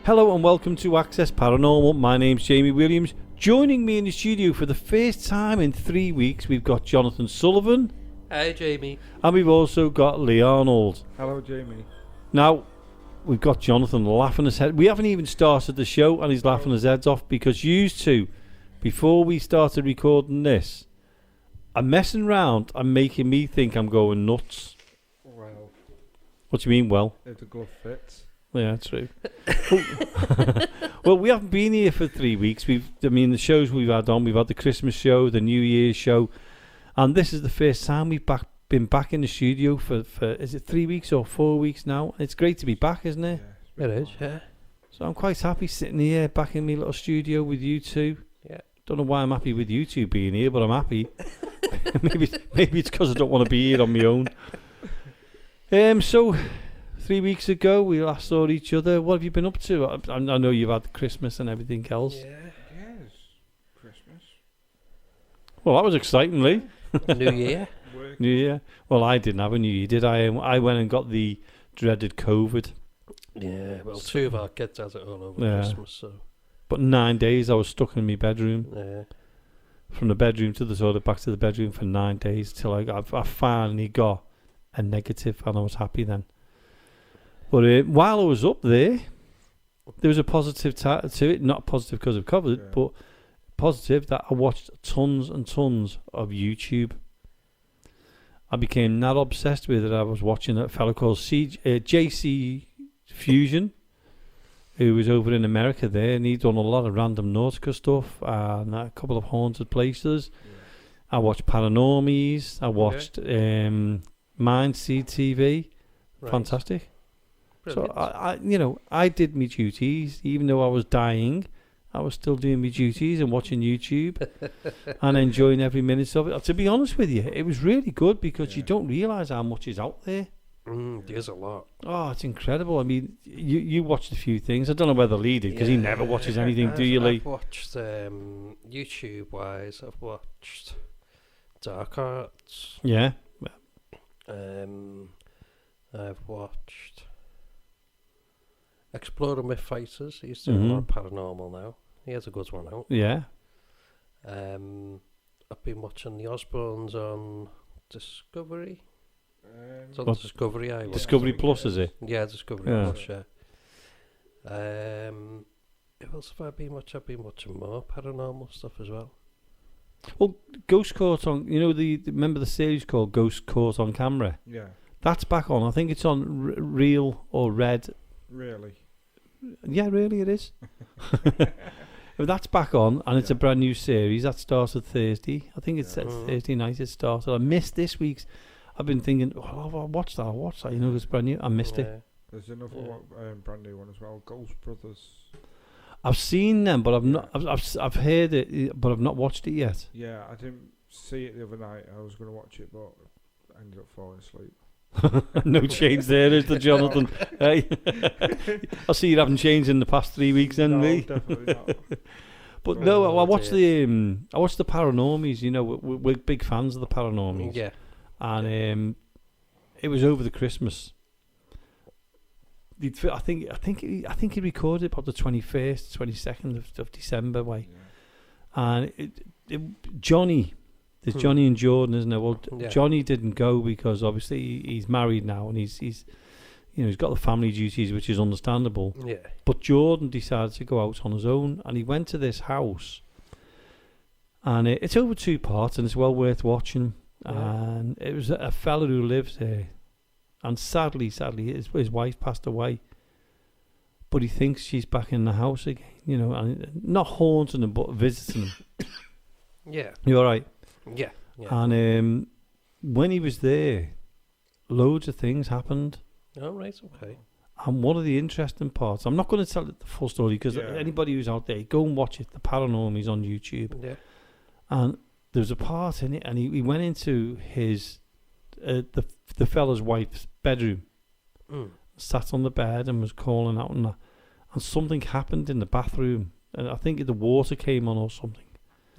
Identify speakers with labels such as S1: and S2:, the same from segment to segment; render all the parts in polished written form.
S1: Hello and welcome to Access Paranormal. My name's Jamie Williams. Joining me in the studio for the first time in 3 weeks, we've got Jonathan Sullivan.
S2: Hi, Jamie.
S1: And we've also got Lee Arnold.
S3: Hello, Jamie.
S1: Now, we've got Jonathan laughing his head. We haven't even started the show and he's laughing his head off because you two, before we started recording this, are messing around and making me think I'm going nuts.
S3: Well,
S1: What do you mean, well?
S3: if the glove fits.
S1: Yeah, true. Well, we haven't been here for 3 weeks. The shows we've had on, we've had the Christmas show, the New Year's show, and this is the first time we've been back in the studio for is it 3 weeks or 4 weeks now? It's great to be back, isn't it?
S3: Yeah,
S2: It is, yeah.
S1: So I'm quite happy sitting here back in my little studio with you two.
S2: Yeah.
S1: Don't know why I'm happy with you two being here, but I'm happy. maybe it's because I don't want to be here on my own. So 3 weeks ago we last saw each other. What have you been up to? I know you've had Christmas and everything else.
S2: Yeah.
S3: yes. Christmas.
S1: Well, that was exciting, Lee.
S2: New Year.
S3: Work.
S1: New Year. Well, I didn't have a New Year, did I? I went and got the dreaded COVID.
S2: Yeah, well, two of our kids had it all over
S1: Yeah.
S2: Christmas, so.
S1: But 9 days I was stuck in my bedroom.
S2: Yeah.
S1: From the bedroom to the toilet, back to the bedroom for 9 days till I finally got a negative, and I was happy then. But while I was up there was a positive to it. Not positive because of COVID,
S3: Yeah.
S1: but positive that I watched tons and tons of YouTube. I became that obsessed with it. I was watching a fellow called JC Fusion, who was over in America there, and he'd done a lot of random Nautica stuff and a couple of haunted places.
S3: Yeah.
S1: I watched Paranormies. I watched Mind CTV.
S2: Right.
S1: Fantastic.
S2: Brilliant.
S1: So I did my duties, even though I was dying. I was still doing my duties and watching YouTube and enjoying every minute of it. To be honest with you, it was really good because you
S3: Yeah.
S1: don't realise how much is out there.
S2: There's a lot.
S1: Oh, it's incredible. I mean, you watched a few things. I don't know whether Lee did because he never watches anything, do you, Lee?
S2: I've watched, YouTube-wise, I've watched Dark Arts.
S1: Yeah.
S2: I've watched Explorer Myth Fighters. He's doing a lot of paranormal now. He has a good one out.
S1: Yeah.
S2: I've been watching the Osbournes on Discovery. It's on
S1: What?
S2: Discovery.
S1: Discovery Plus, is it?
S2: Yeah, Discovery
S1: Yeah.
S2: Plus, yeah. Who else have I been watching? I've been watching more paranormal stuff as well.
S1: Well, Ghost Caught on, remember the series called Ghost Caught on Camera?
S3: Yeah.
S1: That's back on. I think it's on Real or Red.
S3: Really.
S1: Yeah, really, it is. But that's back on, and it's a brand new series that started Thursday. I think it's Thursday night it started. I missed this week's. I've been thinking, I'll watch that. It's brand new. I missed it.
S3: There's another brand new one as well. Ghost Brothers.
S1: I've seen them, but I've not. I've heard it, but I've not watched it yet.
S3: Yeah, I didn't see it the other night. I was going to watch it, but I ended up falling asleep.
S1: No change there, is there, Jonathan? Hey, I see you haven't changed in the past 3 weeks, then,
S3: No,
S1: Lee.
S3: definitely not.
S1: But
S3: Oh,
S1: no, I watched the Paranormies. We're big fans of the Paranormies.
S2: Yeah.
S1: And it was over the Christmas. I think he recorded about the 21st, 22nd of December way.
S3: Yeah.
S1: And Johnny, there's Johnny and Jordan, isn't there? Well,
S2: Yeah.
S1: Johnny didn't go because obviously he's married now and he's got the family duties, which is understandable.
S2: Yeah.
S1: But Jordan decided to go out on his own, and he went to this house. And it's over 2 parts, and it's well worth watching.
S2: Yeah.
S1: And it was a fella who lives there, and sadly, his wife passed away. But he thinks she's back in the house again, and not haunting him, but visiting him.
S2: Yeah.
S1: You all right?
S2: Yeah. Yeah.
S1: And when he was there, loads of things happened.
S2: Oh, right, okay.
S1: And one of the interesting parts, I'm not going to tell the full story because anybody who's out there, go and watch it. The Paranormies on YouTube.
S2: Yeah.
S1: And there was a part in it, and he went into his the fella's wife's bedroom, sat on the bed and was calling out, and something happened in the bathroom, and I think the water came on or something.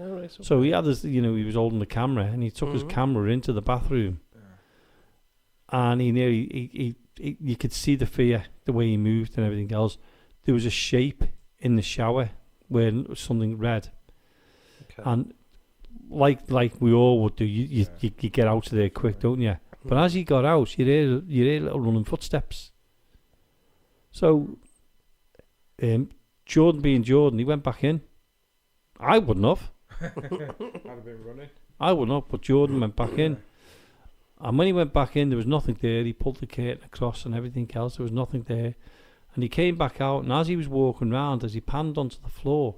S2: Oh, right, okay.
S1: So he had this, he was holding the camera, and he took his camera into the bathroom, and he nearly, you could see the fear, the way he moved and everything else. there was a shape in the shower where it was something red.
S2: Okay.
S1: And like we all would do, you get out of there quick, don't you? But as he got out, you hear little running footsteps. So, Jordan being Jordan, he went back in. I wouldn't have.
S3: I'd have been running.
S1: I wouldn't have, but Jordan went back in. And when he went back in, there was nothing there. He pulled the curtain across and everything else. There was nothing there. And he came back out, and as he was walking round, as he panned onto the floor,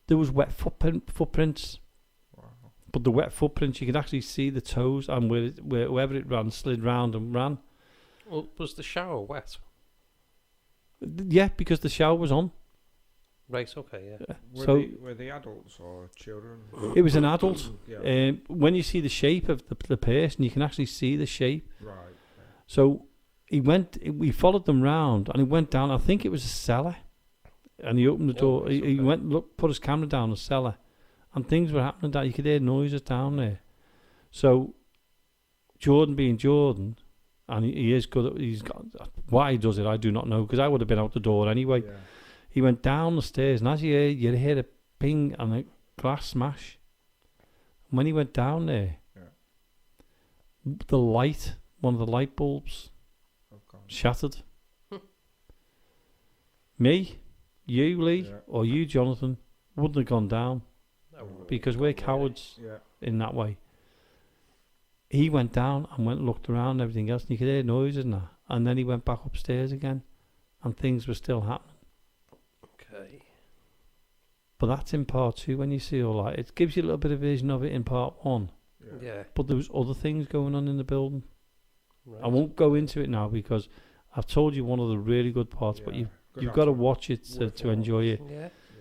S1: there was wet footprints.
S3: Wow.
S1: But the wet footprints, you could actually see the toes, and wherever it ran, slid round and ran.
S2: Well, was the shower wet?
S1: Yeah, because the shower was on.
S2: Right, okay, yeah.
S3: Were they adults or children?
S1: It was an adult.
S3: Yeah.
S1: When you see the shape of the person, you can actually see the shape.
S3: Right.
S1: So we followed them round, and he went down. I think it was a cellar, and he opened the door.
S2: right,
S1: He
S2: okay.
S1: went, put his camera down the cellar, and things were happening. That you could hear noises down there. So Jordan being Jordan, and he is good. He's got why he does it. I do not know, because I would have been out the door anyway.
S3: Yeah.
S1: He went down the stairs, and as you hear a ping and a glass smash. And when he went down there, the light, one of the light bulbs, shattered. Me, you, Lee, or you, Jonathan, wouldn't have gone down because we're cowards in that way. He went down and went and looked around and everything else, and you could hear noises and that. And then he went back upstairs again, and things were still happening.
S2: Okay.
S1: But that's in part 2 when you see all that. It gives you a little bit of vision of it in part 1.
S2: Yeah.
S1: But there was other things going on in the building.
S2: Right.
S1: I won't go into it now because I've told you one of the really good parts, but you've got to watch it to enjoy it.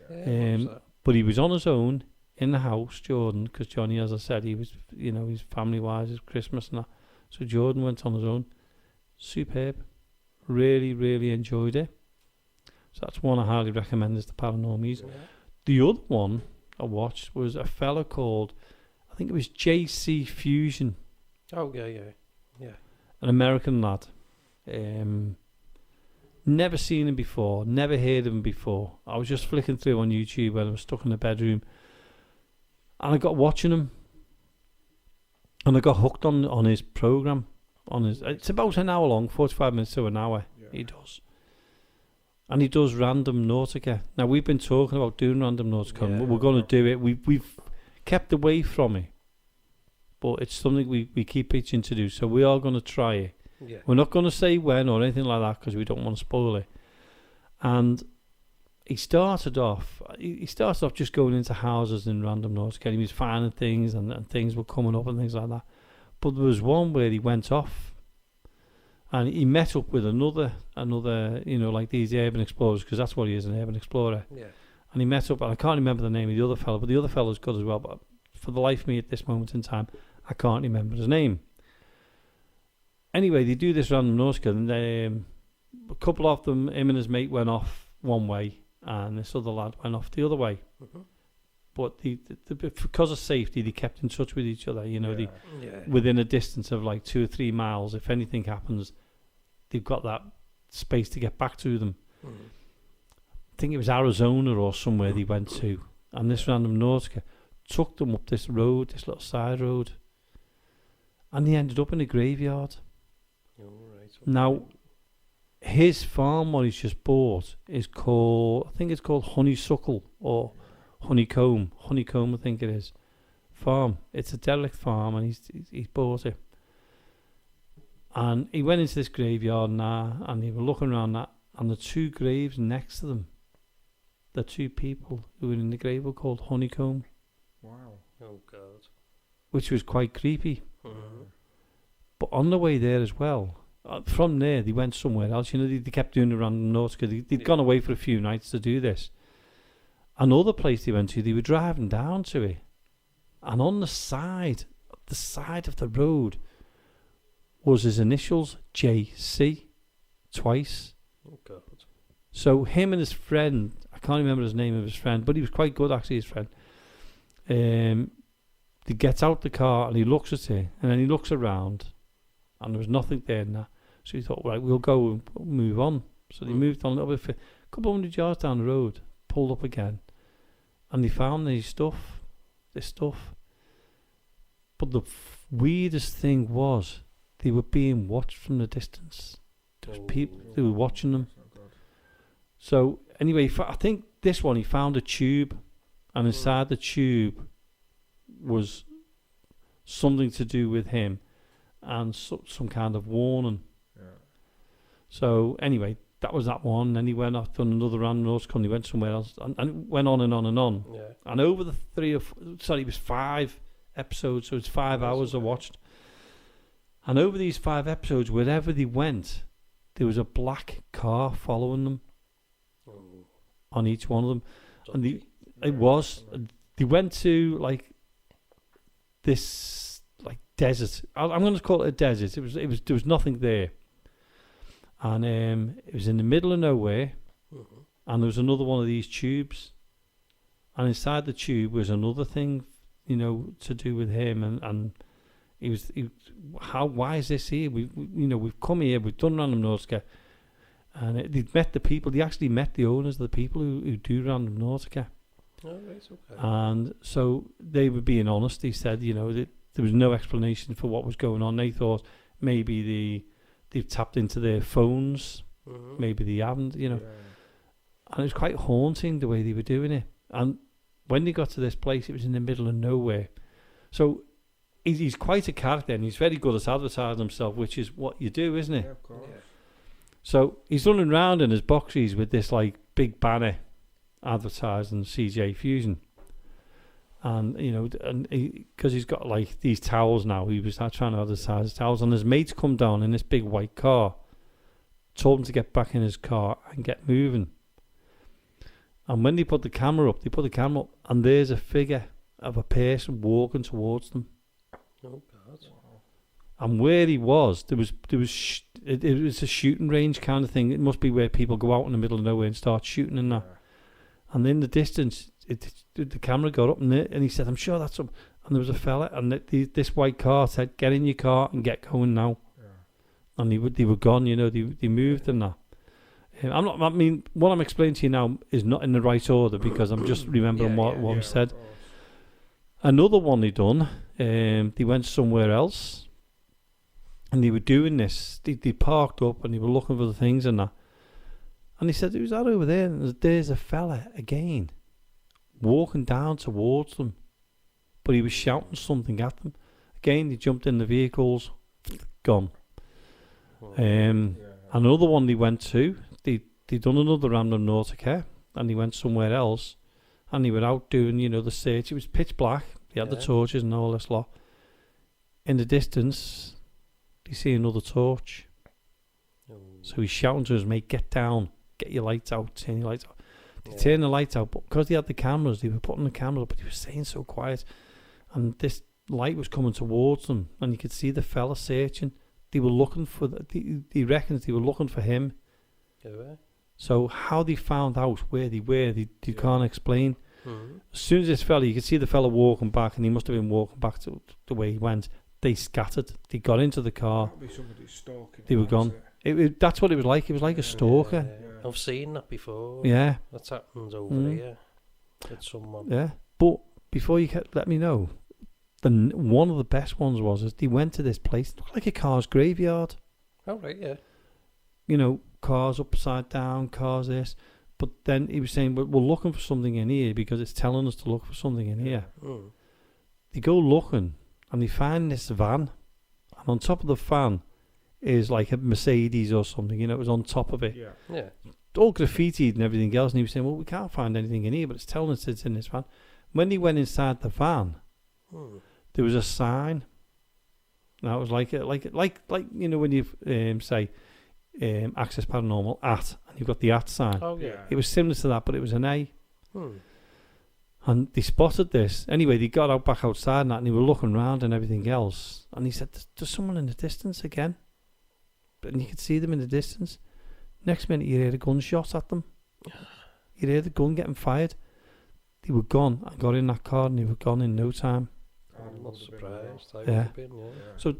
S2: Yeah.
S1: But he was on his own in the house, Jordan, because Johnny, as I said, he was, he's family-wise, it's Christmas and that. So Jordan went on his own. Superb. Really, really enjoyed it. So that's one I highly recommend, is the Paranormies.
S2: Yeah.
S1: The other one I watched was a fella called, I think it was JC Fusion,
S2: Oh, yeah.
S1: an American lad. Never seen him before, never heard of him before. I was just flicking through on YouTube when I was stuck in the bedroom, and I got watching him, and I got hooked on his program. It's about an hour long, 45 minutes to an hour. He does. And he does random Nautica. Now, we've been talking about doing random Nautica.
S2: Yeah.
S1: We're going to do it. We've kept away from it. But it's something we keep itching to do. So we are going to try it.
S2: Yeah.
S1: We're not going to say when or anything like that because we don't want to spoil it. And he started off just going into houses in random Nautica. He was finding things and things were coming up and things like that. But there was one where he went off. And he met up with another, like these urban explorers, because that's what he is, an urban explorer.
S2: Yeah.
S1: And he met up, and I can't remember the name of the other fellow, but the other fellow's good as well. But for the life of me at this moment in time, I can't remember his name. Anyway, they do this random Nautica, and a couple of them, him and his mate, went off one way, and this other lad went off the other way.
S2: Mm-hmm.
S1: But because of safety, they kept in touch with each other. Within a distance of like 2 or 3 miles, if anything happens, they've got that space to get back to them.
S2: Mm.
S1: I think it was Arizona or somewhere they went to, and this random Nautica took them up this road, this little side road, and they ended up in a graveyard.
S2: Oh, right. Okay.
S1: Now, his farm, what he's just bought, is called, I think it's called Honeysuckle or Honeycomb, I think it is. Farm. It's a derelict farm, and he's bought it. And he went into this graveyard and they were looking around that, and the 2 graves next to them, the 2 people who were in the grave were called Honeycomb.
S3: Wow.
S2: Oh, God.
S1: Which was quite creepy.
S2: Mm-hmm.
S1: But on the way there as well, from there they went somewhere else. They kept doing the random Nautica. They'd gone away for a few nights to do this. Another place they went to, they were driving down to it, and on the side of the road was his initials, JC, twice.
S2: Oh, God.
S1: So him and his friend, I can't remember his name of his friend, but he was quite good actually, his friend. He gets out the car and he looks at it, and then he looks around, and there was nothing there now. So he thought, right, we'll go and move on. So they moved on a little bit, couple of 100 yards down the road, pulled up again, and they found this stuff. But the weirdest thing was, they were being watched from the distance. There was people, they were watching them. So anyway, I think this one, he found a tube, and inside the tube was something to do with him, and some kind of warning.
S3: Yeah.
S1: So anyway, that was that one. Then he went off, done another random article, and he went somewhere else, and it went on and on and on.
S2: Yeah.
S1: And over the it was 5 episodes, so it's 5 hours I watched. And over these 5 episodes, wherever they went, there was a black car following them on each one of them. And they went to like this like desert. I'm going to call it a desert. There was nothing there. And it was in the middle of nowhere, and there was another one of these tubes, and inside the tube was another thing, to do with him, and why is this here? We've come here, we've done Random Nautica, and they'd met the people. They actually met the owners of the people who do Random Nautica.
S2: Oh, right, okay.
S1: And so they were being honest. They said, that there was no explanation for what was going on. They thought maybe they've tapped into their phones, maybe they haven't,
S3: Yeah.
S1: And it was quite haunting the way they were doing it. And when they got to this place, it was in the middle of nowhere. So he's quite a character, and he's very good at advertising himself, which is what you do, isn't it?
S3: Yeah, of course.
S2: Yeah.
S1: So he's running around in his boxies with this like big banner advertising CJ Fusion. And because he's got like these towels now, he was trying to advertise his towels, and his mates come down in this big white car, told him to get back in his car and get moving. And when they put the camera up, and there's a figure of a person walking towards them.
S2: Oh God!
S1: And where he was, it was a shooting range kind of thing. It must be where people go out in the middle of nowhere and start shooting and that. And in the distance, the camera got up, and he said, "I'm sure that's him." And there was a fella, and this white car said, "Get in your car and get going now." Yeah. And they were gone. They moved and that. What I'm explaining to you now is not in the right order, because I'm just remembering what was said. Another one they done. They went somewhere else, and they were doing this. They parked up, and they were looking for the things and that. And he said, "Who's that over there?" And there's a fella again, walking down towards them, but he was shouting something at them. Again, they jumped in the vehicles, gone. Another one they went to, they done another Random Nautica, and they went somewhere else, and they were out doing, the search. It was pitch black. They had the torches and all this lot. In the distance, they see another torch. So he's shouting to his mate, "Get down, get your lights out, turn your lights out." They turned the lights out, but because they had the cameras, they were putting the camera up, but he was staying so quiet. And this light was coming towards them, and you could see the fella searching. They were looking for, they reckoned they were looking for him. So how they found out where they were, they can't explain. As soon as this fella, you could see the fella walking back, and he must have been walking back to the way he went. They scattered. They got into the car.
S3: That'd be somebody stalking.
S1: They were gone. That's what it was like. It was like a stalker.
S2: Yeah. I've seen that before.
S1: Yeah.
S2: That's happened over here. With someone.
S1: Yeah. But before you let me know, one of the best ones was they went to this place. It looked like a car's graveyard.
S2: Oh, right, yeah.
S1: Cars upside down, cars this. But then he was saying, we're looking for something in here because it's telling us to look for something in here. They go looking, and they find this van. And on top of the van is like a Mercedes or something. It was on top of it.
S2: Yeah.
S1: All graffitied and everything else. And he was saying, well, we can't find anything in here, but it's telling us it's in this van. When they went inside the van, there was a sign. Now it was like when you say Access Paranormal @ and you've got the @ sign.
S2: Oh yeah.
S1: It was similar to that, but it was an A. And they spotted this. Anyway, they got back outside and that, and they were looking around and everything else. And he said, "There's someone in the distance again." And you could see them in the distance. Next minute, you heard a gunshot at them. You heard the gun getting fired. They were gone. I got in that car, and they were gone in no time.
S2: I'm not surprised. I
S1: Yeah.
S2: would have been,
S1: So,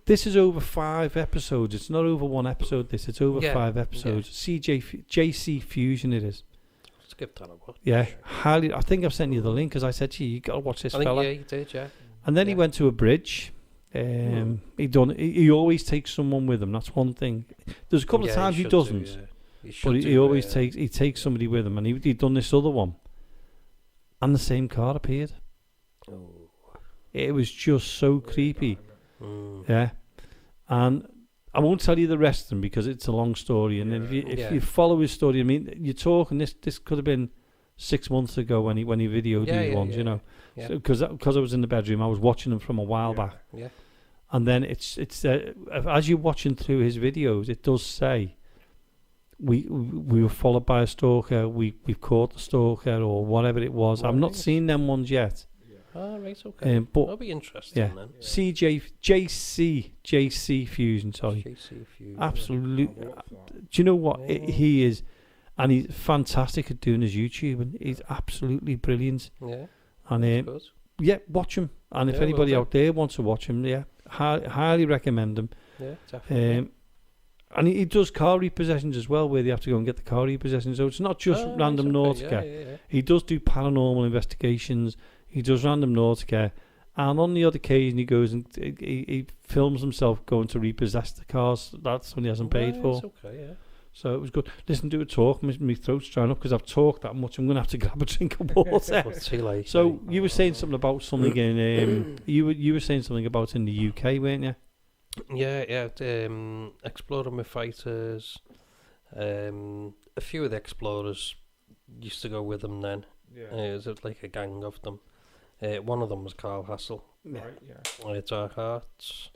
S1: This is over 5 episodes. It's not over 1 episode. It's over
S2: Yeah,
S1: 5 episodes. JC Fusion it is.
S2: Let's give that a watch.
S1: Yeah, highly. I think I've sent you the link because I said to you got to watch this
S2: I think,
S1: fella.
S2: yeah, you did, yeah.
S1: And then he
S2: Yeah.
S1: went to a bridge. He always takes someone with him. That's one thing. There's a couple of times he
S2: should
S1: doesn't,
S2: do, yeah.
S1: but he always takes somebody with him. And he'd done this other one, and the same car appeared.
S2: Oh.
S1: It was just so creepy.
S2: Mm.
S1: Yeah, and I won't tell you the rest of them because it's a long story. And then if you follow his story, I mean, you're talking this could have been 6 months ago when he videoed these ones, you know.
S2: Yeah.
S1: Because I was in the bedroom, I was watching them from a while back.
S2: Yeah.
S1: And then it's as you're watching through his videos, it does say we were followed by a stalker, we've caught the stalker or whatever it was. I've not seen them ones yet.
S2: Oh, right, okay.
S1: But
S2: that'll be interesting then.
S1: JC Fusion, sorry.
S2: JC Fusion.
S1: Absolutely. Do you know what? He is, and he's fantastic at doing his YouTube, and he's absolutely brilliant.
S2: Yeah.
S1: And
S2: Good.
S1: yeah, watch him. And if anybody out there wants to watch him, yeah, highly recommend him.
S2: Yeah, definitely.
S1: And he does car repossessions as well, where they have to go and get the car repossessions. So it's not just random Nautica.
S2: Yeah.
S1: He does do paranormal investigations. He does random Nautica. And on the odd occasion, he goes and he films himself going to repossess the cars. That's when he hasn't paid for.
S2: It's okay, yeah.
S1: So it was good. Listen to it talk. My throat's drying up because I've talked that much. I'm going to have to grab a drink of water.
S2: What's he like?
S1: So you were saying something about something in you were saying something about in the UK, weren't you?
S2: Yeah. Exploring with fighters. A few of the explorers used to go with them then.
S3: Yeah.
S2: It was like a gang of them. One of them was Carl Hassel.
S3: Right, yeah.
S2: Dark Hearts.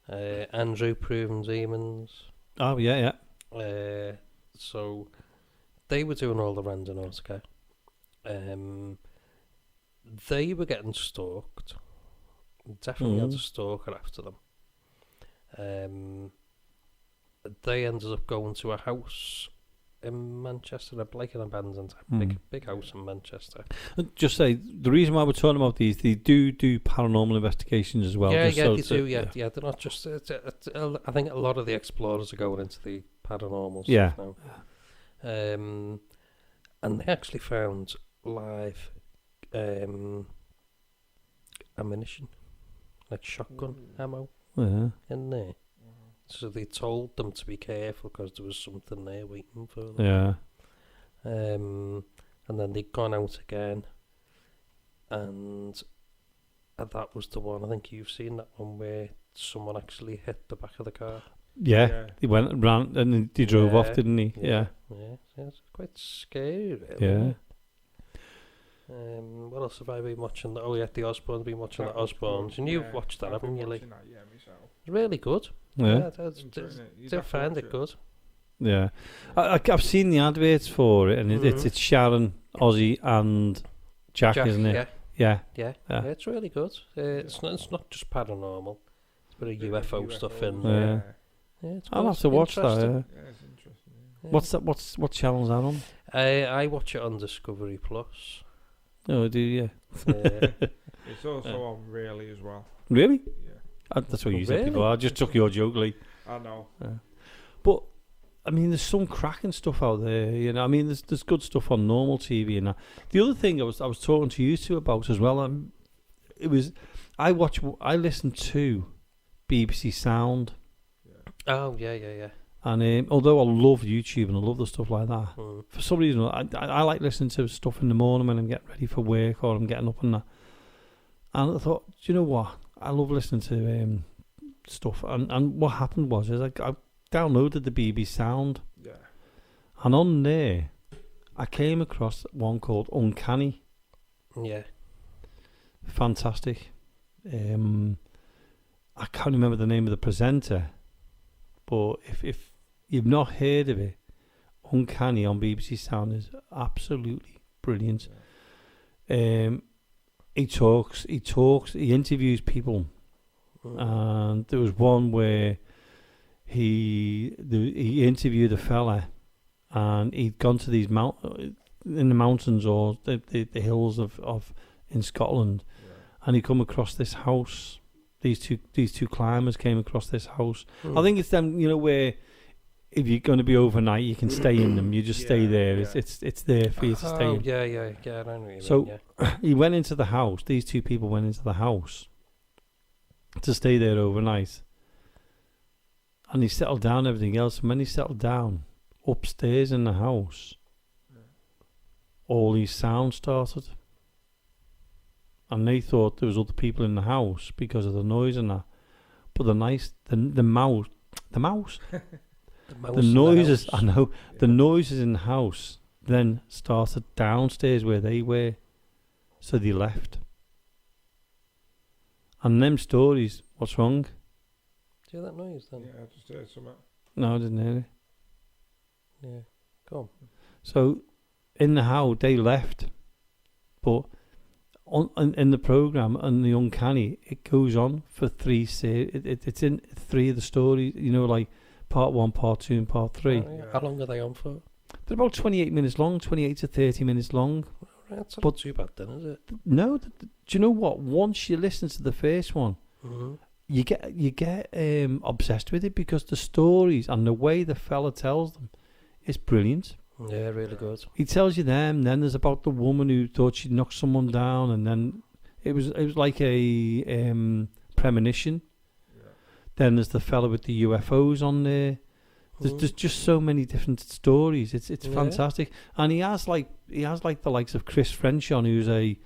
S2: Andrew Proven Demons.
S1: Oh yeah.
S2: So they were doing all the random Nautica. They were getting stalked. Definitely had a stalker after them. They ended up going to a house in Manchester, like an abandoned big house in Manchester.
S1: Just say the reason why we're talking about these, they do paranormal investigations as well.
S2: Yeah,
S1: just
S2: they
S1: so
S2: do. Yeah, they're not just. I think a lot of the explorers are going into the paranormal
S1: Yeah.
S2: stuff now. And they actually found live ammunition, like shotgun ammo,
S1: Yeah.
S2: in there. So they told them to be careful because there was something there waiting for them.
S1: Yeah.
S2: And then they'd gone out again, and that was the one. I think you've seen that one where someone actually hit the back of the car.
S1: Yeah. He went and ran and then he drove off, didn't he? Yeah.
S2: It's quite scary, really.
S1: Yeah.
S2: What else have I been watching? The Osbournes. Been watching the Osbournes, and you've watched that, haven't you? Like,
S3: myself.
S2: it's really good.
S1: Yeah.
S2: I find it good.
S1: Yeah. I've seen the adverts for it, and it's Sharon, Ozzy, and Jack, isn't it?
S2: Yeah. It's really good. It's not just paranormal. It's a bit of UFO stuff in there. Yeah, it's
S1: I'll
S2: good.
S1: have to watch that.
S3: Yeah, it's interesting.
S2: Yeah.
S1: What's that? What channel's that on?
S2: I watch it on Discovery Plus.
S1: Oh, do you?
S3: It's also on Really as well.
S1: Really?
S3: Yeah.
S1: That's what you said before. I just took your joke, Lee.
S3: I know.
S1: But I mean, there's some cracking stuff out there. You know, I mean, there's good stuff on normal TV and that. The other thing I was talking to you two about as well. I listen to BBC Sound.
S2: Oh yeah.
S1: And although I love YouTube and I love the stuff like that, for some reason I like listening to stuff in the morning when I'm getting ready for work or I'm getting up and that. And I thought, do you know what? I love listening to stuff. And what happened was I downloaded the BBC Sound.
S3: Yeah.
S1: And on there, I came across one called Uncanny.
S2: Yeah.
S1: Fantastic. I can't remember the name of the presenter, but if you've not heard of it, Uncanny on BBC Sound is absolutely brilliant.
S3: Yeah.
S1: He interviews people, and there was one where he interviewed a fella, and he'd gone to these in the mountains or the hills of in Scotland, and he come across this house. These two climbers came across this house.
S2: Hmm.
S1: I think it's them, where if you're going to be overnight, you can stay in them. You just stay there.
S3: Yeah.
S1: It's there for you to stay in.
S2: Yeah, I know what you
S1: So-
S2: mean, yeah.
S1: He went into the house. These two people went into the house to stay there overnight. And he settled down and everything else. And when he settled down, upstairs in the house, all these sounds started. And they thought there was other people in the house because of the noise and that. But the mouse,
S2: The
S1: the noises, I know, the noises in the house then started downstairs where they were. So they left. And them stories, what's wrong?
S2: Do you hear that noise then?
S3: Yeah, I just heard something.
S1: No, I didn't hear it.
S2: Yeah. Go on.
S1: So in the house, they left. But in the programme, and the Uncanny, it goes on for 3 series. It's in 3 of the stories, like part 1, part 2 and part 3.
S2: Oh, yeah. How long are they on for?
S1: They're about 28 minutes long, 28 to 30 minutes long.
S2: Right, that's
S1: But-
S2: not too bad then, is it?
S1: No, do you know what? Once you listen to the first one,
S2: Mm-hmm.
S1: you get obsessed with it because the stories and the way the fella tells them is brilliant.
S2: Yeah, really good.
S1: He tells you them, then there's about the woman who thought she'd knocked someone down, and then it was like a premonition.
S3: Yeah.
S1: Then there's the fella with the UFOs on there. There's just so many different stories. It's
S2: Yeah.
S1: fantastic, and he has like the likes of Chris French on, who's a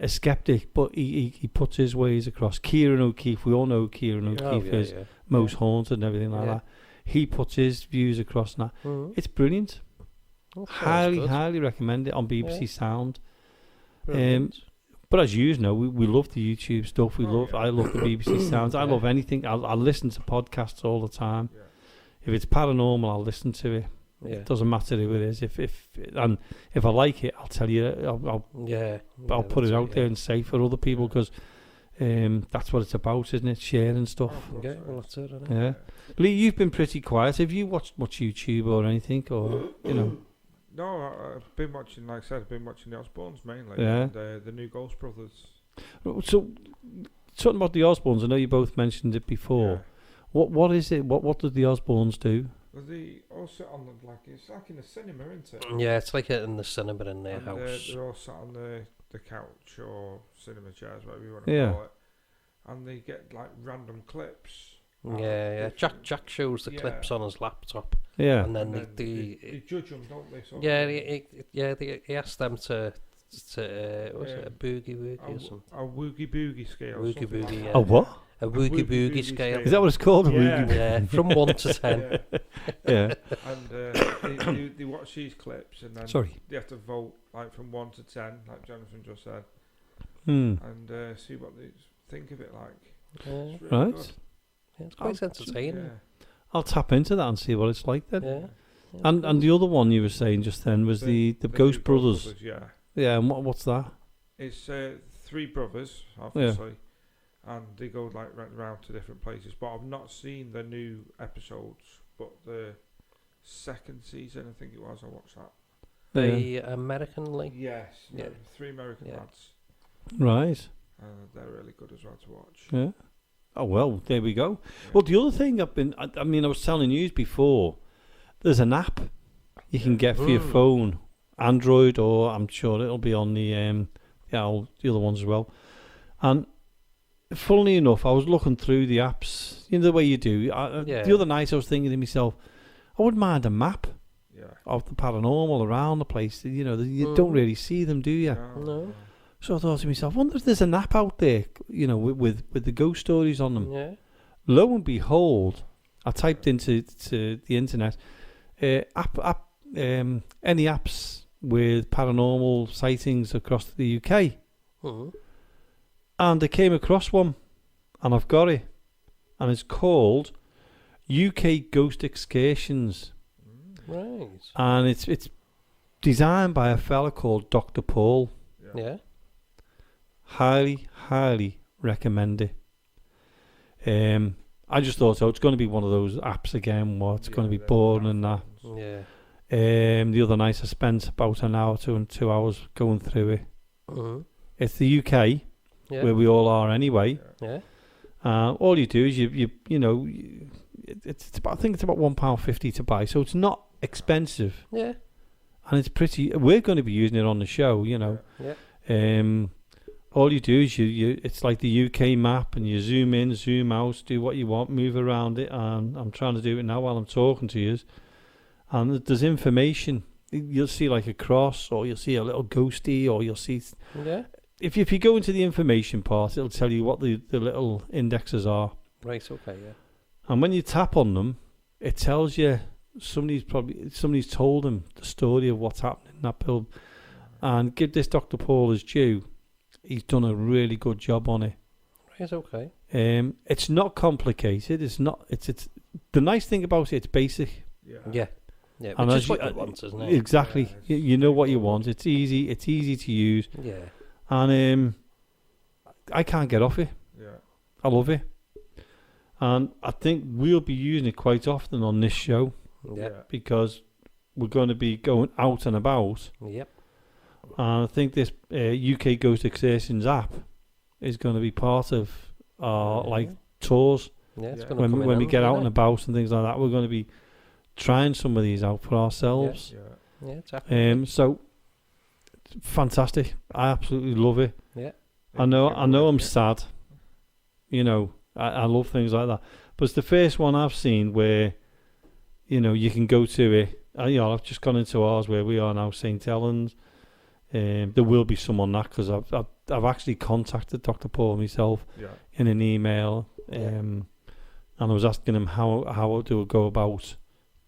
S1: skeptic, but he puts his ways across. Kieran O'Keefe, we all know who Kieran O'Keefe is, Most Haunted and everything like
S2: Yeah.
S1: that. He puts his views across now.
S2: Mm-hmm.
S1: It's brilliant. Highly recommend it on BBC
S2: Yeah.
S1: Sound.
S2: Brilliant.
S1: But as you know, we love the YouTube stuff.
S3: Oh, yeah.
S1: I love the BBC Sounds. I
S2: Yeah.
S1: love anything. I listen to podcasts all the time.
S3: Yeah.
S1: If it's paranormal, I'll listen to it.
S2: Yeah.
S1: It doesn't matter who it is. If I like it, I'll tell you. I'll put it out there and say for other people, because that's what it's about, isn't it? Sharing stuff.
S2: Yeah, well, that's it, isn't it?
S1: Yeah. Lee, you've been pretty quiet. Have you watched much YouTube or anything, or
S3: No, I've been watching, like I said, I've been watching the Osbournes mainly.
S1: Yeah.
S3: And, the new Ghost Brothers.
S1: So, something about the Osbournes. I know you both mentioned it before. What is it? What did the Osbournes do?
S3: Well, they all sit on it's like in the cinema, isn't it?
S2: Yeah, it's like in the cinema in their
S3: And,
S2: house.
S3: they're all sat on the couch or cinema chairs, whatever you want to
S1: Yeah.
S3: call it. And they get like random clips.
S2: Yeah. Jack shows the
S3: Yeah.
S2: clips on his laptop,
S1: Yeah.
S2: and then
S3: they
S2: they
S3: judge them, don't they? Sort
S2: yeah,
S3: of?
S2: he asked them to was it a boogie woogie or something?
S3: A woogie boogie scale.
S2: Woogie
S3: something like
S2: boogie,
S3: that.
S2: yeah.
S1: A what?
S2: A woogie
S3: Woogie
S2: boogie
S3: boogie
S2: scale.
S3: scale.
S1: Is that what it's called? A
S3: Yeah.
S1: Woogie Boogie?
S2: Yeah, from 1 to 10.
S3: Yeah.
S1: Yeah.
S3: And they watch these clips and then
S1: Sorry.
S3: they have to vote like from 1 to 10, like Jonathan just said,
S1: Hmm.
S3: and see what they think of it like.
S2: Yeah,
S3: It's really
S1: Right.
S3: good.
S2: yeah, it's quite entertaining.
S3: Yeah.
S1: I'll tap into that and see what it's like then.
S2: Yeah.
S1: And the other one you were saying just then was the
S3: new
S1: Ghost Brothers.
S3: Yeah.
S1: Yeah. And what's that?
S3: It's 3 brothers, obviously, and they go like around to different places. But I've not seen the new episodes, but the second season, I think it was, I watched that.
S2: The American League.
S3: Yes,
S2: Yeah.
S3: 3 American
S2: Yeah.
S3: lads.
S1: Right.
S3: They're really good as well to watch.
S1: Yeah. Oh well, there we go.
S3: Yeah.
S1: Well, the other thing I mean, I was telling you before. There's an app you can get for your phone, Android, or I'm sure it'll be on the the other ones as well. And funnily enough, I was looking through the apps, the way you do.
S2: Yeah.
S1: The other night, I was thinking to myself, I wouldn't mind a map
S3: Yeah.
S1: of the paranormal around the place. You don't really see them, do you?
S2: No.
S1: So I thought to myself, I wonder if there's an app out there, with the ghost stories on them.
S2: Yeah.
S1: Lo and behold, I typed into the internet, any apps with paranormal sightings across the UK,
S2: Mm-hmm.
S1: and I came across one, and I've got it, and it's called UK Ghost Excursions,
S2: Right.
S1: and it's designed by a fella called Dr. Paul.
S2: Yeah.
S1: Highly recommend it. I just thought, it's going to be one of those apps again where it's going to be boring and that.
S2: Yeah.
S1: The other night I spent about an hour, 2 hours going through it.
S2: Mm-hmm.
S1: It's the UK, where we all are anyway.
S2: Yeah.
S1: All you do is it's about, I think it's about £1.50 to buy, so it's not expensive.
S2: Yeah.
S1: And it's pretty. We're going to be using it on the show,
S2: Yeah.
S1: All you do is it's like the UK map, and you zoom in, zoom out, do what you want, move around it. And I'm trying to do it now while I'm talking to you. And there's information. You'll see like a cross, or you'll see a little ghosty, or you'll see.
S2: Yeah.
S1: If you go into the information part, it'll tell you what the little indexes are.
S2: Right. Okay. Yeah.
S1: And when you tap on them, it tells you somebody's told them the story of what's happening in that build. And give this Dr. Paul his due. He's done a really good job on it.
S2: Right. Okay.
S1: It's not complicated. It's not. It's the nice thing about it. It's basic.
S2: Yeah. Yeah. Yeah.
S1: And
S2: which is what you want, isn't it?
S1: Exactly.
S3: Yeah,
S1: you know what you want. It's easy. It's easy to use.
S2: Yeah.
S1: And I can't get off it.
S3: Yeah.
S1: I love it. And I think we'll be using it quite often on this show.
S2: Yeah.
S1: Because we're going to be going out and about.
S2: Yep.
S1: And I think this UK Ghost Excursions app is going to be part of our tours.
S2: Yeah, it's
S3: Yeah.
S2: going to come
S1: When we get out and about and things like that, we're going to be trying some of these out for ourselves.
S3: Yeah.
S2: Yeah, exactly.
S1: So fantastic! I absolutely love it.
S2: Yeah.
S1: I know I'm sad. I love things like that. But it's the first one I've seen where you can go to it. I've just gone into ours where we are now, St. Helens. There will be some on that because I've actually contacted Dr. Paul myself in an email, and I was asking him how do we go about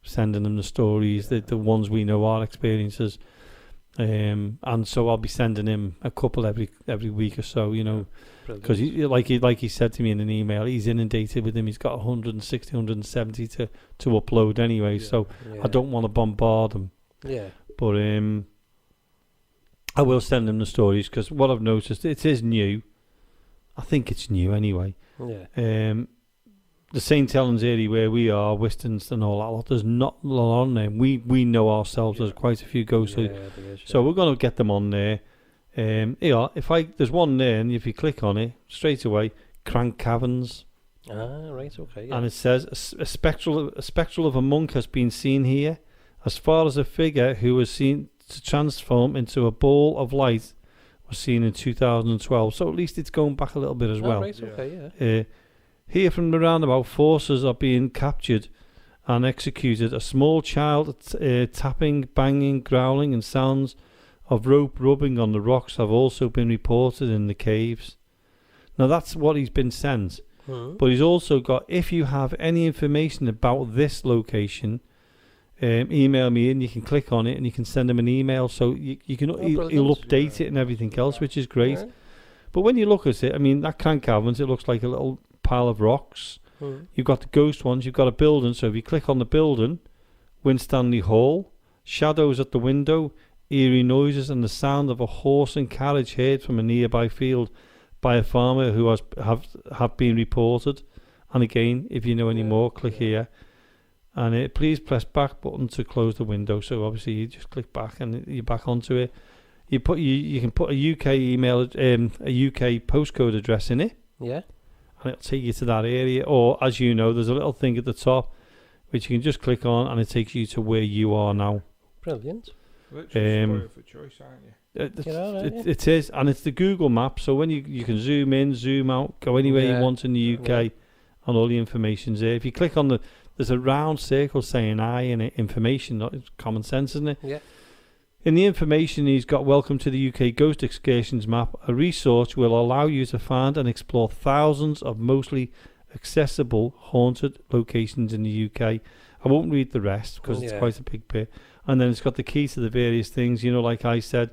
S1: sending them the stories, the ones we know, our experiences, and so I'll be sending him a couple every week or so, because like he said to me in an email, he's inundated with them. He's got 160, 170 to upload anyway, so I don't want to bombard him. Yeah, but I will send him the stories because what I've noticed, it is new. I think it's new anyway. Yeah. The St. Helens area where we are, Wistons and all that lot, there's not a lot on there. We know ourselves there's quite a few ghosts. So we're going to get them on there. There's one there, and if you click on it straight away, Crank Caverns.
S2: Ah, right, okay. Yeah.
S1: And it says a spectral of a monk has been seen here, as far as a figure who was seen to transform into a ball of light was seen in 2012. So at least it's going back a little bit as well.
S2: Right, okay, yeah.
S1: Here from the roundabout, forces are being captured and executed. A small child tapping, banging, growling, and sounds of rope rubbing on the rocks have also been reported in the caves. Now that's what he's been sent. But he's also got, if you have any information about this location, email me and you can click on it and you can send him an email, so you can he'll update it and everything else, which is great. But when you look at it, I mean, that Crank Caverns, it looks like a little pile of rocks. You've got the ghost ones, you've got a building, so if you click on the building, Winstanley Hall, shadows at the window, eerie noises and the sound of a horse and carriage heard from a nearby field by a farmer who have been reported. And again, if you know any more, click here. And please press back button to close the window. So obviously you just click back and you're back onto it. You can put a UK email, a UK postcode address in it. Yeah. And it'll take you to that area. Or as you know, there's a little thing at the top which you can just click on and it takes you to where you are now.
S2: Brilliant.
S3: Literally for choice, aren't you?
S1: It is, and it's the Google map. So when you can zoom in, zoom out, go anywhere you want in the UK, and all the information's there. If you click on there's a round circle saying I in it, information. It's common sense, isn't it? Yeah. In the information, he's got welcome to the UK Ghost Excursions map. A resource will allow you to find and explore thousands of mostly accessible haunted locations in the UK. I won't read the rest because it's quite a big bit. And then it's got the key to the various things. Like I said,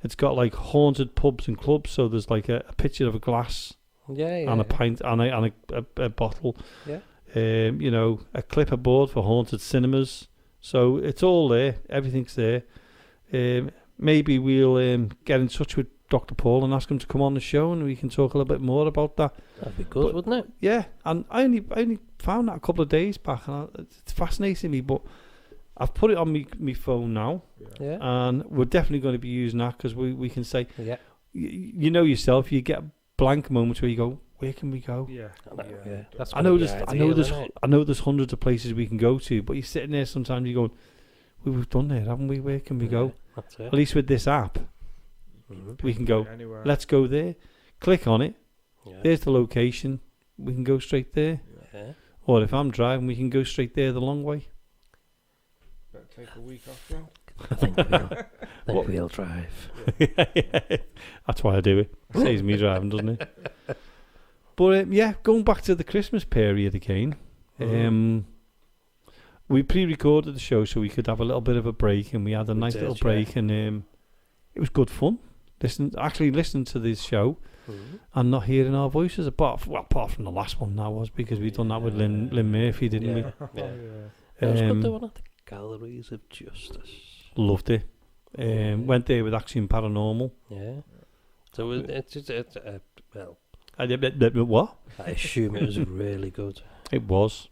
S1: it's got like haunted pubs and clubs. So there's like a picture of a glass, and a pint and a bottle. Yeah. A clipperboard for haunted cinemas. So it's all there. Everything's there. Maybe we'll get in touch with Dr. Paul and ask him to come on the show, and we can talk a little bit more about that.
S2: That'd be good, wouldn't it?
S1: Yeah. And I only found that a couple of days back, and it's fascinating me, but I've put it on me phone now, and we're definitely going to be using that because we can say, you know yourself, you get blank moments where you go, where can we go?
S3: Yeah.
S2: That's
S1: I know
S2: ideal,
S1: there's
S2: isn't it?
S1: I know there's hundreds of places we can go to, but you're sitting there sometimes you're going, we've done there, haven't we? Where can we go?
S2: That's
S1: At
S2: it.
S1: least with this app, we can go,
S3: anywhere.
S1: let's go there, click on it,
S2: Yeah.
S1: there's the location, we can go straight there.
S2: Yeah.
S1: Or if I'm driving, we can go straight there the long way.
S3: Better take a week off, John.
S2: I think we'll drive.
S1: That's why I do it. Saves me driving, doesn't it? But yeah, going back to the Christmas period again, we pre-recorded the show so we could have a little bit of a break, and we had a nice little break, and it was good fun. Listening to this show and not hearing our voices, apart from the last one that was, because we've done that with Lynn Murphy, didn't we?
S2: Yeah. It was good doing at the Galleries of Justice.
S1: Loved it. Went there with Action Paranormal.
S2: Yeah. So it's well,
S1: What?
S2: I assume it was really good.
S1: It was.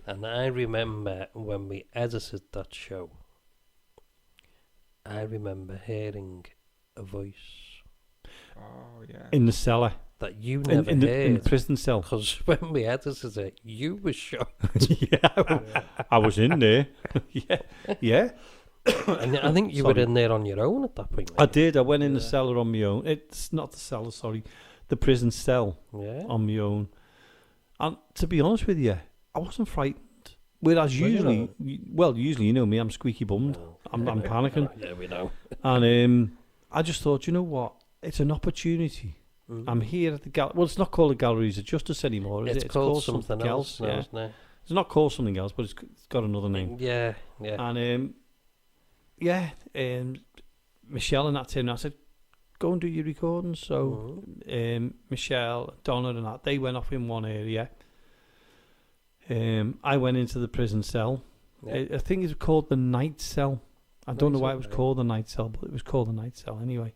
S2: And I remember when we edited that show, I remember hearing a voice
S3: Oh, yeah.
S1: In the cellar.
S2: that you never
S1: in
S2: heard.
S1: the prison cell.
S2: Because when we edited it, you were shocked.
S1: Yeah, I was in there. yeah.
S2: And I think you were in there on your own at that point.
S1: I did. I went in the cellar on my own. It's not the cellar, sorry. The prison cell
S2: Yeah.
S1: on my own. And to be honest with you, I wasn't frightened. Whereas usually, usually, you know me, I'm squeaky bummed.
S2: Well,
S1: I'm panicking.
S2: Yeah, we know.
S1: And I just thought, you know what? It's an opportunity. I'm here at the gallery. Well, it's not called the Galleries of Justice anymore, is
S2: It's
S1: it?
S2: called something else now,
S1: yeah.
S2: isn't it?
S1: It's not called something else, but it's got another name.
S2: Yeah.
S1: And Michelle and that team, I said, go and do your recordings. So Michelle, Donna and that, they went off in one area. I went into the prison cell.
S2: Yeah.
S1: I think it's called the night cell. I don't know why it was
S3: Night cell,
S1: called the night cell, but it was called the night cell anyway.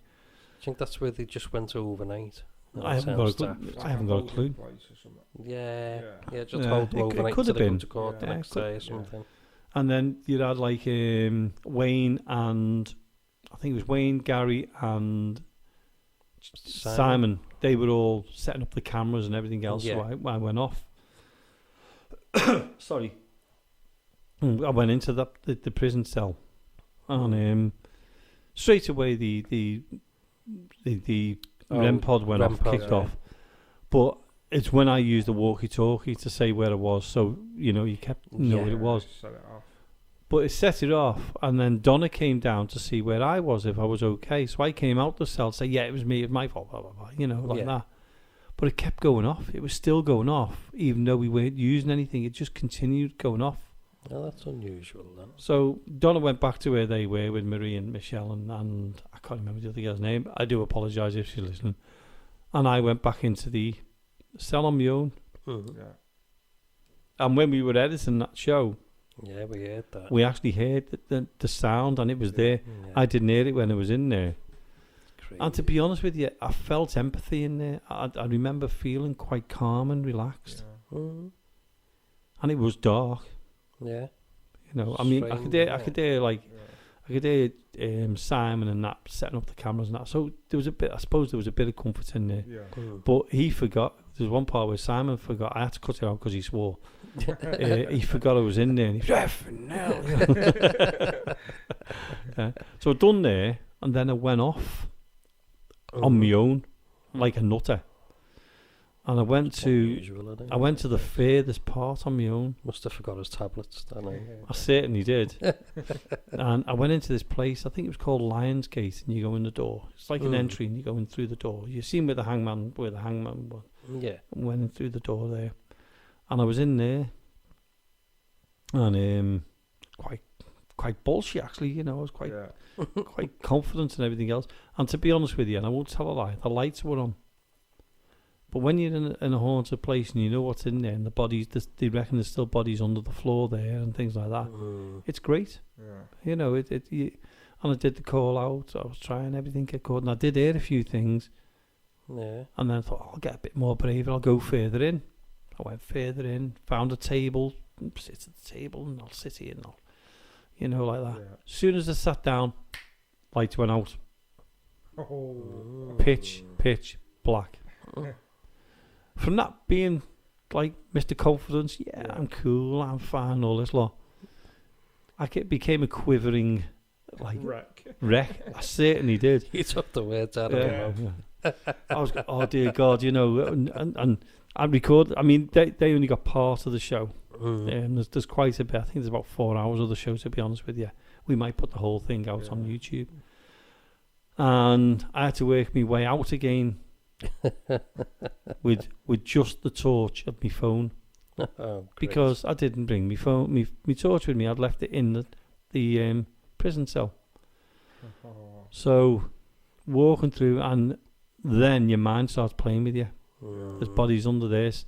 S2: I think that's where they just went overnight.
S1: I haven't got a clue.
S3: It's
S1: I haven't got a clue.
S3: place or something.
S2: Yeah, just
S1: Yeah,
S2: hold them
S1: it
S2: overnight
S1: could
S2: till
S1: have
S2: they go
S1: been.
S2: to court the
S3: Yeah,
S2: next
S1: it could-
S2: day or something.
S1: And then you had like Wayne and I think it was Wayne, Gary and Simon. They were all setting up the cameras and everything else.
S2: Yeah.
S1: So I went off. Sorry. I went into the prison cell, and straight away the REM pod went off, kicked off. But it's when I used the walkie-talkie to say where it was, so you kept know what it was.
S3: Set it off.
S1: But it set it off, and then Donna came down to see where I was, if I was okay. So I came out the cell, say, yeah, it was me, it was my fault, blah, blah, blah, like that. But it kept going off. It was still going off, even though we weren't using anything. It just continued going off.
S2: Well, that's unusual then.
S1: So Donna went back to where they were with Marie and Michelle, and I can't remember the other girl's name. I do apologise if she's listening. And I went back into the cell on my own.
S2: Mm-hmm.
S3: Yeah.
S1: And when we were editing that show,
S2: Yeah, we heard that.
S1: we actually heard the sound, and it was there.
S2: Yeah.
S1: I didn't hear it when it was in there.
S2: Crazy.
S1: And to be honest with you, I felt empathy in there. I remember feeling quite calm and relaxed.
S3: Yeah.
S2: Mhm.
S1: And it was dark.
S2: Yeah.
S1: I mean, I could hear,
S2: Strange,
S1: I could hear like, I could hear Simon and that setting up the cameras and that. So there was a bit. I suppose there was a bit of comfort in there.
S3: Yeah.
S2: Mm.
S1: But he forgot. There's one part where Simon forgot. I had to cut it out because he swore. He forgot I was in there. And he was, "Effing hell." So I done there, and then I went off on my own, like a nutter. And I went to the furthest part on my own.
S2: Must have forgot his tablets, then.
S1: I certainly did. And I went into this place, I think it was called Lions Gate, and you go in the door. It's like an entry, and you go in through the door. You see where the hangman was.
S2: Yeah.
S1: I went in through the door there. And I was in there. And quite bullshit, actually. I was quite confident and everything else. And to be honest with you, and I won't tell a lie, the lights were on. But when you're in a haunted place and you know what's in there, and the bodies, they reckon there's still bodies under the floor there and things like that, it's great.
S3: Yeah.
S1: And I did the call out. I was trying everything I could, and I did hear a few things.
S2: Yeah.
S1: And then I thought, I'll get a bit more brave. I'll go further in. I went further in, found a table, sit at the table, and I'll sit here and I'll, like that.
S3: Yeah.
S1: As soon as I sat down, lights went out.
S3: Oh.
S1: Pitch black. From that being like Mr. Confidence, I'm cool, I'm fine, all this lot. Became a quivering wreck. I certainly did.
S2: You took the words out of my mouth.
S1: I was, oh dear God, and I record. I mean, they only got part of the show. There's quite a bit. I think there's about 4 hours of the show, to be honest with you. We might put the whole thing out on YouTube. And I had to work my way out again with just the torch of my phone. Because I didn't bring my phone, my torch with me. I'd left it in the prison cell. So walking through, and then your mind starts playing with you. There's bodies under this,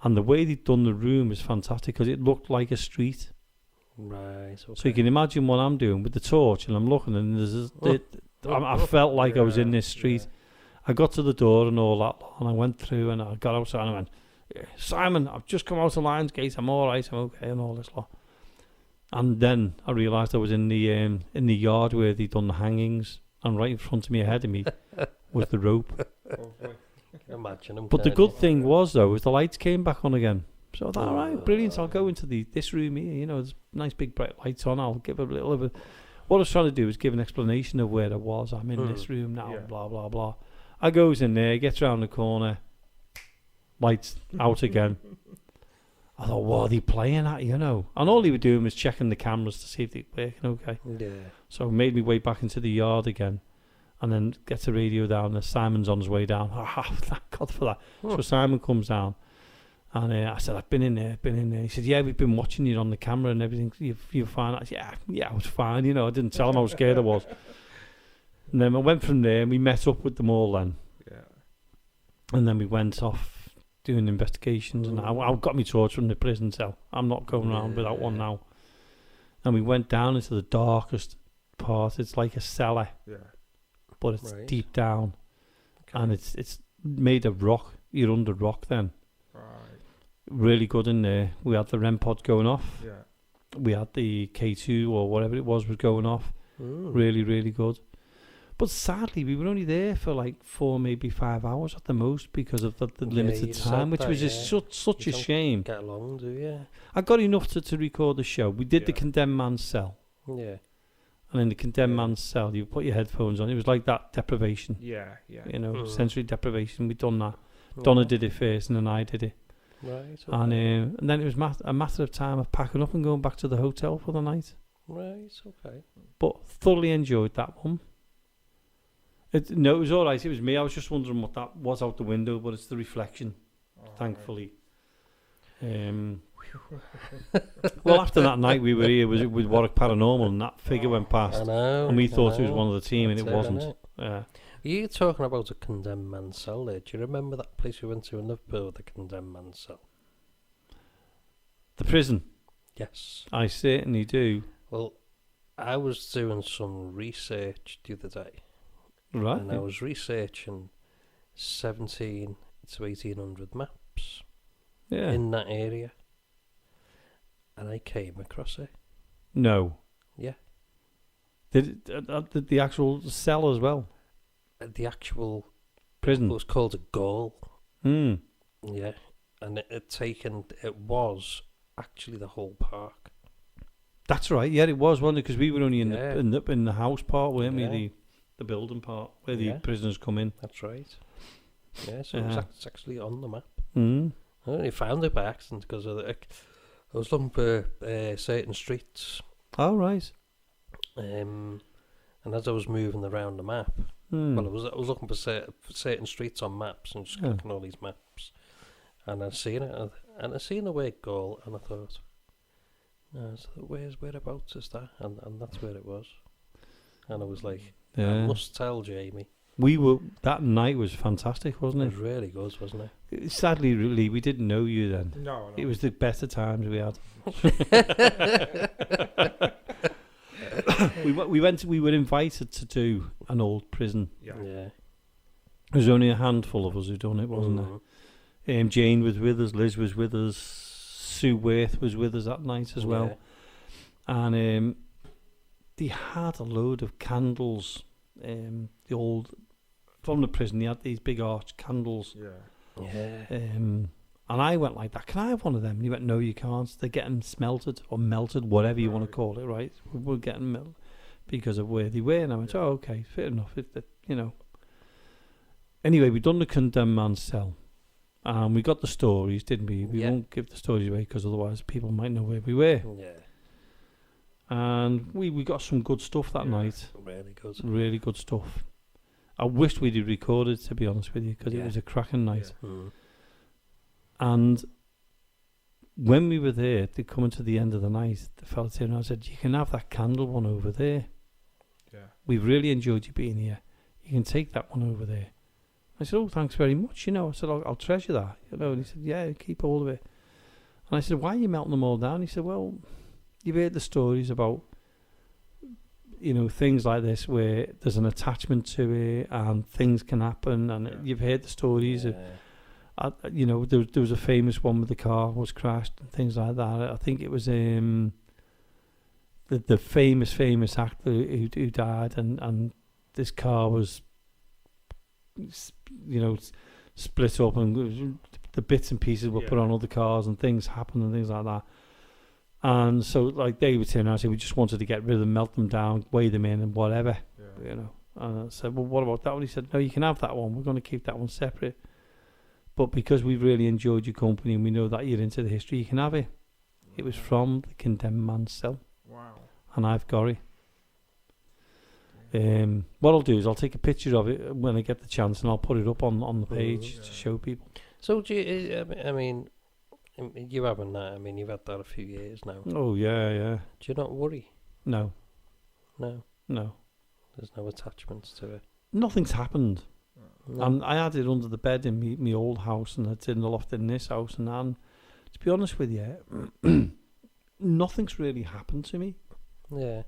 S1: and the way they'd done the room is fantastic because it looked like a street.
S2: Right. Okay.
S1: So you can imagine what I'm doing with the torch, and I'm looking, and I felt like I was in this street. I got to the door and all that, and I went through, and I got outside, and I went, Simon, I've just come out of Lionsgate. I'm all right. I'm okay, and all this lot. And then I realised I was in the yard where they'd done the hangings, and right in front of me, ahead of me, was the rope.
S2: Imagine them.
S1: But the good thing was though, was the lights came back on again. So I thought, all right, brilliant. I'll go into this room here. There's nice big bright lights on. I'll give a little bit. What I was trying to do was give an explanation of where I was. I'm in this room now. Blah blah blah. I goes in there, gets round the corner, lights out again. I thought, what are they playing at? And all he was doing was checking the cameras to see if they were working okay.
S2: Yeah.
S1: So I made me way back into the yard again. And then gets the radio down, and Simon's on his way down. Thank God for that. So Simon comes down, and I said, I've been in there. He said, yeah, we've been watching you on the camera and everything. You're fine. I said, yeah, I was fine. I didn't tell him how scared I was. And then I went from there, and we met up with them all then. Yeah. And then we went off doing investigations, and I got me torch from the prison cell. I'm not going around without one now. And we went down into the darkest part. It's like a cellar. Yeah. But it's deep down, and it's made of rock. You're under rock then. Right. Really good in there. We had the REM pod going off. Yeah. We had the K2 or whatever it was going off. Really, really good. But sadly, we were only there for like 4, maybe 5 hours at the most because of the limited time, which was just such a shame.
S2: Get along, do you?
S1: I got enough to record the show. We did the condemned man's cell.
S2: Yeah.
S1: And in the condemned man's cell, you put your headphones on. It was like that deprivation.
S3: Yeah.
S1: Sensory deprivation. We'd done that. Donna did it first, and then I did it.
S2: Right. Okay.
S1: And then it was a matter of time of packing up and going back to the hotel for the night.
S2: Right. Okay.
S1: But thoroughly enjoyed that one. It was all right. It was me. I was just wondering what that was out the window, but it's the reflection, thankfully. Well, after that night we were here with Warwick Paranormal, and that figure went past, and we thought it was one of the team, and it wasn't.
S2: Are you talking about a condemned man's cell there? Do you remember that place we went to in Liverpool, the condemned man's cell?
S1: The prison?
S2: Yes.
S1: I certainly do.
S2: Well, I was doing some research the other day.
S1: Right.
S2: And I was researching 17 to 1800 maps in that area. And I came across it.
S1: No.
S2: Yeah.
S1: Did the actual cell as well?
S2: The actual
S1: prison.
S2: It was called a gaol. Yeah. And it was actually the whole park.
S1: That's right. Yeah, it was, wasn't it? Because we were only in the house part, weren't we? The building part where the prisoners come in.
S2: That's right. Yeah, so it's actually on the map. I only found it by accident because I was looking for certain streets.
S1: Oh, right.
S2: And as I was moving around the map, well, I was looking for certain streets on maps and just clicking all these maps, and I seen it, and I seen the word goal, and I thought, no, so whereabouts is that? And that's where it was, and I was like, I must tell Jamie.
S1: That night was fantastic, wasn't it?
S2: It was really good, wasn't it?
S1: Sadly, really, we didn't know you then.
S3: No.
S1: It was the better times we had. We were invited to do an old prison.
S2: Yeah.
S1: There was only a handful of us who done it, wasn't there? Jane was with us, Liz was with us, Sue Worth was with us that night as well. And they had a load of candles, the old from the prison. They had these big arch candles.
S2: Yeah.
S1: And I went like that. Can I have one of them? And he went, no, you can't. They're getting smelted or melted, whatever you want to call it, right? We're getting melted because of where they were. And I went, oh, okay, fair enough. Anyway, we done the condemned man's cell. And we got the stories, didn't we? We won't give the stories away because otherwise people might know where we were.
S2: Yeah.
S1: And we got some good stuff that night.
S2: Really good.
S1: Really good stuff. I wished we'd recorded, to be honest with you, because it was a cracking night.
S2: Yeah. Mm.
S1: And when we were there, coming to the end of the night, the fella turned around and said, you can have that candle one over there.
S3: Yeah.
S1: We've really enjoyed you being here. You can take that one over there. I said, oh, thanks very much. I said, I'll treasure that. And he said, yeah, keep all of it. And I said, why are you melting them all down? He said, well, you've heard the stories about, things like this where there's an attachment to it and things can happen. And you've heard the stories of, there was a famous one where the car was crashed and things like that. I think it was the famous actor who died, and this car was, split up, and the bits and pieces were put on other cars, and things happened and things like that. And so, like, they would turn around and say, we just wanted to get rid of them, melt them down, weigh them in, and whatever. And I said, well, what about that one? He said, no, you can have that one. We're going to keep that one separate. But because we've really enjoyed your company and we know that you're into the history, you can have it. It was from the condemned man's cell.
S3: Wow.
S1: And I've got it. What I'll do is I'll take a picture of it when I get the chance, and I'll put it up on the page to show people.
S2: So, do you, I mean, you haven't that. I mean, you've had that a few years now.
S1: Oh, yeah.
S2: Do you not worry?
S1: No.
S2: There's no attachments to it.
S1: Nothing's happened.
S2: No.
S1: And I had it under the bed in my old house, and it's in the loft in this house. And to be honest with you, nothing's really happened to me.
S2: Yeah.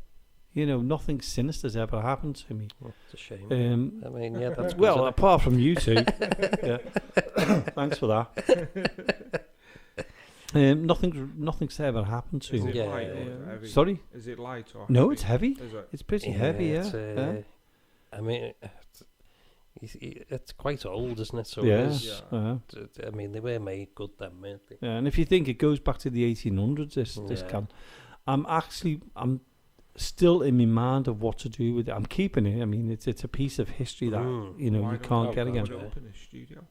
S1: Nothing sinister's ever happened to me.
S2: Well, it's a shame. I mean, yeah, that's
S1: well,
S2: good,
S1: apart from you two. Yeah. Thanks for that. Nothing's ever happened to me.
S3: Is it light or heavy?
S1: Sorry?
S3: Is it light or
S1: No,
S3: heavy?
S1: it's heavy.
S3: Is it?
S1: It's pretty heavy, yeah.
S2: I mean, it's quite old, isn't it? So
S1: yes.
S2: I mean, they were made good then, weren't they?
S1: Yeah, and if you think it goes back to the 1800s, this can. I'm still in my mind of what to do with it. I'm keeping it. I mean, it's a piece of history that you can't get again.
S3: Open a studio?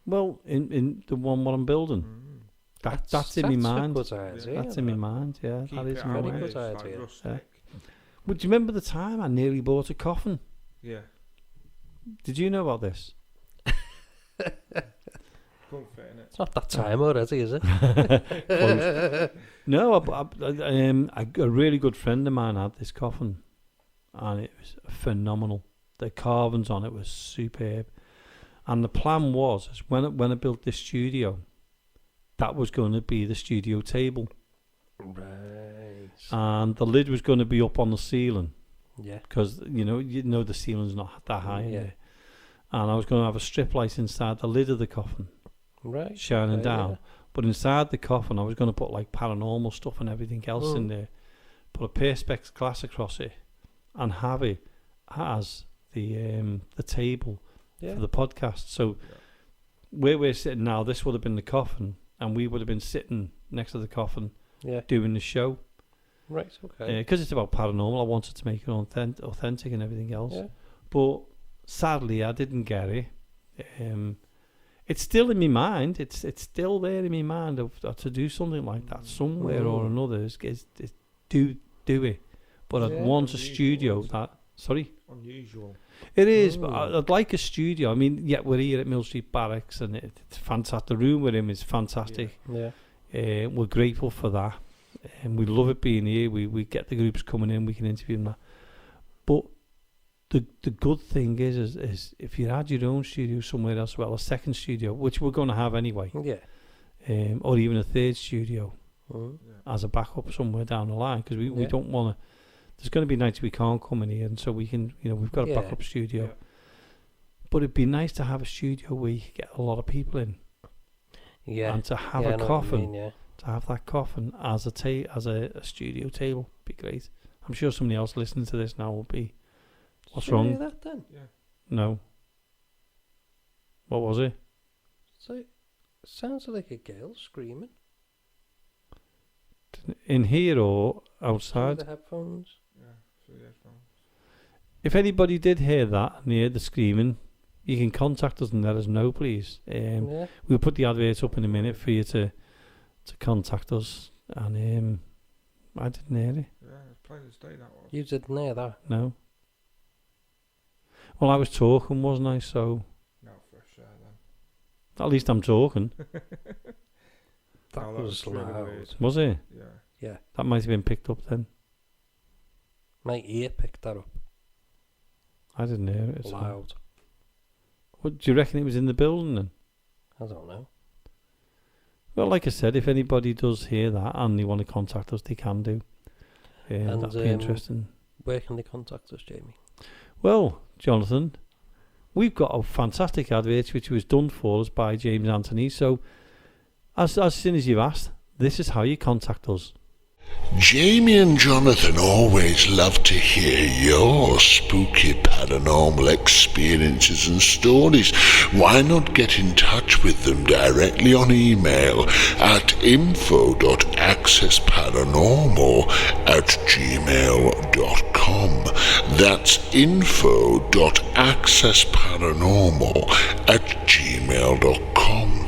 S1: Well, in the one what I'm building, that's in my mind.
S2: That's
S1: in my mind. Yeah,
S3: Keep
S1: that is
S3: it
S1: in my
S3: out
S1: mind.
S2: good
S3: like
S2: idea.
S3: rustic.
S1: But do you remember the time I nearly bought a coffin?
S3: Yeah.
S1: Did you know about this?
S3: Couldn't fit in it.
S2: It's not that time already, is it?
S1: No, a really good friend of mine had this coffin, and it was phenomenal. The carvings on it was superb, and the plan was is when I built this studio, that was going to be the studio table,
S2: Right.
S1: and the lid was going to be up on the ceiling.
S2: Yeah.
S1: Because the ceiling's not that high in
S2: Yeah.
S1: there, and I was going to have a strip light inside the lid of the coffin,
S2: Right.
S1: shining down.
S2: Yeah.
S1: But inside the coffin, I was going to put like paranormal stuff and everything else in there. Put a perspex glass across it, and have it as the table for the podcast. So where we're sitting now, this would have been the coffin, and we would have been sitting next to the coffin, doing the show.
S2: Right. Okay.
S1: Because it's about paranormal, I wanted to make it authentic and everything else.
S2: Yeah.
S1: But sadly, I didn't get it. It's still in my mind. It's still there in my mind of to do something like that somewhere or another. Is do it. But I'd want a studio that. Sorry.
S3: Unusual.
S1: It is, but I'd like a studio. I mean, we're here at Mill Street Barracks, and it's fantastic. The room we're in is fantastic.
S2: Yeah.
S1: We're grateful for that, and we love it being here. We get the groups coming in, we can interview them. But the good thing is if you had your own studio somewhere else, well, a second studio, which we're going to have anyway, or even a third studio as a backup somewhere down the line, because we don't want to. There's going to be nights we can't come in here, and so we can, we've got a backup studio. Yeah. But it'd be nice to have a studio where you could get a lot of people in. Yeah. And to have a coffin, to have that coffin as a studio table, be great. I'm sure somebody else listening to this now will be, what's wrong?
S2: That then?
S3: Yeah.
S1: No. What was it?
S2: So it sounds like a girl screaming.
S1: In here or
S2: Through
S1: outside?
S2: the headphones.
S3: Yeah, through the headphones.
S1: If anybody did hear that and heard the screaming, you can contact us and let us know, please.
S2: Yeah.
S1: We'll put the advert up in a minute for you to contact us. And I didn't hear it.
S3: Yeah, it's plain as day that was.
S2: You didn't hear that.
S1: No. Well, I was talking, wasn't I? So
S3: No, fresh air then.
S1: at least I'm talking.
S2: That
S3: Oh, that
S2: was
S3: was really
S2: loud.
S3: weird.
S1: Was it?
S3: Yeah.
S2: Yeah.
S1: That might have been picked up then.
S2: My ear picked that up.
S1: I didn't hear it. So.
S2: Loud.
S1: What, do you reckon it was in the building then?
S2: I don't know.
S1: Well, like I said, if anybody does hear that and they want to contact us, they can do.
S2: And,
S1: that'd be interesting.
S2: Where can they contact us, Jamie?
S1: Well, Jonathan, we've got a fantastic advert which was done for us by James Anthony. So, as soon as you've asked, this is how you contact us.
S4: Jamie and Jonathan always love to hear your spooky paranormal experiences and stories. Why not get in touch with them directly on email at info.accessparanormal@gmail.com. That's info.accessparanormal@gmail.com.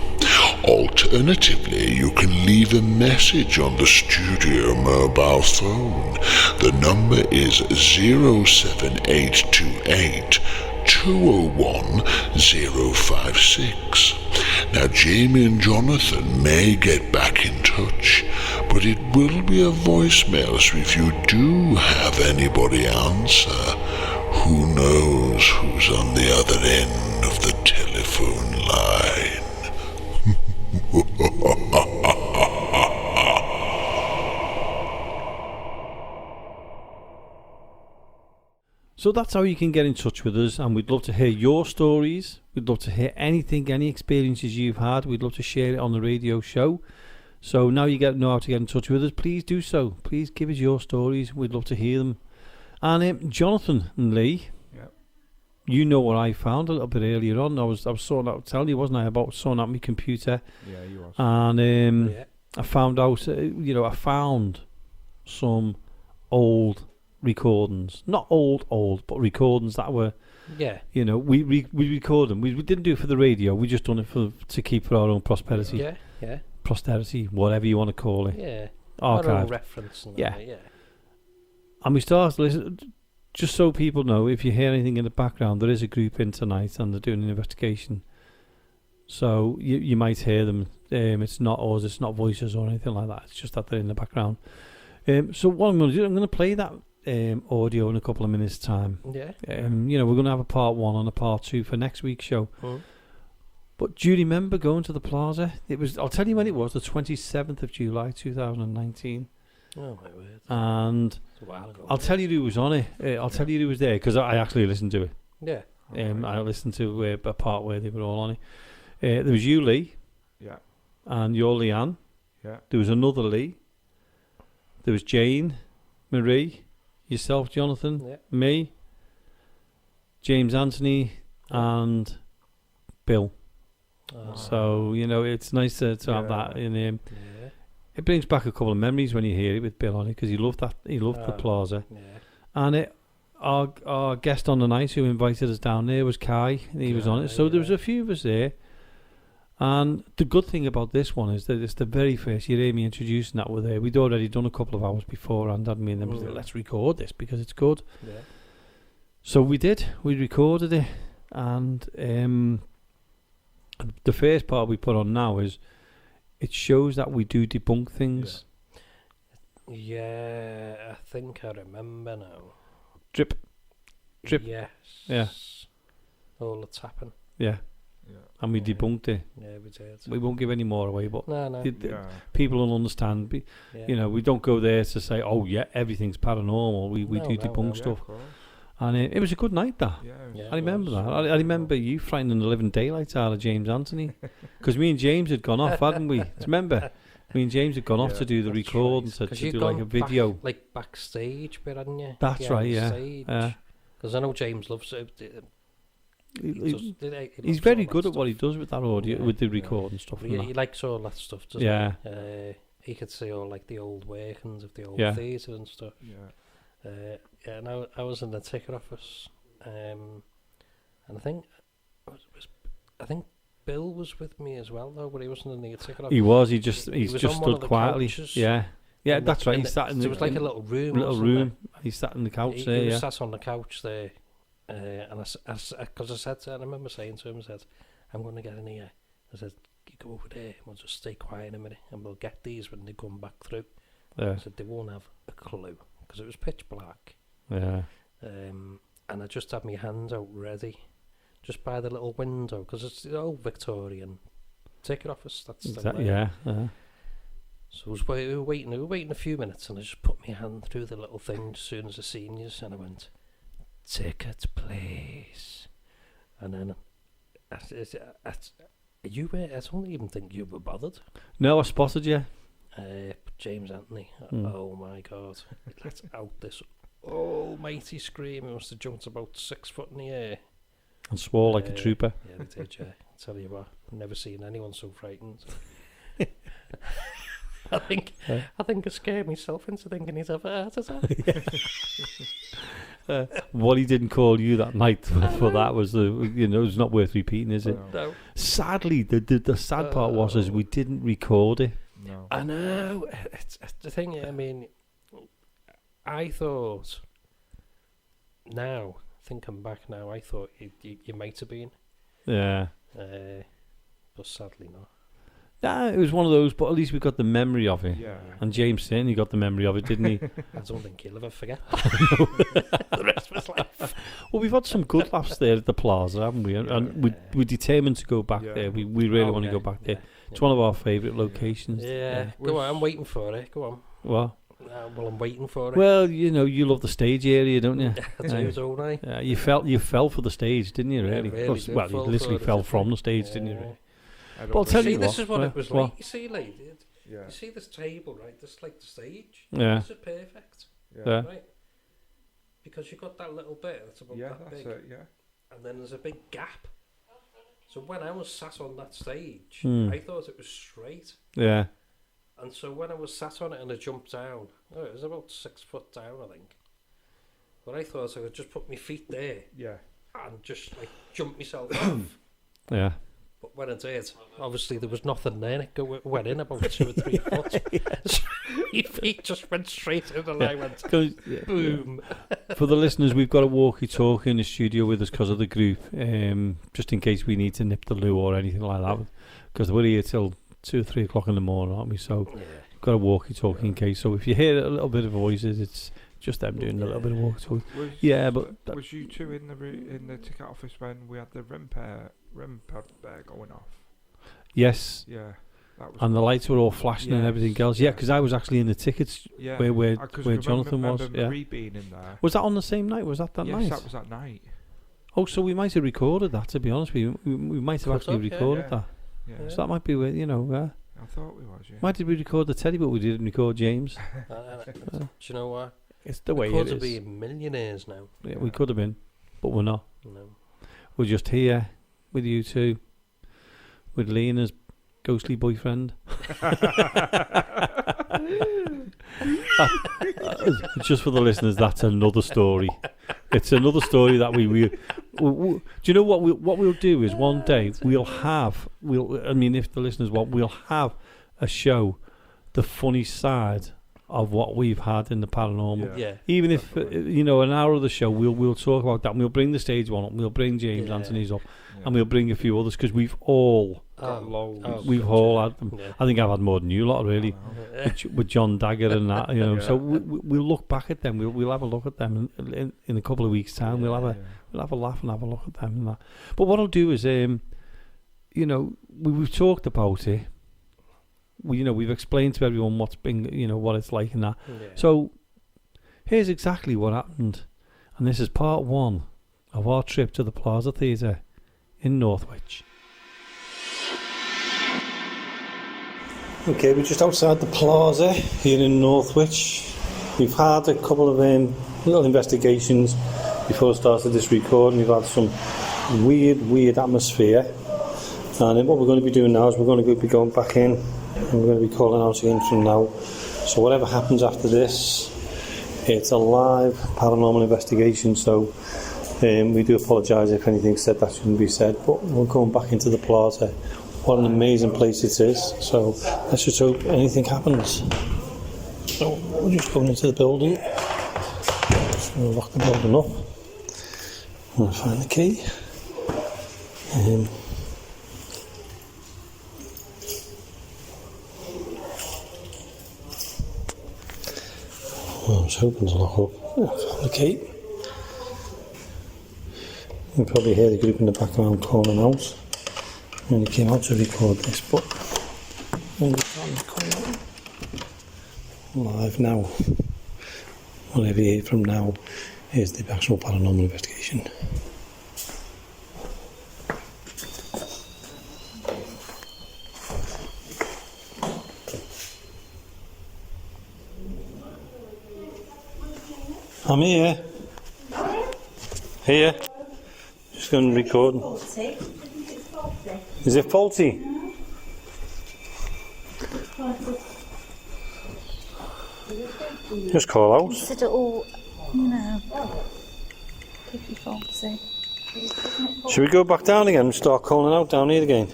S4: Alternatively, you can leave a message on the studio mobile phone. The number is 07828 201 056. Now, Jamie and Jonathan may get back in touch, but it will be a voicemail, so if you do have anybody answer, who knows who's on the other end of the telephone line.
S1: So that's how you can get in touch with us, and we'd love to hear your stories. We'd love to hear anything, any experiences you've had. We'd love to share it on the radio show. So now you know how to get in touch with us. Please do so. Please give us your stories. We'd love to hear them. And Jonathan and Lee,
S3: Yep.
S1: you know what I found a little bit earlier on. I was sorting out, telling you, wasn't I, about sorting out my computer.
S3: Yeah, you was.
S1: And
S2: Yeah.
S1: I found out, I found some old recordings. Not old, but recordings that were,
S2: Yeah.
S1: we record them. We didn't do it for the radio. We just done it to keep for our own prosperity.
S2: Yeah. Yeah.
S1: Posterity, whatever you want to call it.
S2: Yeah. Our own
S1: Archived.
S2: reference. And
S1: Yeah.
S2: that, yeah.
S1: And we started to listen, just so people know, if you hear anything in the background, there is a group in tonight and they're doing an investigation. So you might hear them. It's not us, it's not voices or anything like that. It's just that they're in the background. So what I'm going to do, I'm going to play that audio in a couple of minutes' time.
S2: Yeah.
S1: We're going to have a part 1 and a part 2 for next week's show.
S2: Mm.
S1: But do you remember going to the Plaza? I'll tell you when it was, the 27th of July 2019.
S2: Oh my word.
S1: And
S2: It's a while ago.
S1: I'll tell you who was on it. I'll tell you who was there, because I actually listened to it.
S2: Yeah.
S1: I listened to a part where they were all on it. There was you, Lee,
S3: Yeah.
S1: and you're Leanne.
S3: Yeah.
S1: There was another Lee. There was Jane, Marie, yourself, Jonathan,
S2: Yeah.
S1: me, James Anthony, and Bill.
S2: Oh.
S1: So, it's nice to have that in him.
S2: Yeah.
S1: It brings back a couple of memories when you hear it with Bill on it, because he loved that. He loved the Plaza.
S2: Yeah.
S1: And our guest on the night who invited us down there was Kai, and he was on it. So there was a few of us there. And the good thing about this one is that it's the very first, you hear me introducing that we're there. We'd already done a couple of hours beforehand, hadn't we? And then we said, let's record this because it's good.
S2: Yeah.
S1: So we did. We recorded it. And the first part we put on now is it shows that we do debunk things.
S2: Yeah, I think I remember now.
S1: Drip.
S2: Yes.
S1: Yeah.
S2: All that's happened.
S1: Yeah.
S3: Yeah.
S1: And we
S2: Yeah.
S1: debunked it.
S2: Yeah, we did.
S1: We won't give any more away, but
S2: No.
S3: Yeah.
S1: people will understand.
S2: Yeah.
S1: We don't go there to say, oh, yeah, everything's paranormal. We
S2: No,
S1: do
S2: no,
S1: debunk
S2: no.
S1: stuff.
S3: Of course.
S1: And it was a good night, that.
S3: Yeah.
S2: Yeah.
S1: I remember
S2: it was.
S1: that. I remember you frightening the living daylights out of James Anthony. Because me and James had gone off, hadn't we? Remember? Me and James had gone off
S3: Yeah,
S1: to do the
S2: that's
S1: record
S2: right.
S1: and
S2: 'Cause
S1: to
S2: you'd
S1: do like
S2: gone
S1: a video.
S2: Like backstage bit, hadn't you?
S1: That's right, yeah.
S2: Because I know James loves it.
S1: He's very good at what he does with that audio, with the recording stuff.
S2: He likes all that stuff, doesn't he? He could see all like the old workings of the old theatre and stuff. And I was in the ticket office, and I think Bill was with me as well, though, but he wasn't in the ticket office.
S1: He was. He just stood quietly.
S2: Couches.
S1: Yeah, that's right. He sat in
S2: there was like a little room.
S1: He sat in the couch
S2: there. He sat on the couch there, and I remember saying to him, I said, "I'm going to get in here." I said, "You go over there. We'll just stay quiet a minute, and we'll get these when they come back through." I said they won't have a clue because it was pitch black.
S1: Yeah.
S2: And I just had my hand out ready, just by the little window, because it's the old Victorian ticket office. That's
S1: yeah.
S2: So we were waiting a few minutes, and I just put my hand through the little thing as soon as I seen you, and I went, "Ticket, please." And then I don't even think you were bothered.
S1: No, I spotted you.
S2: James Anthony, oh my God, let out this almighty scream. He must have jumped about 6 foot in the air.
S1: And swore like a trooper.
S2: Yeah, they did, yeah. I tell you what, I've never seen anyone so frightened. I think I scared myself into thinking he'd have a heart attack.
S1: What he didn't call you that night for that was it's not worth repeating, is it?
S2: No.
S1: Sadly, the sad part was we didn't record it.
S3: No.
S2: I know. It's the thing. I mean, I thought. Now thinking back, I thought you might have been.
S1: Yeah.
S2: But sadly not.
S1: Nah, it was one of those, but at least we got the memory of it.
S3: Yeah.
S1: And James certainly got the memory of it, didn't he?
S2: I don't think he'll ever forget the rest of his life.
S1: Well, we've had some good laughs there at the Plaza, haven't we? And we're determined to go back there. We really want to go back there. It's one of our favourite locations.
S2: Yeah. Go on, I'm waiting for it. Go on.
S1: What?
S2: Well, I'm waiting for it.
S1: Well, you love the stage area, don't you?
S2: I do, don't I?
S1: Yeah, you fell for the stage, didn't you? Really?
S2: Yeah,
S1: you literally fell from the stage, didn't you? Really?
S3: But
S1: I'll tell you what.
S2: This is what it was like. You see,
S3: you
S2: see this table, right? This is like the stage.
S1: Yeah.
S2: This is perfect.
S1: Yeah.
S2: Right? Because you've got that little bit that's about that big.
S3: It, yeah.
S2: And then there's a big gap. So when I was sat on that stage, I thought it was straight.
S1: Yeah.
S2: And so when I was sat on it and I jumped down, it was about 6 foot down, I think. But I thought I could just put my feet there.
S3: Yeah.
S2: And just like jump myself off.
S1: Yeah.
S2: But when I did, obviously there was nothing there. It went in about 2 or 3 foot. So my feet just went straight in and I went boom.
S1: For the listeners, we've got a walkie-talkie in the studio with us because of the group, just in case we need to nip the loo or anything like that. Because we're here till 2 or 3 o'clock in the morning, aren't we? So we've got a walkie-talkie in case. So if you hear a little bit of voices, it's just them doing a little bit of walkie-talkie.
S3: Was you two in the ticket office when we had the REM pad going off?
S1: Yes.
S3: Yeah. That was
S1: and the lights were all flashing and everything else. Yeah, because I was actually in the tickets where Jonathan was.
S3: Marie being in there.
S1: Was that on the same night? Was that night?
S3: Yes, that was that night.
S1: Oh, so we might have recorded that, to be honest with you. We might have actually recorded that.
S3: Yeah.
S1: So that might be where,
S3: I thought we was, yeah.
S1: Might have we record the Teddy, but we didn't record James.
S2: Do you know what?
S1: It's the way it is.
S2: We could have been millionaires now.
S1: Yeah, we could have been, but we're not.
S2: No.
S1: We're just here with you two, with Lena's ghostly boyfriend. Just for the listeners, that's another story. It's another story that we do you know what we'll do is one day if the listeners want, we'll have a show, the funny side of what we've had in the paranormal.
S2: Yeah.
S1: Even if an hour of the show, we'll talk about that. And we'll bring the stage one up. We'll bring James Anthony's up, and we'll bring a few others because we've all we've all had them. Yeah. I think I've had more than you lot really, with John Dagger and that. So we'll look back at them. We'll have a look at them in a couple of weeks' time. We'll have a laugh and have a look at them and that. But what I'll do is, we've talked about it. We've explained to everyone what's been, what it's like and that. Yeah. So here's exactly what happened, and this is part 1 of our trip to the Plaza Theatre in Northwich. Okay, we're just outside the Plaza here in Northwich. We've had a couple of little investigations before I started this recording. We've had some weird atmosphere. And then what we're going to be doing now is we're going to be going back in, and we're going to be calling out again from now. So whatever happens after this, it's a live paranormal investigation. So we do apologise if anything said that shouldn't be said, but we're going back into the Plaza. What an amazing place it is. So let's just hope anything happens. So we're just going into the building. Just going to lock the building up. I'm going to find the key. I was hoping to lock up. I found the key. You can probably hear the group in the background calling out. I only came out to record this, but I'm calling live now. Whatever you hear from now is the actual paranormal investigation. I'm here. Here. Just going to record. Is it faulty? Just call out.
S5: Consider all, could be faulty.
S1: Should we go back down again and start calling out down here again?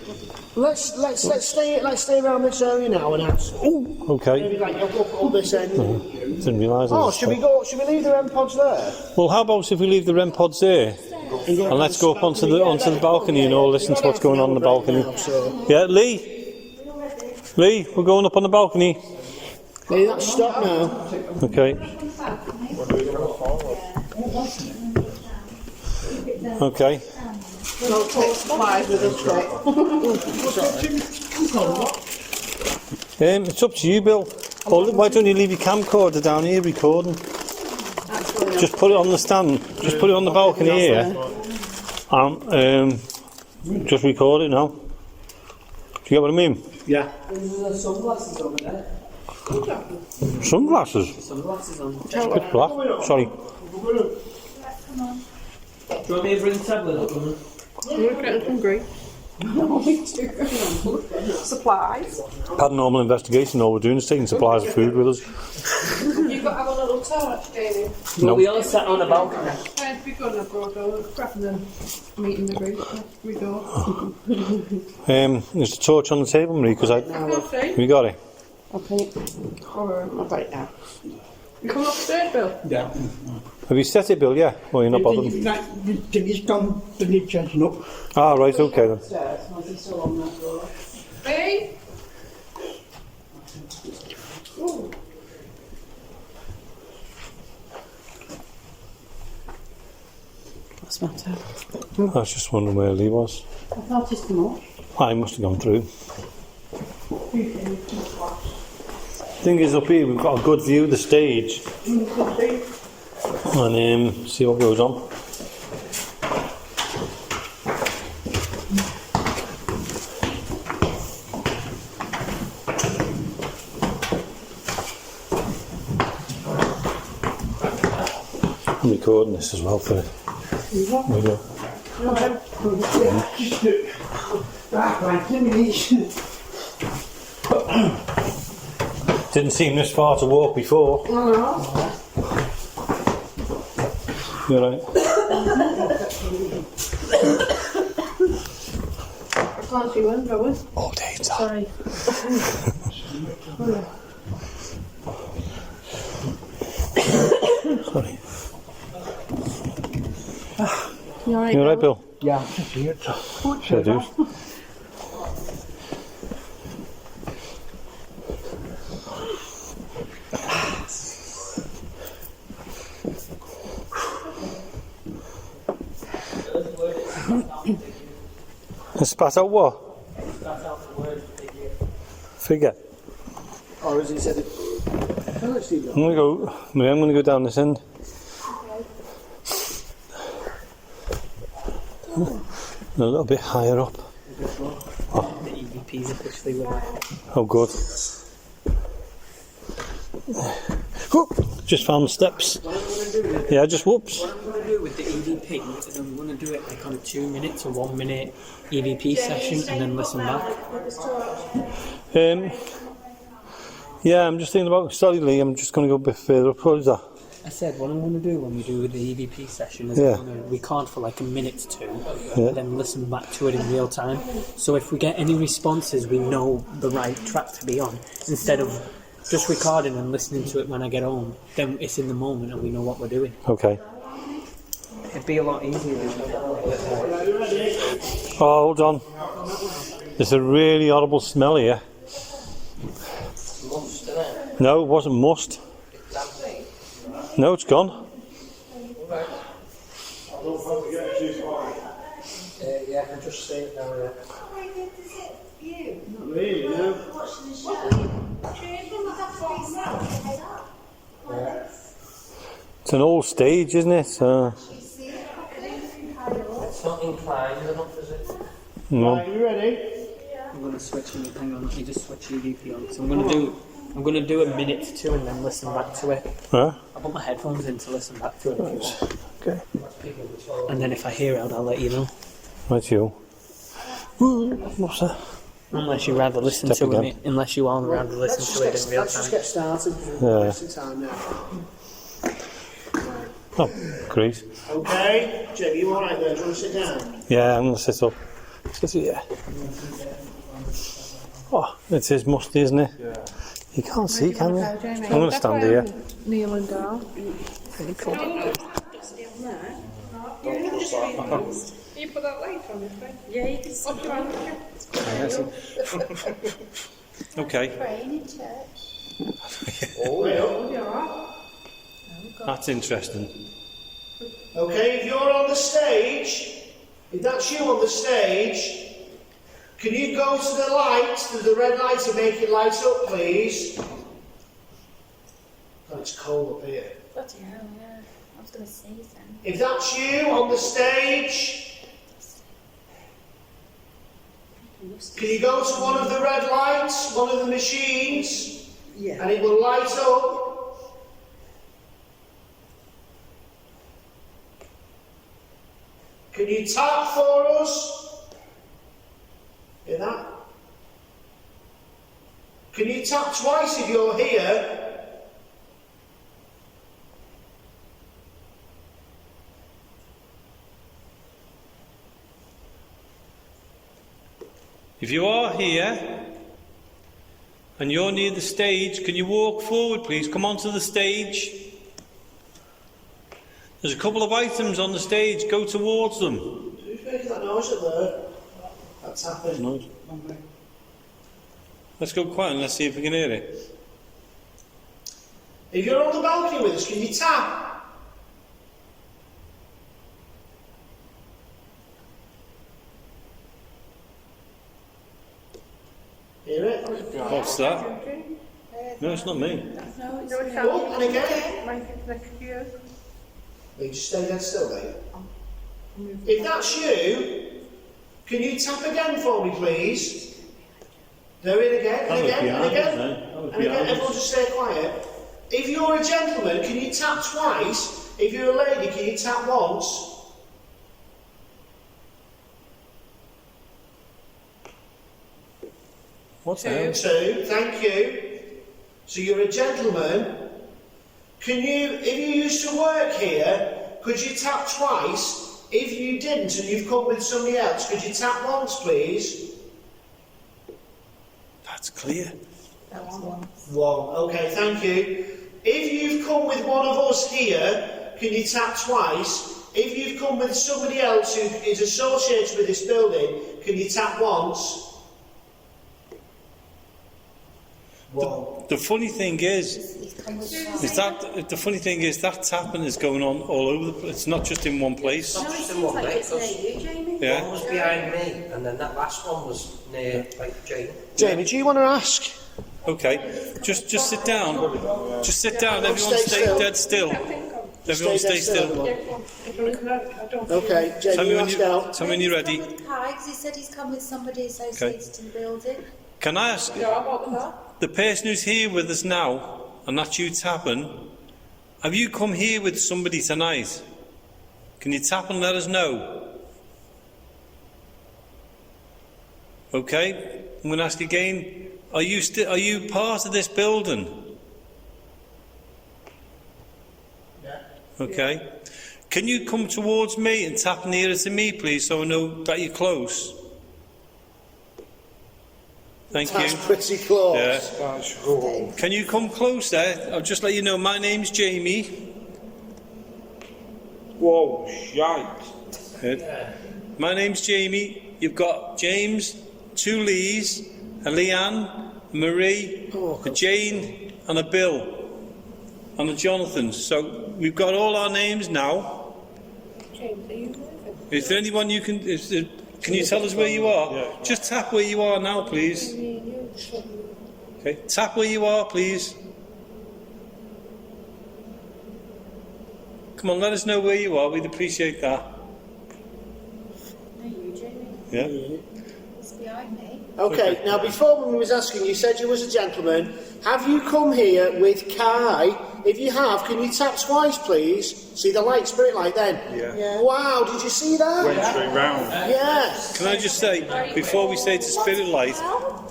S6: Let's stay around this area now and ask.
S1: Oh, okay.
S6: Maybe like you'll look up this end.
S1: Didn't realise.
S6: Should we leave the REM pods there?
S1: Well, how about if we leave the REM pods there and let's go up onto the balcony and all listen to what's going on the balcony. Yeah, Lee, we're going up on the balcony.
S6: Lee, that's stop now.
S1: Okay. Okay.
S6: Don't take supplies with us,
S1: It's up to you, Bill. Or why don't you leave your camcorder down here recording? Just put it on the stand. Just put it on the balcony here. And just record it now. Do you get what I mean?
S6: Yeah.
S7: There's sunglasses over there.
S1: Sunglasses?
S7: Sunglasses on.
S1: Pitch black. Sorry.
S7: Do you want me to bring the tablet up?
S8: We're getting hungry. Supplies.
S1: Paranormal investigation. All we're doing is taking supplies of food with us.
S8: You've got to have a little torch, Jamie.
S1: No.
S7: We all sat on a balcony.
S8: I'd be good enough for prepping the meat in the group. We go.
S1: Is the torch on the table, Marie? Because
S8: Okay.
S1: we got it.
S8: Okay. I'll write it down. You coming upstairs, Bill?
S6: Yeah.
S1: Have you set it, Bill? Yeah. Well, you're not bothered.
S6: He's done the new changing up.
S1: Ah, right. Okay then.
S8: Hey. What's the matter?
S1: I was just wondering where Lee was.
S8: I thought he's come up.
S1: I must have gone through. Thing is, up here we've got a good view of the stage, and see what goes on. I'm recording this as well for video. Didn't seem this far to walk before. You're right.
S8: I can't see where I'm going.
S1: All day time.
S8: Sorry.
S1: Sorry.
S8: You alright?
S1: You alright, Bill?
S6: Yeah, I can see it.
S1: Sure do. And spat out what? Figure.
S6: Or as he said it.
S1: I'm gonna go down this end. A little bit higher up.
S7: The EVPs officially were.
S1: Oh, good. Oh, just found the steps. Yeah, just whoops.
S7: to do with the EVP is I'm going to do it like on a 2 minute to 1 minute EVP session and then listen back.
S1: Yeah, I'm just thinking about, sorry Lee, I'm just going to go a bit further up. What is that?
S7: I said what I'm going to do when we do the EVP session is I'm going to record for like a minute to 2 and then listen back to it in real time. So if we get any responses, we know the right track to be on. Instead of just recording and listening to it when I get home, then it's in the moment and we know what we're doing.
S1: Okay.
S7: It'd be a lot easier.
S1: Oh, hold on. There's a really horrible smell here.
S2: Must, innit?
S1: No, it wasn't must. No, it's gone.
S2: Yeah, I can just see it now.
S6: Not really, no.
S1: It's an old stage, isn't it?
S2: It's not inclined enough, is it?
S1: No.
S6: Right, you ready?
S7: I'm going to switch. Hang on, let me just switch EVP on. So I'm going to do a minute to 2 and then listen back to it.
S1: Huh?
S7: I'll put my headphones in to listen back to it. If you want.
S1: Okay.
S7: And then if I hear it, I'll let you know.
S1: Right, you. What's that?
S7: Unless you rather listen
S1: Step
S7: to
S1: again.
S7: it, unless you want rather listen to it in real
S6: Let's just
S7: time.
S6: get started.
S1: Yeah.
S6: Wasting time now.
S1: Oh, great.
S6: Okay, Jim, you alright there? Do you want to sit down?
S1: Yeah, I'm going to sit up. Sit here. Oh, it is musty, isn't it? Yeah. You can't see, can you? I'm going to stand here.
S8: Kneel and down. You put that light on, is it? Yeah, you can see.
S1: Okay.
S5: Praying in church.
S1: That's interesting.
S6: Okay, if you're on the stage, if that's you on the stage, can you go to the light, to the red light, and make it light up, please? Oh, it's cold up here.
S5: Bloody hell, yeah. I was going to say then.
S6: If that's you on the stage, can you go to one of the red lights, one of the machines, and it will light up? Can you tap for us? Hear that? Can you tap twice if you're here?
S1: If you are here and you're near the stage, can you walk forward, please? Come onto the stage. There's a couple of items on the stage. Go towards them.
S6: Who's making that noise up there? That's happening.
S1: Let's go quiet and let's see if we can hear it.
S6: If you're on the balcony with us, can you tap? Hear it?
S1: What's that? No, it's not me.
S6: Oh, and again. You just stay dead still, there. If that's you, can you tap again for me, please? They're in again, and again, and again. And again, everyone just stay quiet. If you're a gentleman, can you tap twice? If you're a lady, can you tap once?
S1: What's that?
S6: Two, thank you. So you're a gentleman. Can you, if you used to work here, could you tap twice? If you didn't and you've come with somebody else, could you tap once, please?
S1: That's clear.
S6: One. Okay, thank you. If you've come with one of us here, can you tap twice? If you've come with somebody else who is associated with this building, can you tap once?
S1: The funny thing is that the funny thing is that tapping is going on all over the place. It's not just in one place.
S5: No, it seems like it's near you, Jamie.
S1: Yeah.
S2: One was behind me, and then that last one was near, like, Jane.
S6: Jamie, do you want to ask?
S1: Okay. Just sit down. Just sit down. Everyone stay dead still. Everyone stay still.
S6: Okay, Jamie, you ask out.
S1: Tell me when you're ready.
S5: Hi, because he said he's come with somebody associated to the building.
S1: Can I ask the person who's here with us now, and that's you tapping, have you come here with somebody tonight? Can you tap and let us know? Okay, I'm going to ask again. Are you part of this building?
S6: Yeah.
S1: Okay. Can you come towards me and tap nearer to me, please, so I know that you're close? Thank you.
S6: That's pretty close.
S1: Yeah.
S3: That's cool.
S1: Can you come closer? I'll just let you know. My name's Jamie.
S3: Whoa, shite.
S1: Good. My name's Jamie. You've got James, 2 Lees, a Leanne, a Marie, a Jane, and a Bill, and a Jonathan. So we've got all our names now.
S8: James, are you moving?
S1: Is there anyone you can? Can you tell us where you are?
S3: Yeah.
S1: Just tap where you are now, please. Okay, tap where you are, please. Come on, let us know where you are. We'd appreciate that.
S5: No, you, Jamie.
S1: Yeah.
S5: It's behind me.
S6: Okay, now before we was asking, you said you was a gentleman. Have you come here with Kai? If you have, can you tap twice, please? See the light, spirit light then?
S3: Yeah.
S6: Wow, did you see that?
S3: Went straight round.
S6: Yes.
S1: Can I just say, before we say to Spirit Light,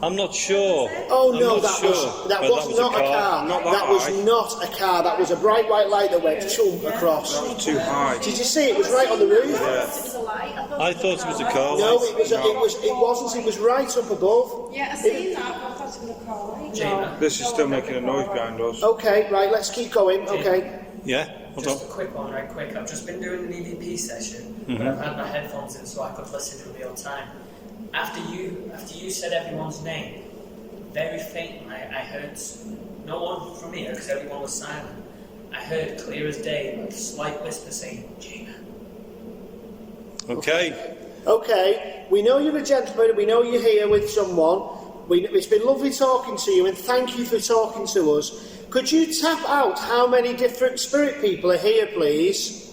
S1: I'm not sure.
S6: Oh
S1: I'm
S6: no,
S1: not
S6: that
S1: sure
S6: was not
S1: whether
S6: a car.
S3: Not
S6: that
S3: that
S6: was
S3: high.
S6: not a car. That was a bright white light that went chump across.
S3: That was too high.
S6: Did you see it? Was right on the roof.
S5: It was a light.
S1: I thought it was a car.
S6: No, it wasn't. It was right up above.
S8: Yeah, I seen that, but I thought it was a car light.
S7: Jamie,
S3: This is still making a noise behind us.
S6: Okay, right. Let's keep going. Okay.
S1: Yeah, hold on.
S7: just a quick one, right quick. I've just been doing an EVP session, but I've had my headphones in so I could listen in real time. After you said everyone's name, very faintly, I heard no one from here because everyone was silent. I heard clear as day, like a slight whisper saying, "Jamie."
S1: Okay.
S6: Okay. We know you're a gentleman. We know you're here with someone. It's been lovely talking to you, and thank you for talking to us. Could you tap out how many different spirit people are here, please?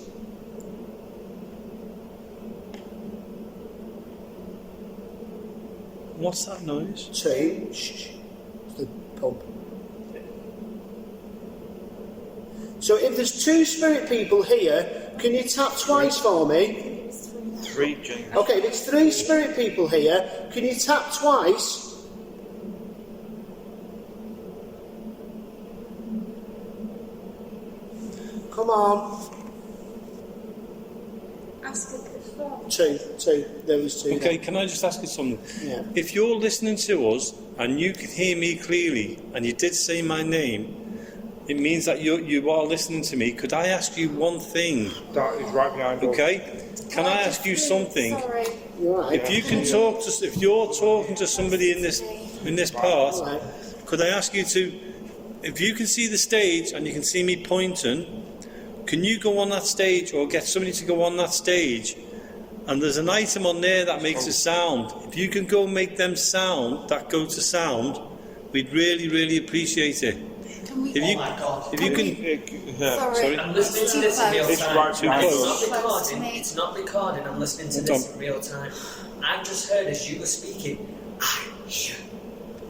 S1: What's that noise?
S6: 2. Shh. It's the pump. So if there's 2 spirit people here, can you tap twice for me?
S3: 3, James.
S6: Okay, if it's 3 spirit people here, can you tap twice? Come on.
S8: Ask if it's from.
S6: 2. There was 2.
S1: Okay, can I just ask you something?
S6: Yeah.
S1: If you're listening to us and you could hear me clearly and you did say my name, it means that you are listening to me. Could I ask you one thing?
S3: That is right behind us.
S1: Okay? Can I ask you something?
S8: Sorry.
S6: You're right.
S1: If you can talk to, if you're talking to somebody in this part,
S6: Right.
S1: could I ask you to, if you can see the stage and you can see me pointing, can you go on that stage or get somebody to go on that stage? And there's an item on there that makes a sound. If you can go make them sound, that go to sound, we'd really, really appreciate it.
S5: Can we?
S1: If you,
S7: Oh my God.
S1: if you can,
S3: Yeah.
S5: Sorry.
S7: I'm listening to this in real
S3: It's
S7: time.
S3: right behind
S7: It's
S3: us.
S7: not
S5: Close to
S7: recording.
S5: me.
S7: It's not recording. I'm listening to this in real time. I just heard as you were speaking. I hear.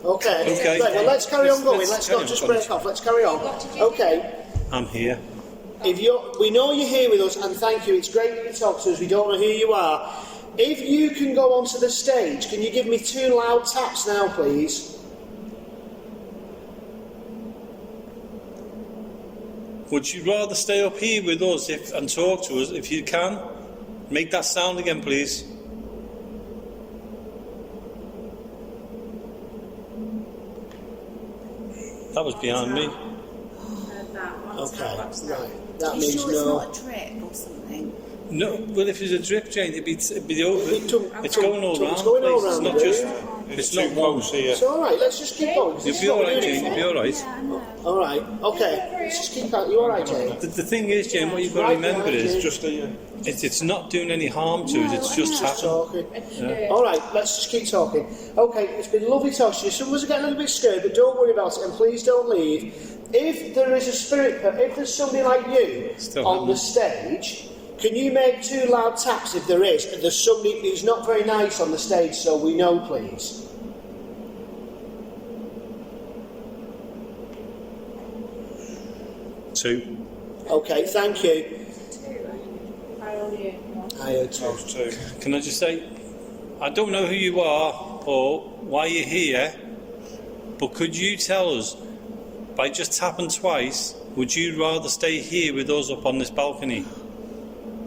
S6: Okay.
S1: Okay.
S6: Right, well, let's carry on going. Let's
S1: carry
S6: not
S1: on,
S6: just
S1: sorry.
S6: break off. Let's carry on. Okay.
S1: I'm here.
S6: We know you're here with us, and thank you. It's great that you talk to us. We don't know who you are. If you can go onto the stage, can you give me 2 loud taps now, please?
S1: Would you rather stay up here with us and talk to us if you can? Make that sound again, please. That was behind me.
S6: Okay. Right. That
S5: Are you
S6: means
S5: sure it's
S6: no.
S5: not a drip or something?
S1: No, well, if it's a drip chain, it'd be the over.
S6: It's
S1: going all round.
S6: It's going all
S1: the place.
S6: round
S1: It's not
S6: the
S1: just.
S6: room.
S1: It's
S3: Too
S1: not
S3: close
S1: one.
S3: here.
S6: It's all right. Let's just keep going. 'cause
S1: You'll
S6: this
S1: be
S6: is
S1: all
S6: what
S1: right,
S6: we're
S1: Jane.
S6: doing.
S1: You'll be all right.
S5: Yeah, I know.
S6: All right. Okay. Let's just keep out. You all right, Jane?
S1: The thing is, Jane, what you've got to remember is
S3: It's just a...
S1: it's not doing any harm to us. It's just
S6: Just
S1: happening.
S6: talking. All right. Let's just keep talking. Okay. It's been lovely talking to you. Some of us are getting a little bit scared, but don't worry about it, and please don't leave. If there is a spirit, if there's somebody like you
S1: Still
S6: on the stage, can you make 2 loud taps if there is? And there's somebody who's not very nice on the stage, so we know, please.
S1: Two.
S6: Okay, thank you. I heard two.
S3: Those two.
S1: Can I just say, I don't know who you are or why you're here, but could you tell us, by just tapping twice, would you rather stay here with us up on this balcony?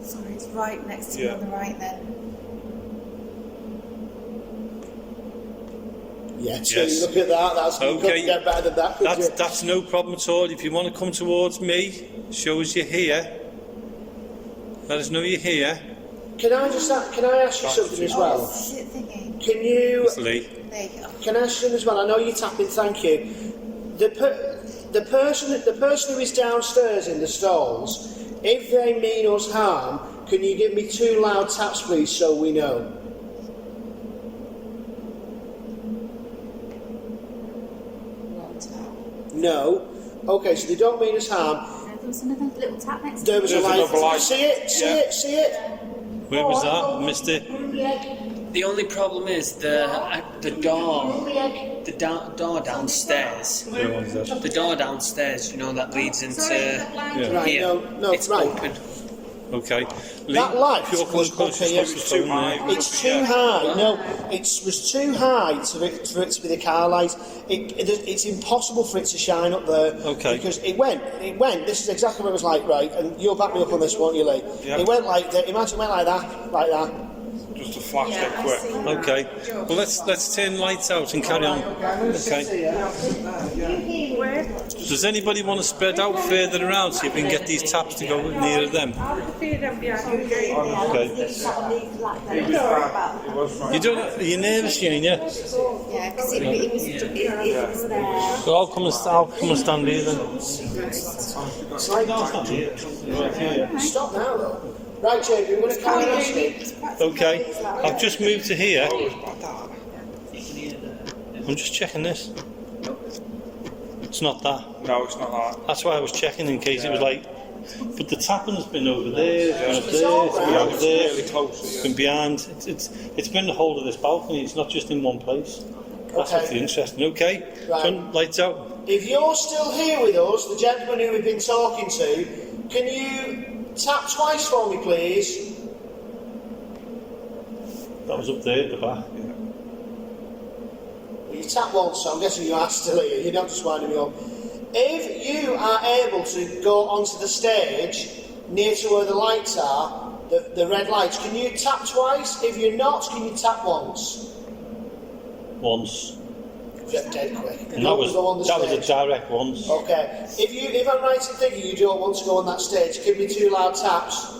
S5: Sorry, it's right next to me on the right then.
S6: Yeah, two.
S1: Yes.
S6: Look at that. That's you couldn't get better than that, could you?
S1: That's no problem at all. If you want to come towards me, show us you're here. Let us know you're here.
S6: Can I ask you something as well?
S5: What's it thinking?
S6: Can you?
S1: It's Lee.
S5: There you go.
S6: Can I ask you something as well? I know you're tapping. Thank you. The person who is downstairs in the stalls, if they mean us harm, can you give me 2 loud taps, please, so we know? No. Okay, so they don't mean us harm.
S5: There was another little tap next to
S6: There was a light.
S3: light.
S6: See it? See it?
S1: Where was that, mister?
S7: The only problem is the door downstairs.
S1: Where was that?
S7: The door downstairs, you know, that leads into
S6: Right,
S7: here.
S6: no,
S7: It's
S6: right.
S7: open.
S1: Okay. Lee,
S6: That light
S1: if you're
S6: was
S1: coming
S6: up
S1: closer,
S6: here.
S1: it's too high.
S6: It's too high. No, it was too high for it to be the car light. It's impossible for it to shine up there.
S1: Okay.
S6: Because it went. This is exactly what it was like, right? And you'll back me up on this, won't you, Lee?
S3: Yeah.
S6: It went like that. Imagine it went like that.
S3: Just a flash dead quick.
S1: Okay. Well, let's turn lights out and carry on. Okay. Does anybody want to spread out further around so you can get these taps to go nearer them? Okay. You don't. Are you nervous, Jane? Yeah.
S5: Yeah, because it was there.
S1: So I'll come and stand here then.
S6: Stop now, though. Right, Jake, we're going to carry on.
S1: Okay. I've just moved to here. I'm just checking this. It's not that.
S3: No, it's not that.
S1: That's why I was checking in case it was like. But the tapping's been over there, it's been up there, it's been over there, it's been behind. It's been the whole of this balcony. It's not just in one place. That's what's interesting. Okay.
S6: Right.
S1: Turn lights out.
S6: If you're still here with us, the gentleman who we've been talking to, can you tap twice for me, please?
S1: That was up there at the back.
S6: You tap once, so I'm guessing you are still here. You're not just winding me up. If you are able to go onto the stage near to where the lights are, the red lights, can you tap twice? If you're not, can you tap once?
S1: Once.
S6: Dead quick.
S1: And that was a direct once.
S6: Okay. If I'm right in thinking you don't want to go on that stage, give me 2 loud taps.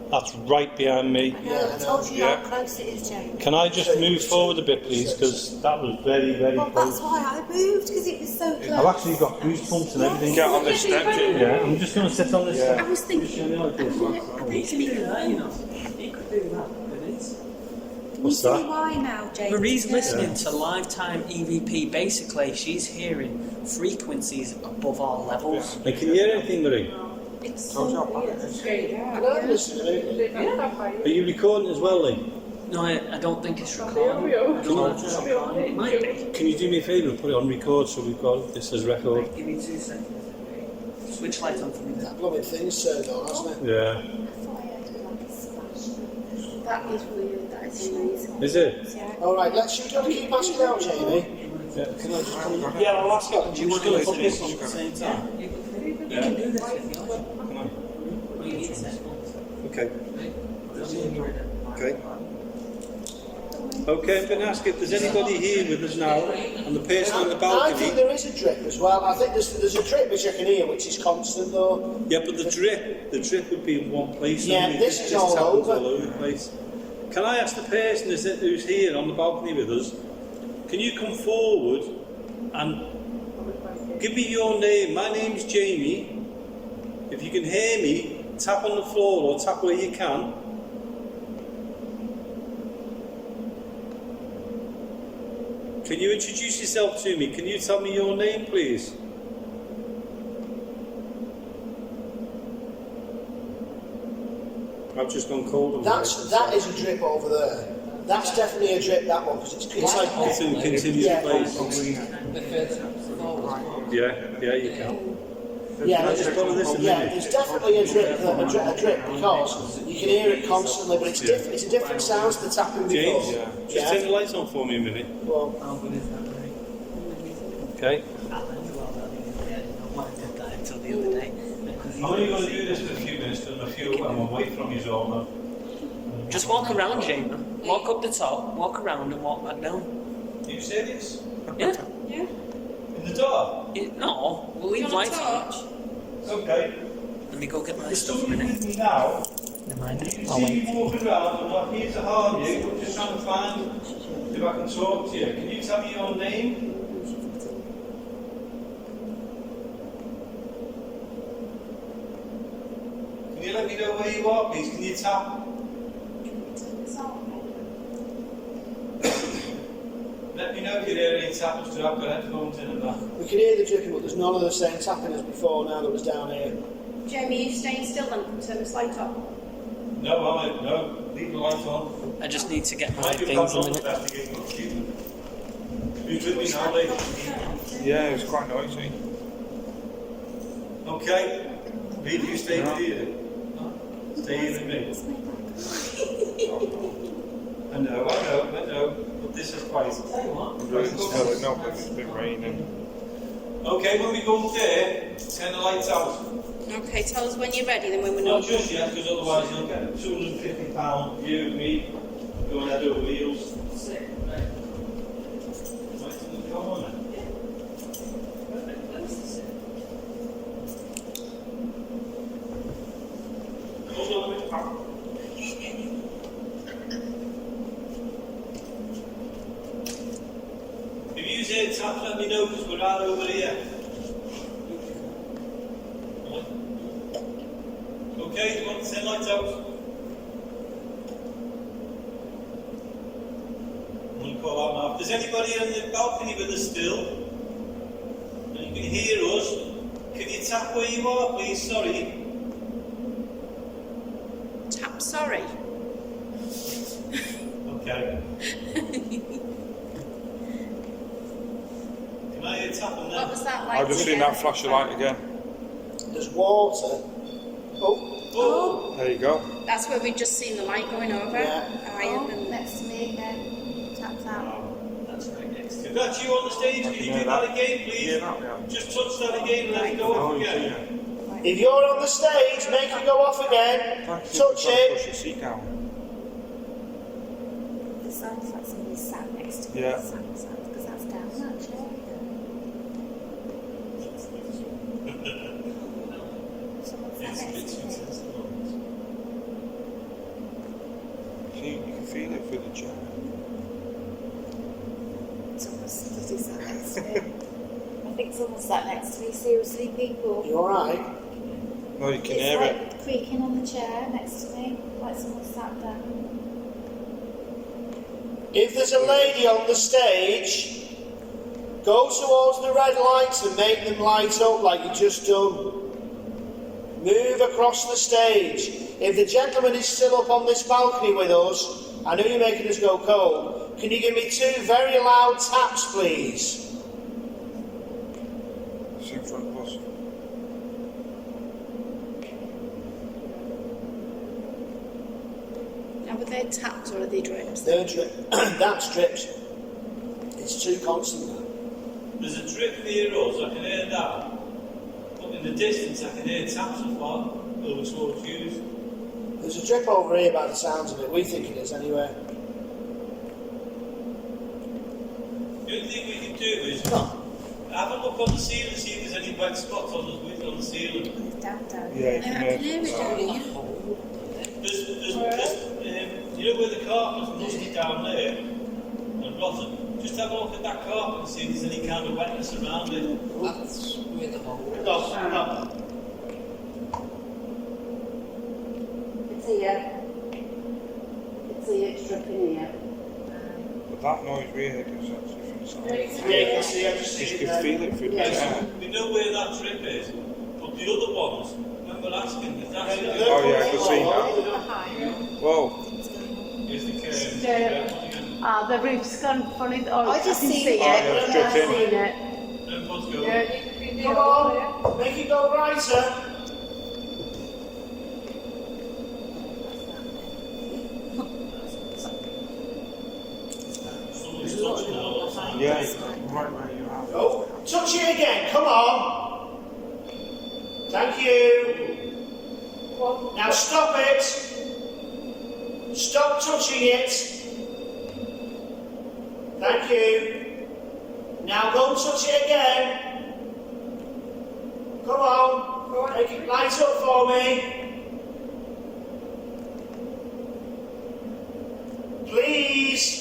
S1: That's right behind me.
S5: I told you how close it is, Jane.
S1: Can I just move forward a bit, please? Because that was very, very
S5: Well,
S1: close.
S5: that's why I moved, because it was so close.
S1: I've actually got goosebumps and everything.
S3: Get on this step, Jim.
S1: Yeah, I'm just going to sit on this.
S5: I was thinking,
S1: What's
S5: you
S1: that?
S5: see why now, Jane?
S7: Marie's listening to lifetime EVP. Basically, she's hearing frequencies above our levels.
S1: And can you hear anything, Marie?
S5: It's so weird.
S6: Can I listen to it?
S1: Are you recording as well, Lee?
S7: No, I don't think it's recording. I don't know if it's recording. It might be.
S1: Can you do me a favour and put it on record so we've got this as record?
S7: Give me 2 seconds. Switch lights on for me then.
S6: That blooming thing's turned on, hasn't it?
S1: Yeah.
S5: That is weird, that is amazing.
S1: Is it?
S6: Alright, let's you don't keep asking out, Jamie.
S1: Yeah. Can I just come in?
S7: Yeah, I'll ask you.
S1: Do you want to put this on at the same time?
S7: You can do this if you want.
S1: Come on.
S7: You need headphones.
S1: Okay. Okay. Okay, I'm going to ask if there's anybody here with us now, and the person on the
S6: I
S1: balcony.
S6: think there is a drip as well. I think there's a drip which I can hear, which is constant though.
S1: Yeah, but the drip would be in one place.
S6: Yeah,
S1: only.
S6: this is all
S1: happens
S6: over.
S1: all over the place. Can I ask the person who's here on the balcony with us, can you come forward and give me your name? My name's Jamie. If you can hear me, tap on the floor or tap where you can. Can you introduce yourself to me? Can you tell me your name, please? I've just gone cold. on
S6: That
S1: my-
S6: is a drip over there. That's definitely a drip, that one, because it's like...
S1: Continue,
S6: Yeah.
S1: please. Yeah, you can.
S6: Yeah, there's definitely a drip because you can hear it constantly, but it's different. It's a different sound to the tapping before.
S9: James, just turn the lights on for me a minute.
S6: Well,
S1: Okay.
S7: The other day.
S1: I'm only going to do this for a few minutes because I'm away from you all now.
S7: Just walk around, Jamie. Walk up the top, walk around, and walk back down.
S1: Are you serious?
S7: Yeah.
S8: Yeah.
S1: In the dark?
S7: No, we'll leave lights on.
S1: Okay.
S7: Let me go get my
S1: There's
S7: stuff a
S1: somebody
S7: minute.
S1: with me now.
S7: Never mind.
S1: You can
S7: I'll
S1: see
S7: wait.
S1: you walking around. I'm not here to harm you. I'm just trying to find if I can talk to you. Can you tell me your name? Can you let me know where you are, please? Can you tap? Let me know if you hear any tapping, because I've got headphones in and that.
S6: we can hear the dripping, but there's none of the same tapping as before now that was down here.
S5: Jamie, are you staying still then? Turn this light on.
S1: No, leave the light on.
S7: I just need to get my
S1: Might be
S7: things a minute.
S1: investigating. Who's with me now, Lee?
S3: Yeah, it was quite noisy.
S1: Okay. Lee, you stay here. Stay here with me. I know. But this is quite.
S3: No, but it's been raining.
S1: Okay, when we go there, turn the lights out.
S5: Okay, tell us when you're ready, then when we're not.
S1: Not just yet, because otherwise you'll get a £250 view of me going head over heels. Right, come on then. Hold on a minute. If you say tap, let me know, because we're right over here. Okay, you want to turn lights out? I'm going to call out now. If there's anybody on the balcony with us still, and you can hear us, can you tap where you are, please? Sorry.
S5: Tap sorry.
S1: Okay. Can I hear tapping
S5: What
S1: now?
S5: was that like?
S3: I've just seen that flash of light again.
S6: There's water.
S1: Oh!
S3: There you go.
S5: That's where we've just seen the light going over.
S6: Yeah.
S5: Iron and next to me again. Taps out.
S7: That's right next to
S1: If that's you on the stage, can you do that again, please?
S3: Yeah, that, yeah.
S1: Just touch that again and let it go off again.
S6: If you're on the stage, make it go off again. Touch it.
S3: Push your seat down.
S5: It sounds like somebody sat next to me.
S3: Yeah.
S5: Sounds because that's down that chair. Someone sat next to me.
S3: See, you can feel it through the chair.
S5: Someone sat next to me. I think someone sat next to me. Seriously, people.
S6: You alright?
S3: No, you can
S5: It's
S3: hear
S5: like
S3: it.
S5: creaking on the chair next to me, like someone sat down.
S6: If there's a lady on the stage, go towards the red lights and make them light up like you just done. Move across the stage. If the gentleman is still up on this balcony with us, I know you're making us go cold, can you give me 2 very loud taps, please?
S3: It's in front of us.
S5: Now, were they taps or are they drips?
S6: They're that's drips. It's too constant.
S1: There's a drip near us, I can hear that. But in the distance, I can hear taps as well, over towards you.
S6: There's a drip over here by the sounds of it. We think it is anyway.
S1: The only thing we can do is have a look on the ceiling, see if there's any wet spots on the ceiling.
S5: Down.
S3: Yeah, you can hear
S5: hear it down here.
S1: There's you know where the carpet's rusty down there and rotten? Just have a look at that carpet and see if there's any kind of wetness around it.
S7: That's where the hole.
S1: No.
S5: It's here. It's dripping here.
S3: But that noise we heard is actually from the sound.
S6: Yeah, you can see, I just see
S3: You
S6: it
S3: can
S6: there.
S3: feel it through the chair.
S1: We know where that drip is, but the other ones, remember asking if that's it.
S3: Oh yeah, I can see that. Whoa.
S1: Here's the curve.
S8: The roof's gone funny. Oh,
S5: I just
S8: can
S5: see
S8: see
S5: it.
S8: it.
S3: Yeah, it's dripping.
S8: I've seen it.
S1: Then what's going on?
S8: Yeah.
S6: Come on, make it it go brighter.
S3: Yeah, right where you are.
S6: Oh, touch it again, come on. Thank you. Now stop it. Stop touching it. Thank you. Now go and touch it again. Come on. Make it light up for me. Please.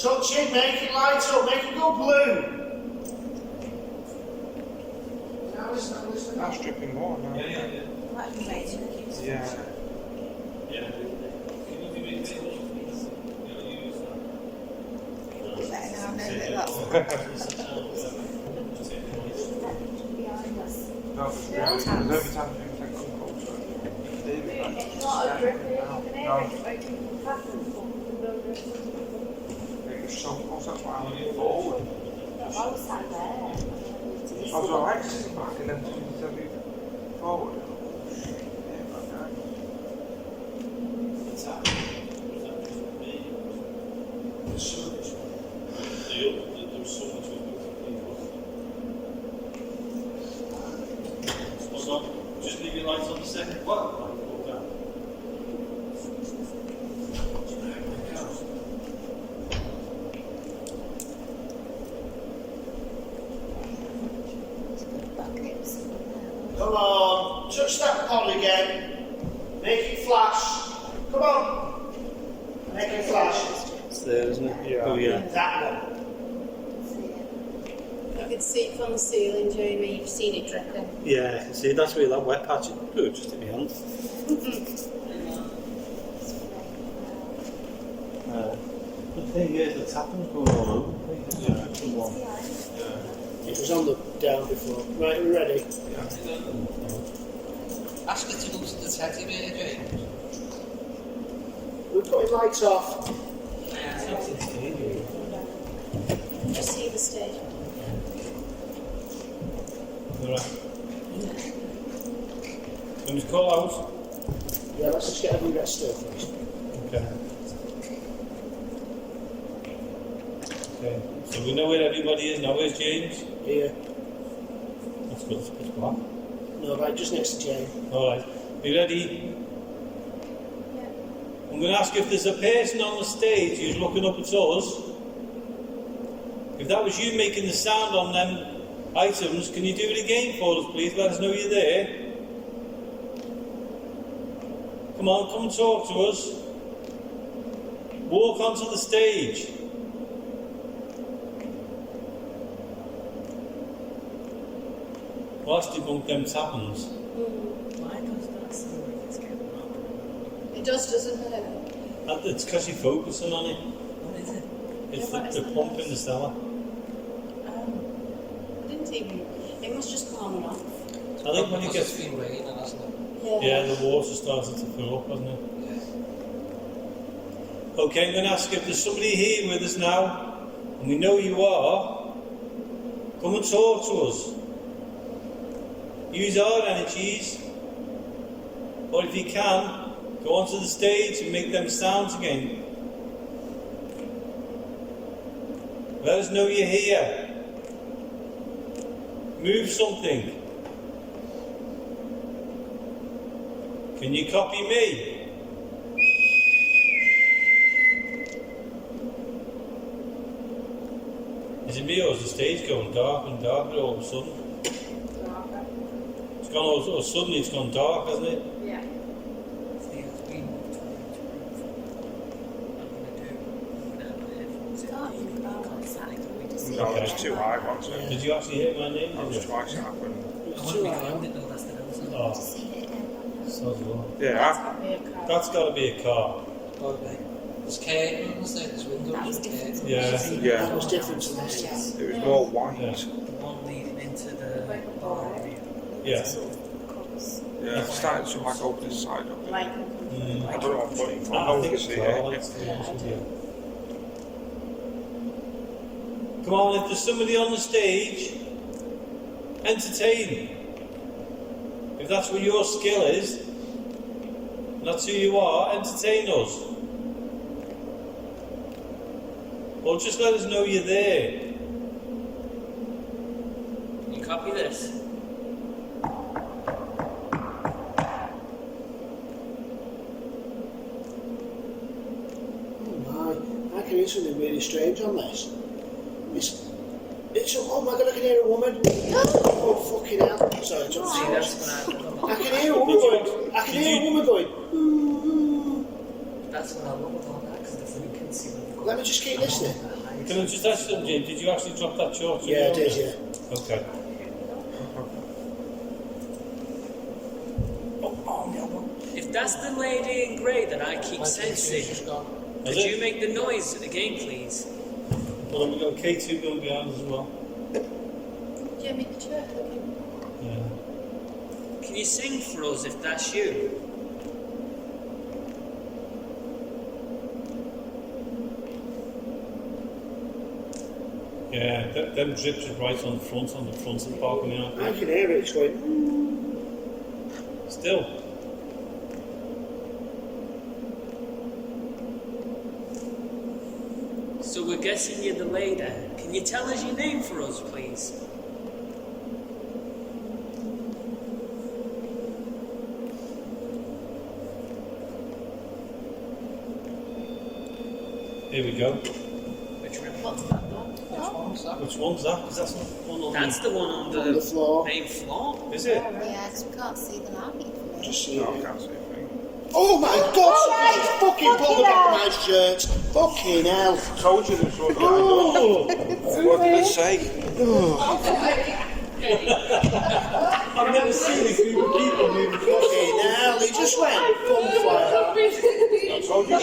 S6: Touch it, make it light up, make it go blue. Now listen.
S3: That's dripping water now.
S5: Might have been waiting.
S3: Yeah.
S5: Better now know that that's behind us.
S3: No, every time things like cold.
S8: It's not a dripping, you can hear it making happen.
S3: It's so close, that's why I'm looking forward.
S5: I was sat there.
S3: I was alright sitting back and then turning forward.
S9: Just leave your lights on the second one.
S6: Come on, touch that pot again. Make it flash. Come on. Make it flash.
S7: It's there, isn't it?
S3: Yeah.
S7: Oh, yeah.
S6: That one.
S8: You can see it from the ceiling, Jamie. You've seen it dripping.
S7: Yeah, I can see. That's where that wet patch is. Good, just in my hand.
S1: The thing is, the tapping's going all over.
S6: It was on the down before. Right, we're ready.
S2: Ask her to go to the teddy bear, James.
S6: We're putting lights off.
S8: Just see the stage.
S9: Alright. Can we call out?
S6: Yeah, let's just get everyone get still first.
S9: Okay. Okay. So we know where everybody is now. Where's James?
S6: Here.
S9: That's good. It's black.
S6: No, right, just next to Jane.
S9: Alright. Be ready? I'm going to ask if there's a person on the stage who's looking up at us. If that was you making the sound on them items, can you do it again for us, please? Let us know you're there. Come on, come and talk to us. Walk onto the stage. Well, that's debunked them tappings.
S10: Why does that sound like it's getting up?
S8: It does, doesn't it?
S9: It's because you're focusing on it.
S10: What is it?
S9: It's
S8: Yeah, what is
S9: the
S8: that?
S9: pump in the cellar.
S8: I didn't even. It must just come on and off.
S9: I think when it gets...
S2: It's been raining, hasn't it?
S9: Yeah, the water started to fill up, hasn't it? Okay, I'm going to ask if there's somebody here with us now, and we know you are, come and talk to us. Use our energies, or if you can, go onto the stage and make them sounds again. Let us know you're here. Move something. Can you copy me? Is it me or is the stage going dark and darker all of a sudden? It's gone all of a sudden, it's gone dark, hasn't it?
S8: Yeah.
S10: See, it's been moved to I'm going to do.
S3: No, it's too high, wasn't it?
S9: Did you actually hear my name?
S3: That was twice it happened.
S10: I wouldn't be around it though, that's the answer.
S9: Oh, sounds well.
S3: Yeah.
S9: That's got to be a car.
S2: There's curtains, there's windows.
S5: That was different.
S9: Yeah.
S3: Yeah.
S6: That was different to last time.
S3: It was more white.
S9: Yeah.
S10: The one leading into the bar area.
S9: Yeah.
S3: Yeah, it started to like open this side up.
S8: Like,
S3: I don't know what I'm
S9: I think it's a car.
S3: here.
S9: Let's do this with you. Come on, if there's somebody on the stage, entertain. If that's what your skill is, and that's who you are, entertain us. Or just let us know you're there.
S10: You copy this?
S6: I can hear something really strange on this. It's oh my god, I can hear a woman. Oh fucking hell. Sorry,
S10: See, that's what
S6: I can hear a woman going. I can hear a woman going.
S10: That's what I love about that, because the frequency of the
S6: Let me just keep listening.
S9: Can I just ask them, Jim, did you actually drop that short?
S6: Yeah, I did, yeah.
S9: Okay.
S10: If that's the lady in grey that I keep sensing, could you make the noise again, please?
S9: Well, then we've got K2 going behind us as well.
S5: Do you make the church?
S9: Yeah.
S10: Can you sing for us if that's you?
S9: Yeah, them drips are right on the front of the parking lot.
S6: I can hear it, it's going.
S9: Still.
S10: So we're guessing you're the lady. Can you tell us your name for us, please?
S9: Here we go.
S10: Which one?
S5: What's that one?
S9: Which one's that? Because that's not the one on
S10: That's the one on the
S6: floor.
S10: main floor.
S9: Is it?
S5: Yeah, because we can't see the light.
S6: Just see
S3: No, I
S6: it.
S3: can't see a thing.
S6: Oh my god, somebody's fucking pulled the back of my shirt. Fucking hell.
S3: Told you this was
S6: Oh.
S3: What did it say?
S9: I've never seen a group of people moving
S6: Fucking hell, he just went bump like that.
S3: I told you.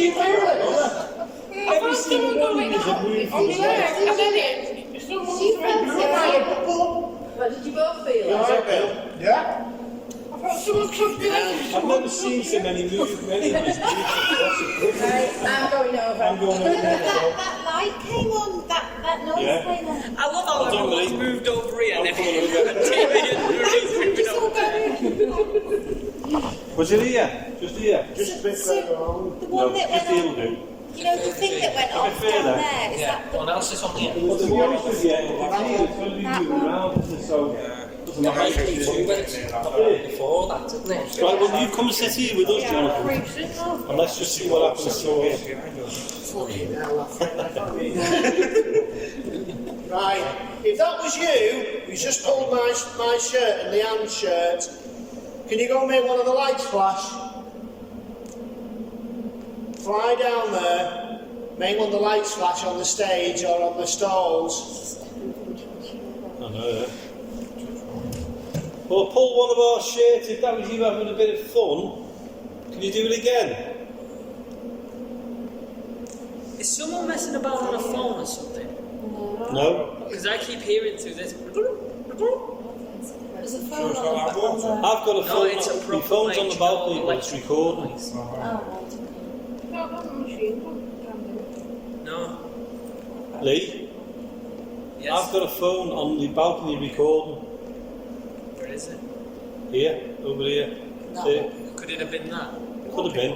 S9: Every single one of these are moving.
S8: On the leg, and then someone
S5: She felt it.
S8: What did you both feel?
S6: Yeah.
S8: I thought someone took me like
S9: I've never seen so many move. Many of these moving.
S8: Right, I'm going over.
S9: I'm going over there. So.
S5: That light came on, that noise
S9: Yeah.
S5: came on.
S10: I love how
S9: Don't
S10: everyone's
S9: worry.
S10: moved over here and
S9: I'm going
S10: everyone's
S9: Was it here? Just here?
S6: Just a bit further on.
S5: The one that
S9: Just
S5: went
S9: here will
S5: on,
S9: do.
S5: you know, the thing that went off
S9: further.
S5: down there, is that the
S10: What else is on the end?
S9: Well, to be honest with you, it's going to be moving around, isn't it? So, doesn't matter.
S10: Before that, didn't it?
S9: Right, well, you come and sit here with us, Jonathan, and let's just see what happens to us.
S6: Fucking hell, I think I can't read that. Right, if that was you just pulled my shirt and Leanne's shirt, can you go and make one of the lights flash? Fly down there, make one of the lights flash on the stage or on the stalls.
S9: I know, yeah. Well, pull one of our shirts if that was you having a bit of fun. Can you do it again?
S10: Is someone messing about on a phone or something?
S9: No?
S10: Because I keep hearing through this.
S5: There's a phone on the
S9: I've got a
S10: No,
S9: phone.
S10: it's a
S9: My
S10: proper
S9: phone's on the balcony, but it's recording.
S10: No.
S9: Lee,
S10: Yes.
S9: I've got a phone on the balcony recording.
S10: Where is it?
S9: Here, over here. See?
S10: Could it have been that?
S9: Could have been.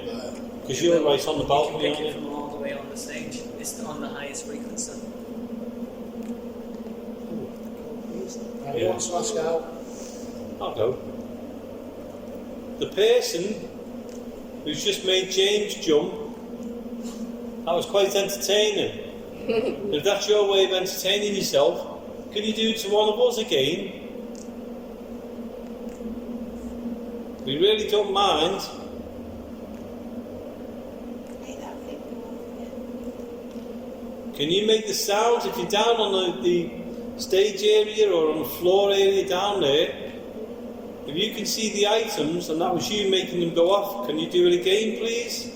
S9: Because you're right on the balcony,
S10: Pick
S9: aren't
S10: it
S9: you?
S10: from all the way on the stage. It's on the highest frequency.
S6: Who wants to ask out?
S9: I'll go. The person who's just made James jump, that was quite entertaining. If that's your way of entertaining yourself, can you do it to one of us again? We really don't mind. Can you make the sounds if you're down on the stage area or on the floor area down there? If you can see the items and that was you making them go off, can you do it again, please?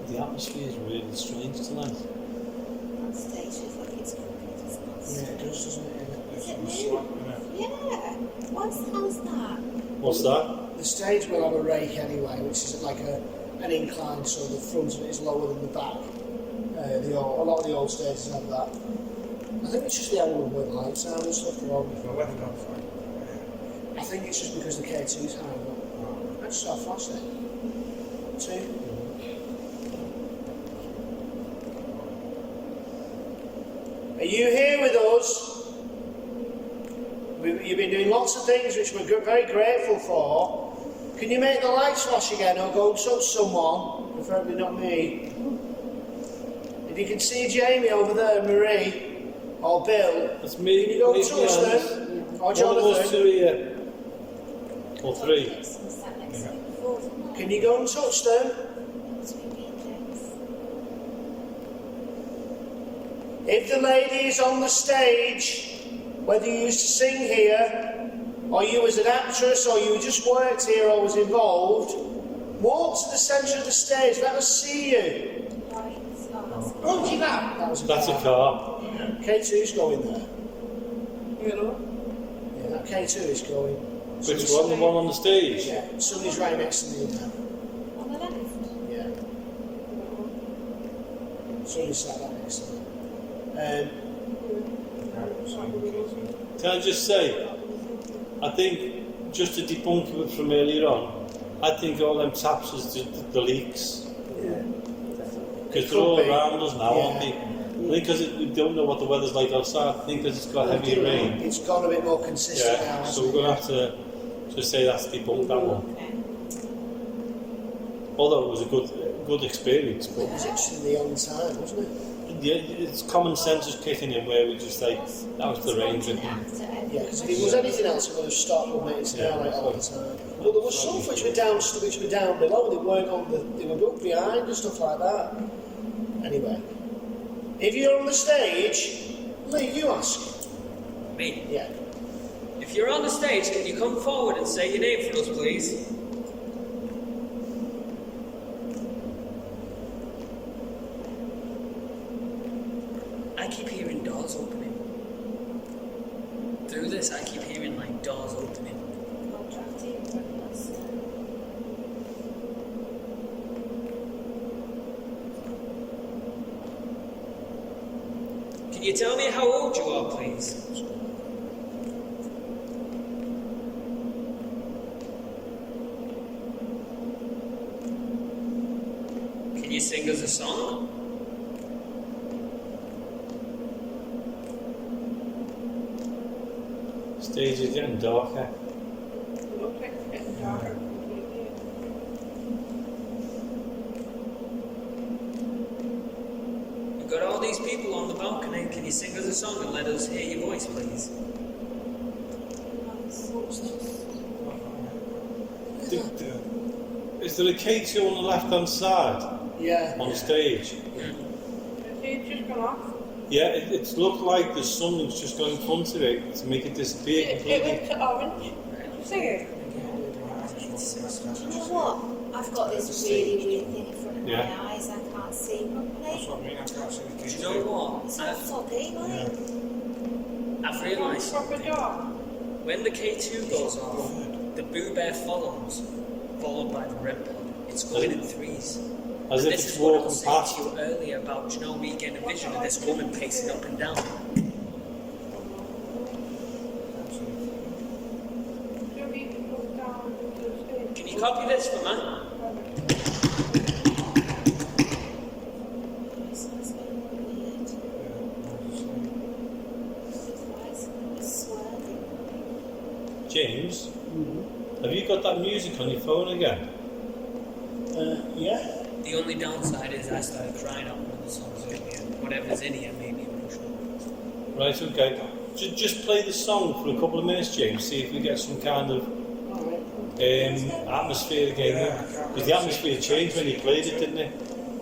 S9: The atmosphere is really strange tonight.
S5: That stage is like it's crooked, isn't it?
S6: Yeah, it does, doesn't it?
S5: Is it new? Yeah. How's that?
S9: What's that?
S6: The stage will have a rake anyway, which is like an incline, so the front of it is lower than the back. A lot of the old stages have that. I think it's just the angle where the lights are and stuff.
S3: The left hand side.
S6: I think it's just because the K2's high up. I just saw a flash there. 2. Are you here with us? You've been doing lots of things which we're very grateful for. Can you make the lights flash again or go and touch someone? Preferably not me. If you can see Jamie over there, Marie, or Bill,
S9: that's me.
S6: Can you go and touch them? Or Jonathan?
S9: 2 here. Or 3.
S6: Can you go and touch them? If the lady is on the stage, whether you used to sing here, or you was an actress, or you just worked here or was involved, walk to the centre of the stage, let us see you.
S8: What's that?
S9: That's a car.
S6: K2's going there.
S8: You know?
S6: Yeah, that K2 is going.
S9: Which one? The one on the stage?
S6: Yeah, somebody's right next to me now.
S5: On the left?
S6: Yeah. Somebody's sat right next to me.
S9: Can I just say, I think, just to debunk it from earlier on, I think all them taps is the leaks.
S6: Yeah.
S9: Because they're all around us now, aren't they? I think because we don't know what the weather's like outside, I think because it's got heavy rain.
S6: It's got a bit more consistent now.
S9: So we're going to have to just say that's debunked, that one. Although it was a good experience. But
S6: It was actually on time, wasn't it?
S9: yeah, it's common sense is kicking in where we just like, that was the rain dripping.
S6: Yeah, because if it was anything else, it would have stopped and made it smell like all the time. But there was some which were down below. They weren't on they were up behind and stuff like that. Anyway, if you're on the stage, Lee, you ask.
S10: Me?
S6: Yeah.
S10: If you're on the stage, can you come forward and say your name for us, please? I keep hearing doors opening. Through this, I keep hearing like doors opening. Can you tell me how old you are, please? Can you sing us a song?
S9: Stage is getting darker.
S8: Looks like it's getting darker.
S10: We've got all these people on the balcony. Can you sing us a song and let us hear your voice, please?
S9: Is there a K2 on the left hand side?
S6: Yeah.
S9: On stage?
S8: It's just gone off.
S9: Yeah, it's looked like there's something's just gone in front of it to make it disappear
S8: It
S9: completely.
S8: went to orange. Sing it.
S5: You know what? I've got this really weird thing in front of my eyes. I can't see properly.
S3: That's what I mean, I can't see the
S10: Do
S3: kids.
S10: you know what?
S5: It's all foggy, like.
S10: I've realised
S8: Proper door.
S10: when the K2 goes off, the Boo Bear follows, followed by the Red Pod. It's going in threes.
S9: As
S10: And
S9: if
S10: this
S9: it's
S10: is what I
S9: walking
S10: was saying
S9: past.
S10: to you earlier about, you know, me getting a vision of this woman pacing up and down. Can you copy this for me?
S9: James, have you got that music on your phone again?
S6: Yeah.
S10: The only downside is I started crying out one of the songs earlier. Whatever's in here made me emotional.
S9: Right, okay. Just play the song for a couple of minutes, James, see if we get some kind of atmosphere again. Because the atmosphere changed when you played it, didn't it?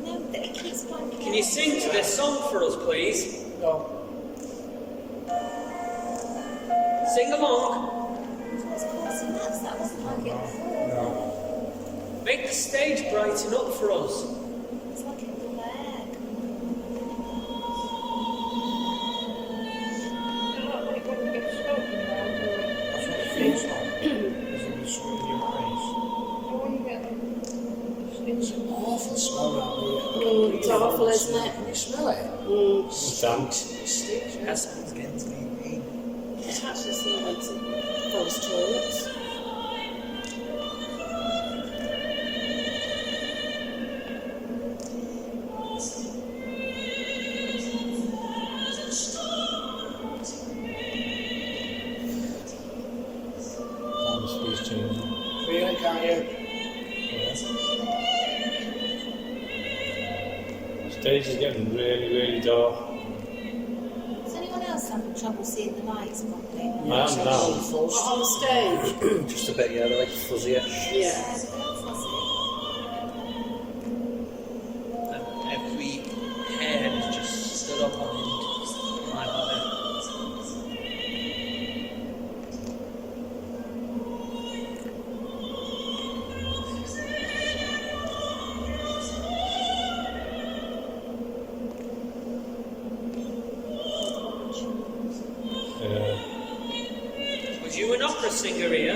S5: No, but it keeps blanking.
S10: Can you sing to this song for us, please?
S6: No.
S10: Sing along.
S5: That wasn't like it before.
S10: Make the stage brighten up for us.
S5: It's like a glare.
S3: That's what it feels like. There's a bit sweat in your eyes.
S6: It's an awful smell out there.
S8: awful, isn't it?
S6: Can you smell it?
S10: That sounds getting to me.
S8: It actually smells like those toilets.
S6: Really, can't you?
S9: Stage is getting really, really dark.
S5: Is anyone else having trouble seeing the lights properly?
S9: I am now.
S8: What, on the stage?
S2: Just a bit, yeah, they're like fuzzier.
S8: Yeah.
S10: And every hair is just stood up on my body. Was you an opera singer here?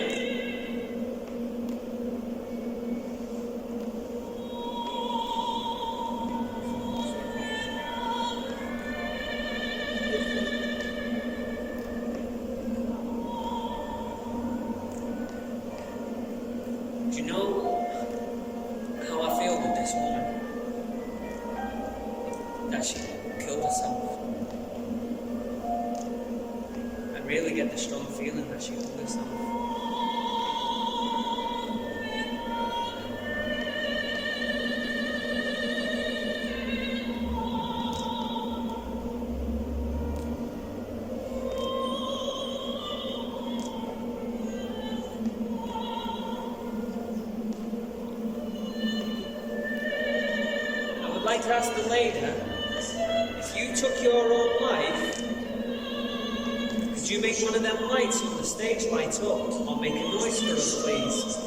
S10: Do you know how I feel with this woman? That she killed herself. I really get the strong feeling that she killed herself. I would like to ask the lady, if you took your own life, could you make one of them lights on the stage light up, or make a noise for us, please?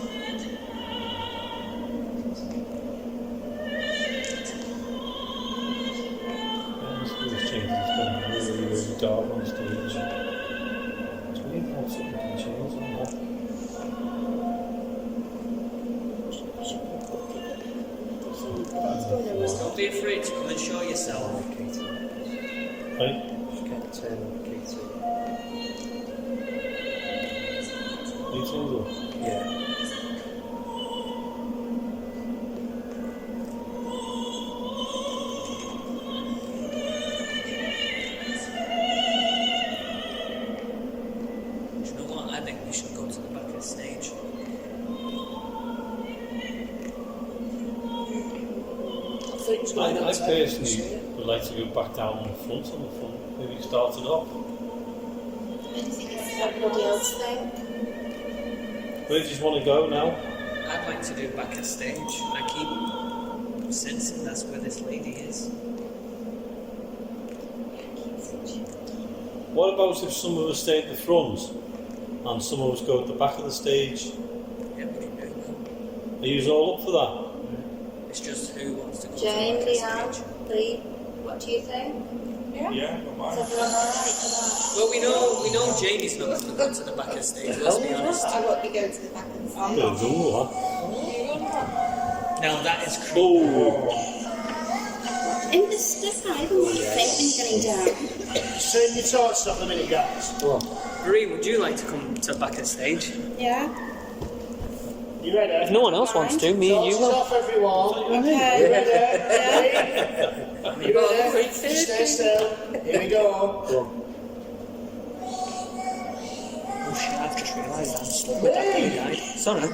S9: The stage changes, it's getting really, really dark on stage. It's weird how something can change like that.
S10: Don't be afraid to come and show yourself.
S9: Right?
S2: Just get a turn on the key too.
S9: You told her.
S2: Yeah.
S10: Do you know what? I think we should go to the back of the stage.
S9: I personally would like to go back down on the front, maybe starting up.
S5: Anything everybody else think?
S9: Where do you just want to go now?
S10: I'd like to do back of the stage. I keep sensing that's where this lady is.
S9: What about if some of us stay at the front and some of us go at the back of the stage?
S10: Yeah, we can do that.
S9: Are you all up for that?
S10: It's just who wants to go
S5: Jane,
S10: to the back
S5: Leanne,
S10: of the stage.
S5: Lee, what do you think?
S3: Yeah, not
S5: Is
S3: mine.
S5: everyone alright for that?
S10: Well, we know Jamie's not going to go to the back of the stage, let's be honest.
S5: I won't be going to the back of the stage.
S9: Yeah, jungle, that.
S10: Now that is creepy.
S9: Oh,
S5: In the step, I don't want to think when you're getting down.
S6: Turn your torch off a minute, guys.
S10: Marie, would you like to come to the back of the stage?
S5: Yeah?
S6: You ready?
S10: If no one else wants to, me and you
S6: Torches
S10: will.
S6: off, everyone.
S5: Okay.
S6: You ready? You ready? Stay still. Here we go.
S10: Oh shit, I've just realised I'm stuck with that blue guy. Sorry.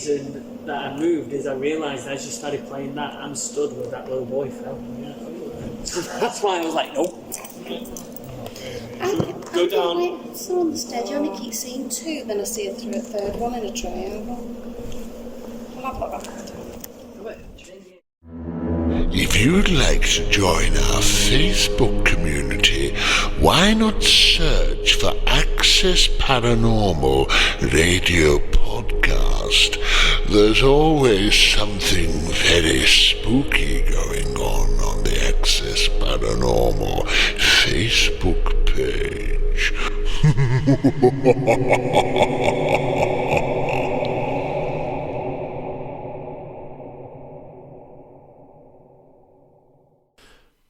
S7: reason that I moved is I realised as you started playing that, I'm stood where that little boy fell. Yeah. That's why I was like, nope.
S8: Go down. So on the stage, I only keep seeing 2, then I see a third one in a triangle. Well, I've got that.
S4: If you'd like to join our Facebook community, why not search for Access Paranormal Radio Podcast? There's always something very spooky going on the Access Paranormal Facebook page.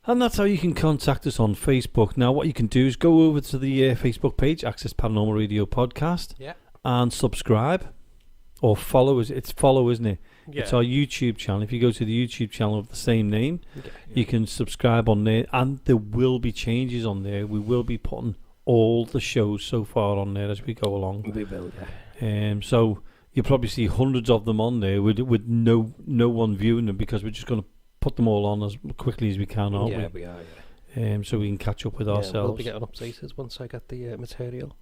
S1: And that's how you can contact us on Facebook. Now, what you can do is go over to the Facebook page, Access Paranormal Radio Podcast, and subscribe or follow us. It's follow, isn't it? Yeah. It's our YouTube channel. If you go to the YouTube channel of the same name, you can subscribe on there, and there will be changes on there. We will be putting all the shows so far on there as we go along.
S2: We will, yeah.
S1: So you'll probably see hundreds of them on there with no one viewing them, because we're just going to put them all on as quickly as we can, aren't we?
S2: Yeah, we are, yeah.
S1: So we can catch up with ourselves.
S2: We'll be getting updated once I get the material.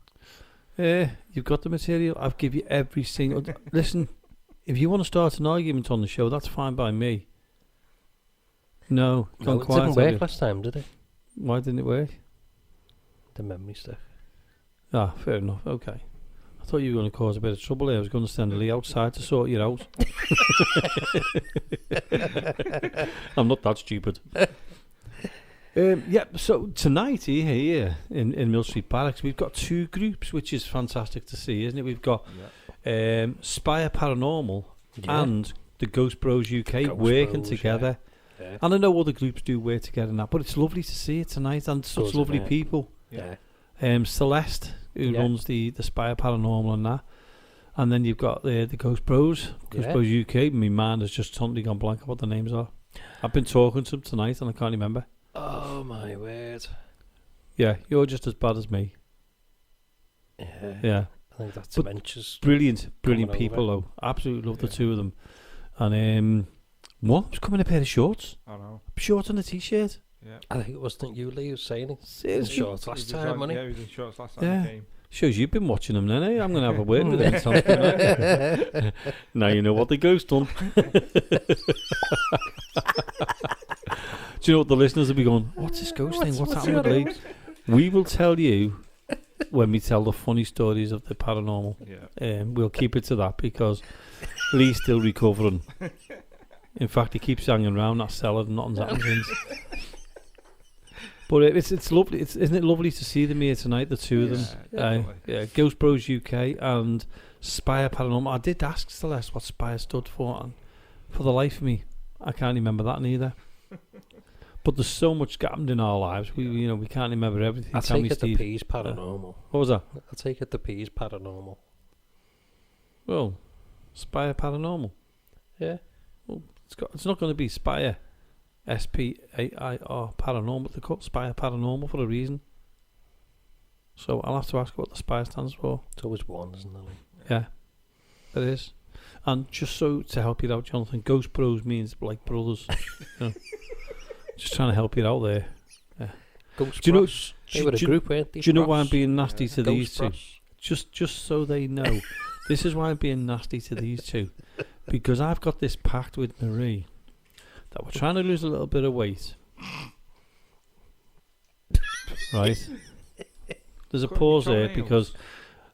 S1: You've got the material. I'll give you every single... Listen, if you want to start an argument on the show, that's fine by me. No,
S2: it didn't work last time, did it?
S1: Why didn't it work?
S2: The memory stuff.
S1: Ah, fair enough, okay. I thought you were going to cause a bit of trouble here. I was going to send Lee outside to sort you out. I'm not that stupid. So tonight here in Mill Street Barracks, we've got 2 groups, which is fantastic to see, isn't it? We've got Spire Paranormal and the Ghost Bros UK working together. Yeah. And I know other groups do work together and that, but it's lovely to see it tonight, and such lovely people.
S2: Yeah.
S1: Celeste, who runs the Spire Paranormal and that. And then you've got the Ghost Bros, Ghost Bros UK. My mind has just totally gone blank of what the names are. I've been talking to them tonight and I can't remember.
S2: Oh my word.
S1: Yeah, you're just as bad as me. Yeah.
S2: I think that's dementia's
S1: brilliant people though. Absolutely love the 2 of them. And one's coming in a pair of shorts.
S3: I know.
S1: Shorts and a t-shirt.
S3: Yeah.
S2: I think it wasn't you, Lee, who was saying it.
S1: Seriously?
S2: Shorts last time, wasn't
S3: he?
S2: Yeah,
S3: he was in shorts last time he came.
S1: Shows you've been watching them then, eh? I'm going to have a word with him something. Now you know what the ghost done. Do you know what the listeners will be going, what's this ghost thing? What's happening with Lee? We will tell you when we tell the funny stories of the paranormal. Yeah. We'll keep it to that, because Lee's still recovering. In fact, he keeps hanging around that cellar and nothing's happened since. But it's lovely. Isn't it lovely to see them here tonight, the 2 of them? Ghost Bros UK and Spire Paranormal. I did ask Celeste what Spire stood for, and for the life of me, I can't remember that neither. But there's so much happened in our lives. We can't remember everything.
S2: I take it the P's paranormal.
S1: What was that?
S2: I take it the P's paranormal.
S1: Well, Spire Paranormal.
S2: Yeah.
S1: Well, it's not going to be Spire. SPAIR Paranormal. They call it Spire Paranormal for a reason. So I'll have to ask what the Spire stands for.
S2: It's always one, isn't it?
S1: Yeah, it is. And just so to help you out, Jonathan, Ghost Bros means like brothers. Just trying to help you out there. Yeah.
S2: Ghost Bros. They were a group, weren't they?
S1: Do you know why I'm being nasty to these 2? Just so they know. This is why I'm being nasty to these 2. Because I've got this pact with Marie that we're trying to lose a little bit of weight. Right? There's a pause there because,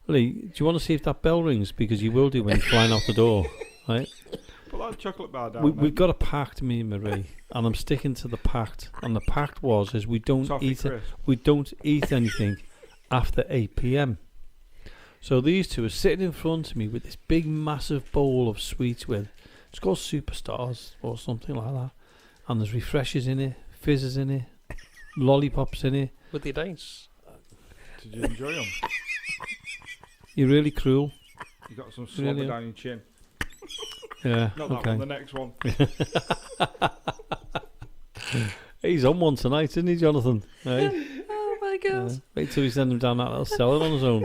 S1: Lee, do you want to see if that bell rings? Because you will do when you're flying out the door. Right?
S3: Put that chocolate bar down.
S1: We've got a pact, me and Marie, and I'm sticking to the pact. And the pact is we don't eat anything after 8 p.m. So these 2 are sitting in front of me with this big, massive bowl of sweets with. It's called Superstars or something like that. And there's refreshers in it, fizzes in it, lollipops in it.
S2: Were they nice?
S3: Did you enjoy them?
S1: You're really cruel.
S3: You got some slobber down your chin.
S1: Yeah,
S3: not that one, the next one.
S1: He's on one tonight, isn't he, Jonathan? Hey?
S8: Oh my God.
S1: Wait till we send him down that little cellar on his own.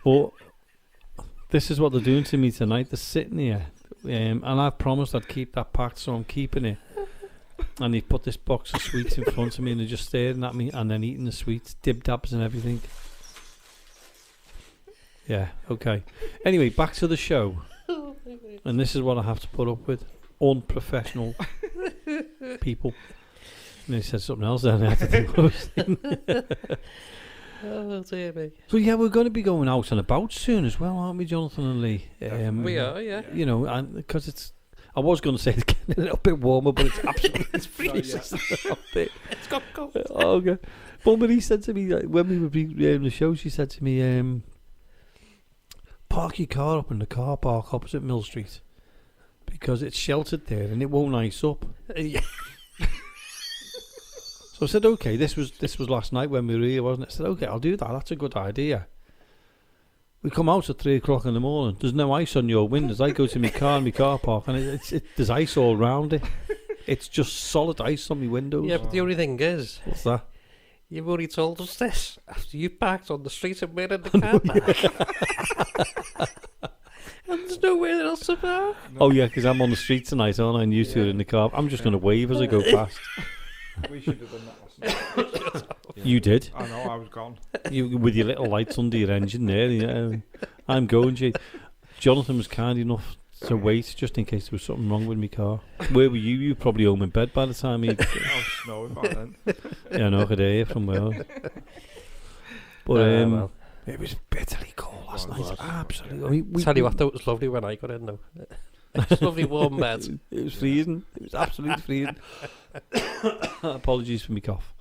S1: But This is what they're doing to me tonight. They're sitting here, and I promised I'd keep that packed, so I'm keeping it. And they put this box of sweets in front of me, and they're just staring at me, and then eating the sweets, dib-dabs and everything. Yeah, okay. Anyway, back to the show. And this is what I have to put up with. Unprofessional people. And he said something else then. I had to think what I was saying.
S2: Oh, dear me.
S1: So yeah, we're going to be going out and about soon as well, aren't we, Jonathan and Lee?
S2: We are, yeah.
S1: You know, because it's... I was going to say it's getting a little bit warmer, but it's absolutely freezing.
S2: It's got cold.
S1: Oh, okay. But Marie said to me, when we were doing the show, she said to me, park your car up in the car park opposite Mill Street because it's sheltered there and it won't ice up.
S2: Yeah.
S1: So I said, okay, this was last night when we were here, wasn't it? I said, okay, I'll do that. That's a good idea. We come out at 3 o'clock in the morning. There's no ice on your windows. I go to my car in my car park, and there's ice all round it. It's just solid ice on my windows.
S2: Yeah, but the only thing is,
S1: what's that?
S2: You've already told us this after you parked on the street and we're in the car park. And there's nowhere else to park.
S1: Oh yeah, because I'm on the street tonight, aren't I? And you two are in the car. I'm just going to wave as I go past.
S3: We should have done that last night.
S1: You did.
S3: I know, I was gone.
S1: You with your little lights under your engine there. Yeah. I'm going, Jay. Jonathan was kind enough to wait just in case there was something wrong with my car. Where were you? You were probably home in bed by the time he...
S3: I was snowing by then.
S1: Yeah, I know, I could hear you from where I was. But
S2: well.
S1: It was bitterly cold last night. Absolutely. I mean,
S2: tell you what, though, it was lovely when I got in, though. It was lovely warm bed.
S1: It was freezing. It was absolutely freezing. Apologies for my cough.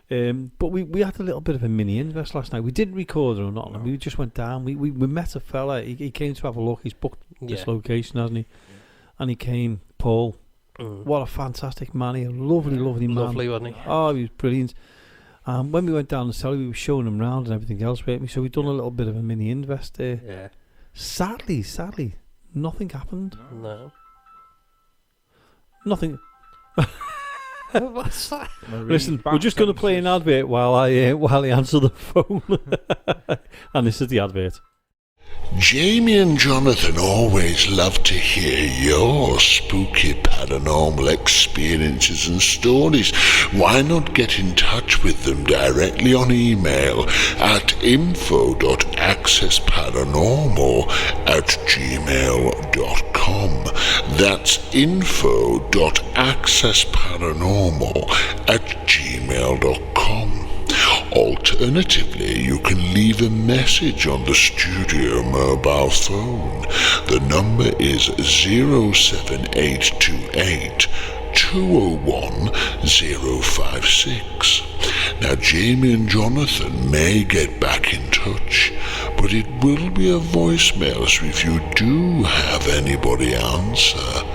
S1: But we had a little bit of a mini invest last night. We didn't record it or not. No. We just went down. We met a fella. He came to have a look. He's booked this location, hasn't he? Yeah. And he came, Paul. What a fantastic man. He a lovely man.
S2: Lovely, wasn't he?
S1: Oh, he was brilliant. When we went down the cellar, we were showing him round and everything else, weren't we? So we'd done a little bit of a mini invest there.
S2: Yeah.
S1: Sadly, nothing happened.
S2: No.
S1: Nothing.
S2: What's that?
S1: Listen, we're just going to play an advert while he answers the phone. And this is the advert.
S4: Jamie and Jonathan always love to hear your spooky paranormal experiences and stories. Why not get in touch with them directly on email at info.accessparanormal@gmail.com. That's info.accessparanormal@gmail.com. Alternatively, you can leave a message on the studio mobile phone. The number is 07828 201 056. Now, Jamie and Jonathan may get back in touch, but it will be a voicemail, so if you do have anybody answer,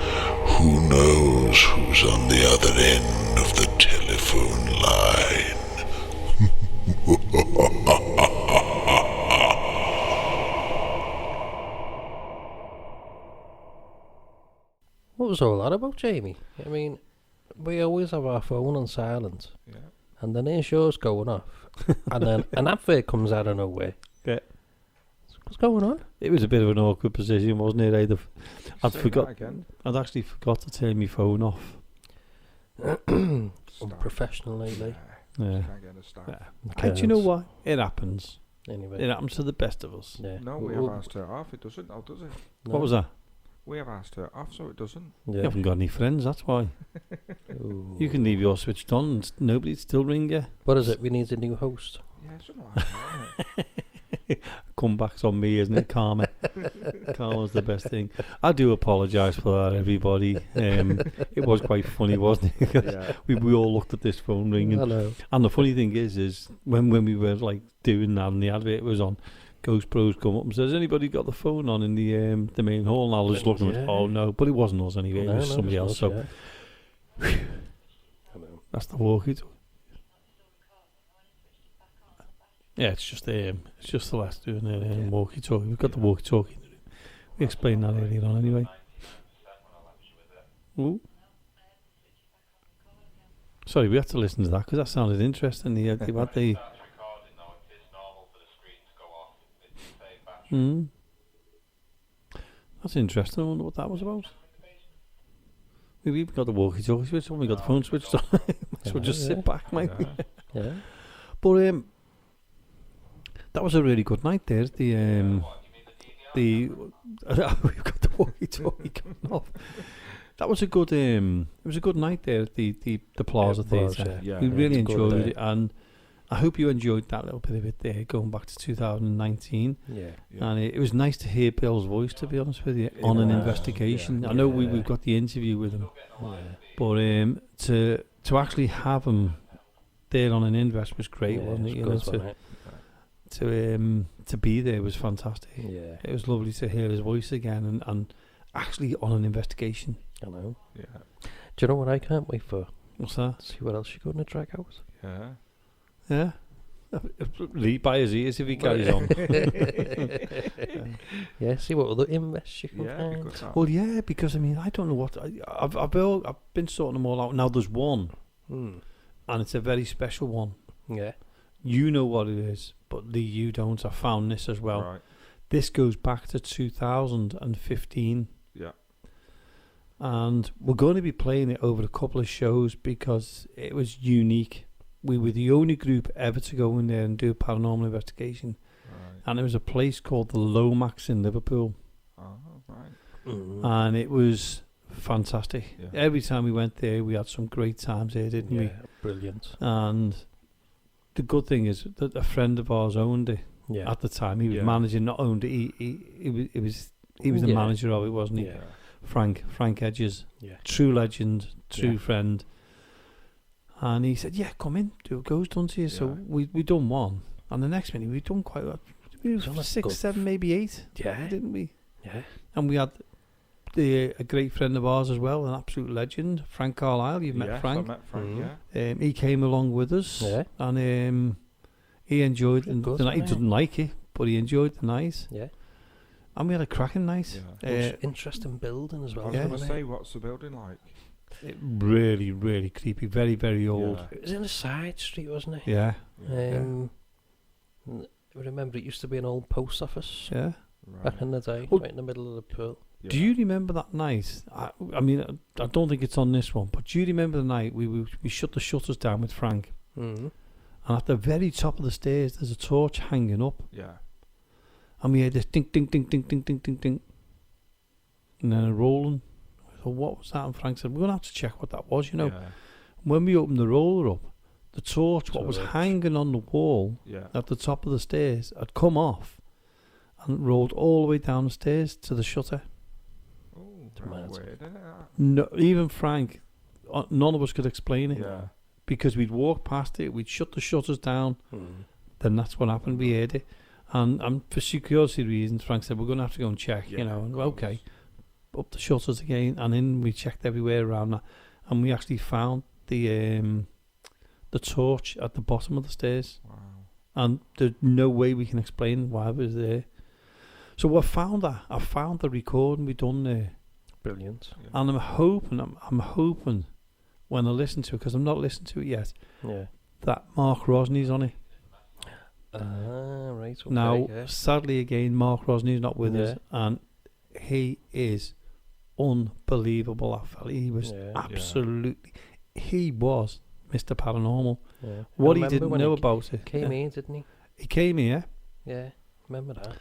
S4: who knows who's on the other end of the telephone line.
S2: What was all that about, Jamie? I mean, we always have our phone on silent, and then there's yours going off, and then an advert comes out of nowhere.
S1: Yeah.
S2: What's going on?
S1: It was a bit of an awkward position, wasn't it? I'd actually forgot to turn my phone off.
S2: Unprofessional lately.
S1: Yeah. And do you know what? It happens.
S2: Anyway.
S1: It happens to the best of us.
S2: Yeah.
S3: No, we have asked her off. It doesn't. Oh, does it?
S2: No.
S1: What was that?
S3: We have asked her off, so it doesn't.
S1: Yeah. You haven't got any friends, that's why. You can leave yours switched on and nobody'd still ring you.
S2: What is it? We need a new host.
S3: Yeah, something like that.
S1: Comebacks on me, isn't it? Karma. Karma's the best thing. I do apologise for that, everybody. It was quite funny, wasn't it?
S3: Yeah.
S1: we all looked at this phone ringing.
S2: Hello.
S1: And the funny thing is when we were like doing that and the advert was on, Ghost Bros come up and says, "Anybody got the phone on in the main hall?" And I was looking at, oh no, but it wasn't us anyway. It was somebody else. So that's the walkie-talkie. Yeah, it's just the last doing the walkie-talkie. We've got the walkie-talkie. We explained that earlier on anyway. Ooh. Sorry, we have to listen to that because that sounded interesting. They had the. That's interesting. I wonder what that was about. We've even got the walkie-talkie switch on. We got the phone switched on. So we'll just sit back, maybe.
S2: Yeah.
S1: But that was a really good night there. We've got the walkie-talkie coming off. That was a good. It was a good night there at the Plaza Theatre.
S3: Yeah.
S1: We really
S2: it's
S1: enjoyed
S2: good,
S1: it, and I hope you enjoyed that little bit of it there, going back to 2019.
S2: Yeah.
S1: And it was nice to hear Bill's voice, to be honest with you, on an investigation. I know we've got the interview with him, but to actually have him there on an invest was great, wasn't it? You know, to be there was fantastic.
S2: Yeah.
S1: It was lovely to hear his voice again, and actually on an investigation.
S2: I know.
S3: Yeah.
S2: Do you know what I can't wait for?
S1: What's that?
S2: See what else you're going to drag out.
S3: Yeah.
S1: Yeah. Lead by his ears if he carries on.
S2: Yeah, see what other invests you can
S3: Yeah.
S2: find.
S1: Well, yeah, because I mean, I don't know what I've been sorting them all out. Now there's one, and it's a very special one.
S2: Yeah.
S1: You know what it is, but you don't. I found this as well.
S3: Right.
S1: This goes back to 2015.
S3: Yeah.
S1: And we're going to be playing it over a couple of shows because it was unique. We were the only group ever to go in there and do a paranormal investigation.
S3: Right.
S1: And it was a place called the Lomax in Liverpool.
S3: Oh, right.
S1: And it was fantastic.
S3: Yeah.
S1: Every time we went there, we had some great times there, didn't we?
S2: Brilliant.
S1: And the good thing is that a friend of ours owned it at the time. He was managing, not owned it. He was the manager of it, wasn't he?
S2: Yeah.
S1: Frank Edges,
S2: Yeah.
S1: true legend, true friend. And he said, "Yeah, come in, do a ghost hunt here." So we done one, and the next minute we done quite a lot. We was 6, 7, maybe 8.
S2: Yeah,
S1: didn't we?
S2: Yeah.
S1: And we had a great friend of ours as well, an absolute legend, Frank Carlisle. You've met Frank.
S3: I met Frank. Yeah.
S1: He came along with us, and he enjoyed the night. He didn't like it, but he enjoyed the night.
S2: Yeah.
S1: And we had a cracking night.
S2: Yeah. Interesting building as well.
S3: I was going to say, what's the building like?
S1: Really, really creepy. Very, very old.
S2: Yeah. It was in a side street, wasn't it?
S1: Yeah.
S2: I remember it used to be an old post office.
S1: Yeah.
S2: Back in the day,
S1: Well,
S2: right in the middle of the pool.
S3: Yeah.
S1: Do you remember that night? I mean, I don't think it's on this one, but do you remember the night we shut the shutters down with Frank?
S2: Mm-hmm.
S1: And at the very top of the stairs, there's a torch hanging up.
S3: Yeah.
S1: And we heard this ding, ding, ding, ding, ding, ding, ding, ding. And then a rolling. I thought, what was that? And Frank said, we're going to have to check what that was, you know.
S3: Yeah.
S1: When we opened the roller up, the torch, what was hanging on the wall at the top of the stairs, had come off and rolled all the way down the stairs to the shutter.
S3: Oh, weird, isn't it?
S1: No, even Frank, none of us could explain it.
S3: Yeah.
S1: Because we'd walk past it, we'd shut the shutters down, then that's what happened, we heard it. And for security reasons, Frank said, we're going to have to go and check, you know. And okay, up the shutters again, and then we checked everywhere around that. And we actually found the torch at the bottom of the stairs.
S3: Wow.
S1: And there's no way we can explain why it was there. So I found the recording we done there.
S2: Brilliant.
S3: Yeah.
S1: And I'm hoping when I listen to it, because I'm not listening to it yet, that Mark Rosney's on it.
S2: Right. Okay,
S1: Now, sadly again, Mark Rosney's not with us, and he is unbelievable, that fella. He was absolutely, he was Mr. Paranormal.
S2: Yeah.
S1: What he didn't know about it.
S2: Came here, didn't he?
S1: He came here.
S2: Yeah, remember that.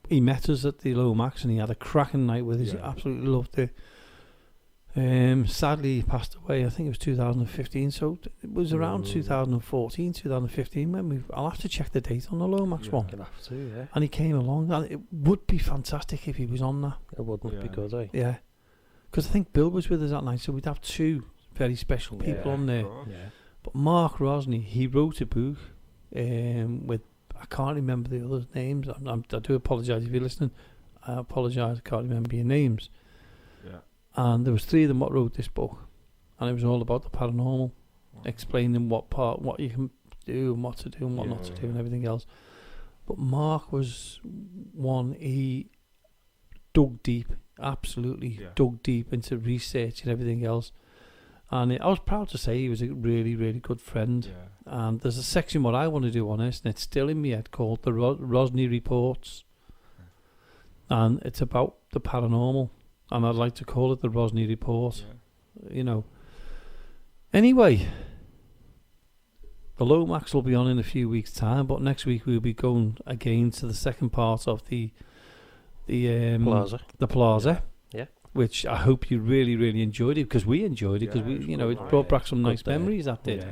S1: He met us at the Lomax and he had a cracking night with us. He absolutely loved it. Sadly, he passed away. I think it was 2015. So it was around 2014, 2015 when I'll have to check the date on the Lomax one.
S2: You'll have to, yeah.
S1: And he came along, and it would be fantastic if he was on that.
S2: It wouldn't be good, eh?
S1: Yeah, because I think Bill was with us that night, so we'd have two very special people on there.
S2: Yeah.
S1: But Mark Rosney, he wrote a book with, I can't remember the others' names. I do apologise if you're listening. I apologise, I can't remember your names.
S3: Yeah.
S1: And there was 3 of them that wrote this book, and it was all about the paranormal, explaining what you can do and what to do and what not to do and everything else. But Mark was one, he dug deep, absolutely dug deep into research and everything else. And I was proud to say he was a really, really good friend.
S3: Yeah.
S1: And there's a section what I want to do on this, and it's still in my head, called the Rosney Reports. And it's about the paranormal, and I'd like to call it the Rosny Report. You know. Anyway, the Lomax will be on in a few weeks' time, but next week we'll be going again to the second part of the
S2: Plaza.
S1: The Plaza.
S2: Yeah.
S1: Which I hope you really, really enjoyed it, because we enjoyed it, because it brought back some nice memories. That did.
S2: Yeah.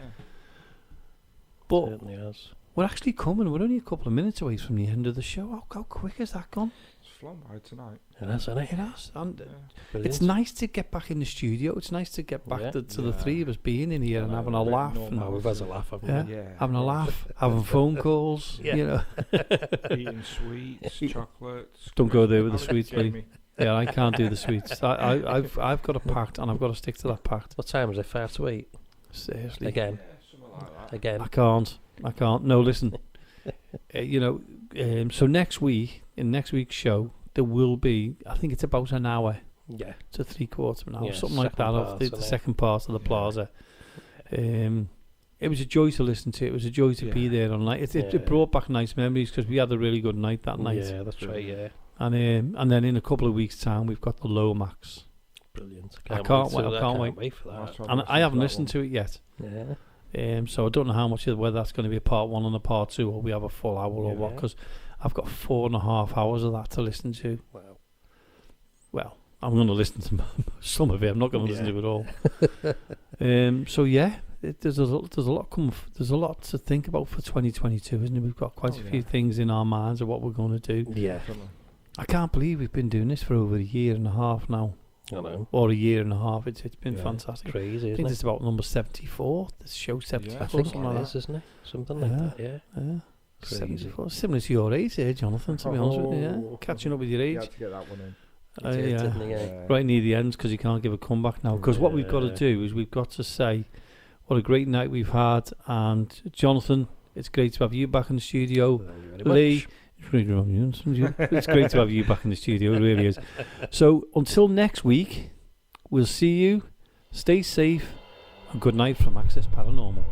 S1: But
S2: certainly has.
S1: We're actually coming. We're only a couple of minutes away from the end of the show. How quick has that gone?
S3: It's flown by tonight.
S2: It has, hasn't it?
S1: It has. And
S2: Brilliant.
S1: it's nice to get back in the studio. It's nice to get back to the three of us being in here and having a laugh.
S2: We've had a laugh, haven't we?
S1: Having a laugh, having phone calls. You know,
S3: eating sweets, chocolates.
S1: Don't go there with the sweets, buddy. Yeah, I can't do the sweets. I've got a pact, and I've got to stick to that pact.
S2: What time is it? 5 to 8?
S1: Seriously.
S2: Again. Again.
S1: I can't. No, listen. So next week, in next week's show, there will be, I think it's about an hour.
S2: Yeah.
S1: To 3/4 of an hour,
S2: Yeah,
S1: something like that, of the second part of the Plaza. It was a joy to listen to. It was a joy to be there on night. It brought back nice memories, because we had a really good night that night.
S2: Yeah, that's right. Yeah.
S1: And then in a couple of weeks' time, we've got the Lomax.
S2: Brilliant.
S1: I can't wait
S2: for that.
S1: And I haven't listened to it yet.
S2: Yeah.
S1: So I don't know how much, whether that's going to be a part 1 and a part 2, or we have a full hour or what, because I've got 4.5 hours of that to listen to.
S2: Wow.
S1: Well, I'm going to listen to some of it. I'm not going to listen to it all. So yeah, there's a lot coming. There's a lot to think about for 2022, isn't it? We've got quite a few things in our minds of what we're going to do.
S2: Yeah.
S1: I can't believe we've been doing this for over a year and a half now.
S2: I know.
S1: Or a year and a half. It's been fantastic.
S2: Crazy,
S1: I think it's about number 74. This show 74.
S2: I think it is, isn't it? Something like that. Yeah. Crazy.
S1: 74. Similar to your age, Jonathan. To be honest with you, yeah. Catching up with your age.
S3: You had to get that one in.
S1: Right near the end, because you can't give a comeback now. Because what we've got to do is we've got to say what a great night we've had. And Jonathan, it's great to have you back in the studio. Lee, it's great to have you back in the studio. It really is. So until next week, we'll see you. Stay safe, and good night from Access Paranormal.